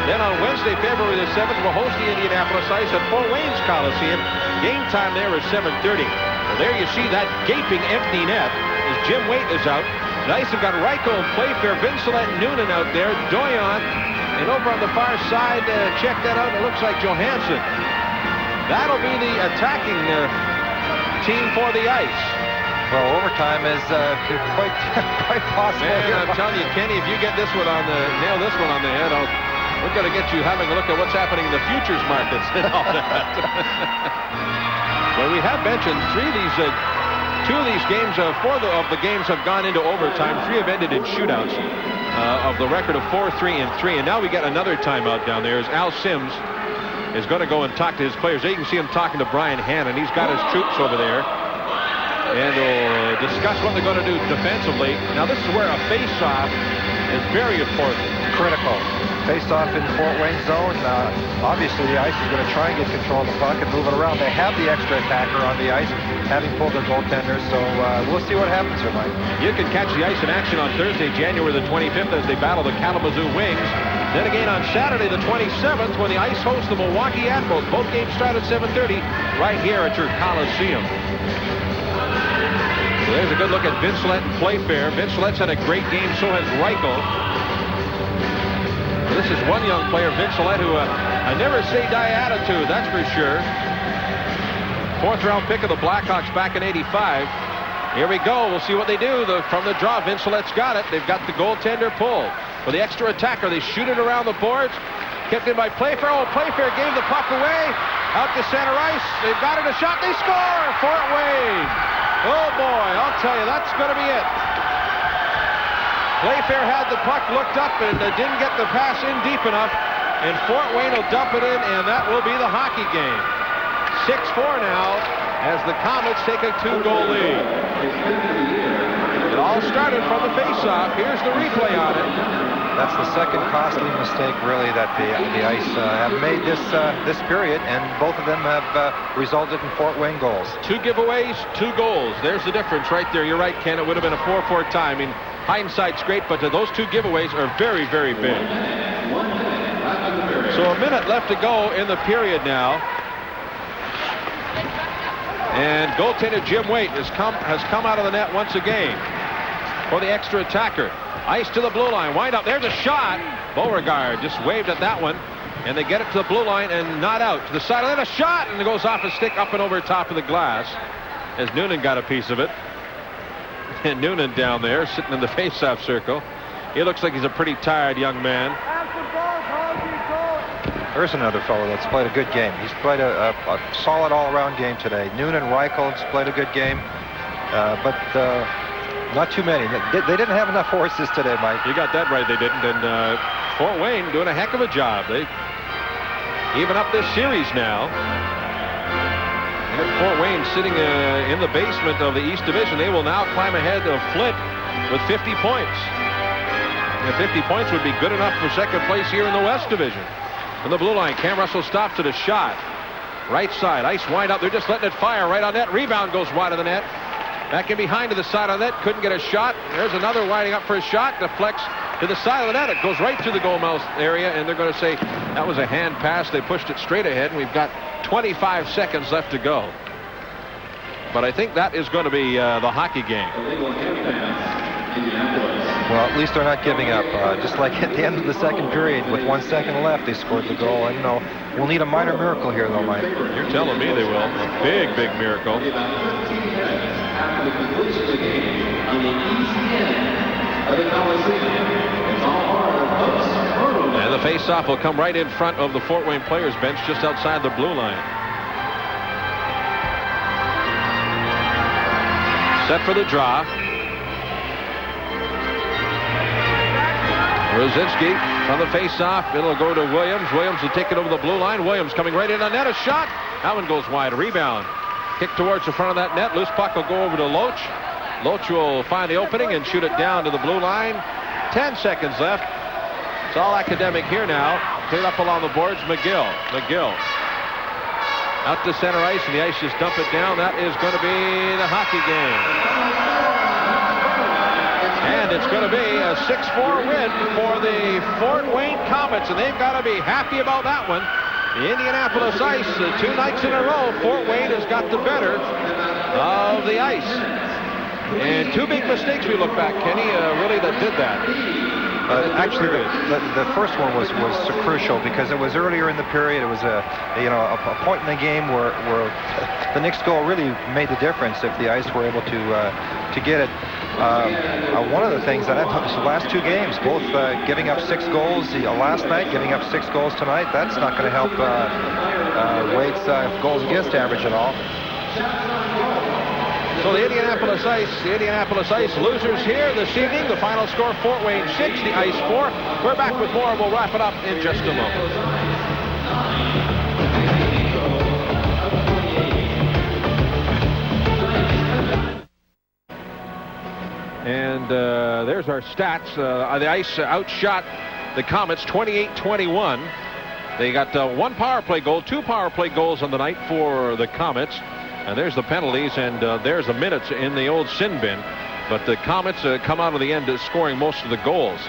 Then on Wednesday, February the 7th, we'll host the Indianapolis Ice at Fort Wayne's Coliseum. Game time there is 7:30. Well, there you see that gaping empty net as Jim Waite is out. The Ice have got Reichel, Playfair, Vince Ouellette, Noonan out there. Doyen And over on the far side, check that out. It looks like Johansson. That'll be the attacking team for the Ice. Well, overtime is quite possible. Man, I'm telling you, Kenny, if you get this one on nail this one on the head, we're going to get you having a look at what's happening in the futures markets and all that. Well, we have mentioned two of these games, four of the games have gone into overtime. 3 have ended in shootouts. Of the record of 4-3-3, and now we get another timeout down there as Al Sims is going to go and talk to his players. There you can see him talking to Brian Hannon. He's got his troops over there, and they'll discuss what they're going to do defensively. Now this is where a face-off is very important. Critical. Face-off in Fort Wayne zone. Obviously, the Ice is going to try and get control of the puck and move it around. They have the extra attacker on the ice, having pulled their goaltender, so we'll see what happens here, Mike. You can catch the Ice in action on Thursday, January the 25th, as they battle the Kalamazoo Wings. Then again on Saturday the 27th, when the Ice hosts the Milwaukee Admirals. Both games start at 7:30 right here at your Coliseum. So there's a good look at Vincelette and Playfair. Vincelette's had a great game, so has Reichel. This is one young player, Vincelette, who I never say die attitude, that's for sure. 4th round pick of the Blackhawks back in '85. Here we go. We'll see what they do. From the draw, Vincelette's got it. They've got the goaltender pulled. For the extra attacker, they shoot it around the boards. Kept in by Playfair. Oh, Playfair gave the puck away. Out to center ice. They've got it, a shot. They score! Fort Wayne. Oh, boy. I'll tell you, that's going to be it. Playfair had the puck, looked up, and didn't get the pass in deep enough. And Fort Wayne will dump it in, and that will be the hockey game. 6-4 now as the Komets take a 2-goal lead. It all started from the face-off. Here's the replay on it. That's the second costly mistake, really, that the Ice have made this period, and both of them have resulted in Fort Wayne goals. 2 giveaways, 2 goals. There's the difference right there. You're right, Ken. It would have been a 4-4 tie. I mean, hindsight's great, but those 2 giveaways are very, very big. So a minute left to go in the period now. And goaltender Jim Waite has come out of the net once again for the extra attacker. Ice to the blue line. Wind up. There's a shot. Beauregard just waved at that one. And they get it to the blue line and not out. To the side. And then a shot. And it goes off a stick up and over top of the glass as Noonan got a piece of it. And Noonan down there sitting in the face-off circle. He looks like he's a pretty tired young man. There's another fellow that's played a good game. He's played a solid all-around game today. Noonan Reichel's played a good game, but not too many. They didn't have enough horses today, Mike. You got that right, they didn't. And Fort Wayne doing a heck of a job. They even up this series now. And Fort Wayne sitting in the basement of the East Division. They will now climb ahead of Flint with 50 points. And 50 points would be good enough for second place here in the West Division. On the blue line, Cam Russell stops at a shot. Right side, Ice wind up. They're just letting it fire right on net. Rebound goes wide of the net. Back in behind to the side of the net. Couldn't get a shot. There's another winding up for a shot. Deflects to the side of the net. It goes right through the goal mouth area, and they're going to say that was a hand pass. They pushed it straight ahead, and we've got 25 seconds left to go. But I think that is going to be the hockey game. Well, at least they're not giving up. Just like at the end of the second period, with 1 second left, they scored the goal. And we'll need a minor miracle here, though, Mike. You're telling me they will. A big, big miracle. After the completion of the game on the east end of the Coliseum, it's all part of Hooks. And the face-off will come right in front of the Fort Wayne players' bench, just outside the blue line. Set for the draw. Rosinski from the face-off. It'll go to Williams. Williams will take it over the blue line. Williams coming right in on net. A shot. That one goes wide. A rebound. Kick towards the front of that net. Loose puck will go over to Loach. Loach will find the opening and shoot it down to the blue line. 10 seconds left. It's all academic here now. Cleared up along the boards. McGill. Out to center ice, and the Ice just dump it down. That is going to be the hockey game. And it's going to be a 6-4 win for the Fort Wayne Komets, and they've got to be happy about that one. The Indianapolis Ice, 2 nights in a row, Fort Wayne has got the better of the Ice. And 2 big mistakes we look back, Kenny, really that did that. Actually, the first one was crucial because it was earlier in the period. It was a point in the game where the Knicks goal really made the difference if the Ice were able to get it. One of the things that I've noticed the last two games, both giving up 6 goals last night, giving up 6 goals tonight, that's not going to help Wade's goals against average at all. So the Indianapolis Ice losers here this evening. The final score, Fort Wayne 6, the Ice 4. We're back with more. We'll wrap it up in just a moment. And there's our stats. The Ice outshot the Komets 28-21. They got 1 power play goal, 2 power play goals on the night for the Komets. And there's the penalties, and there's the minutes in the old sin bin. But the Komets come out of the end scoring most of the goals.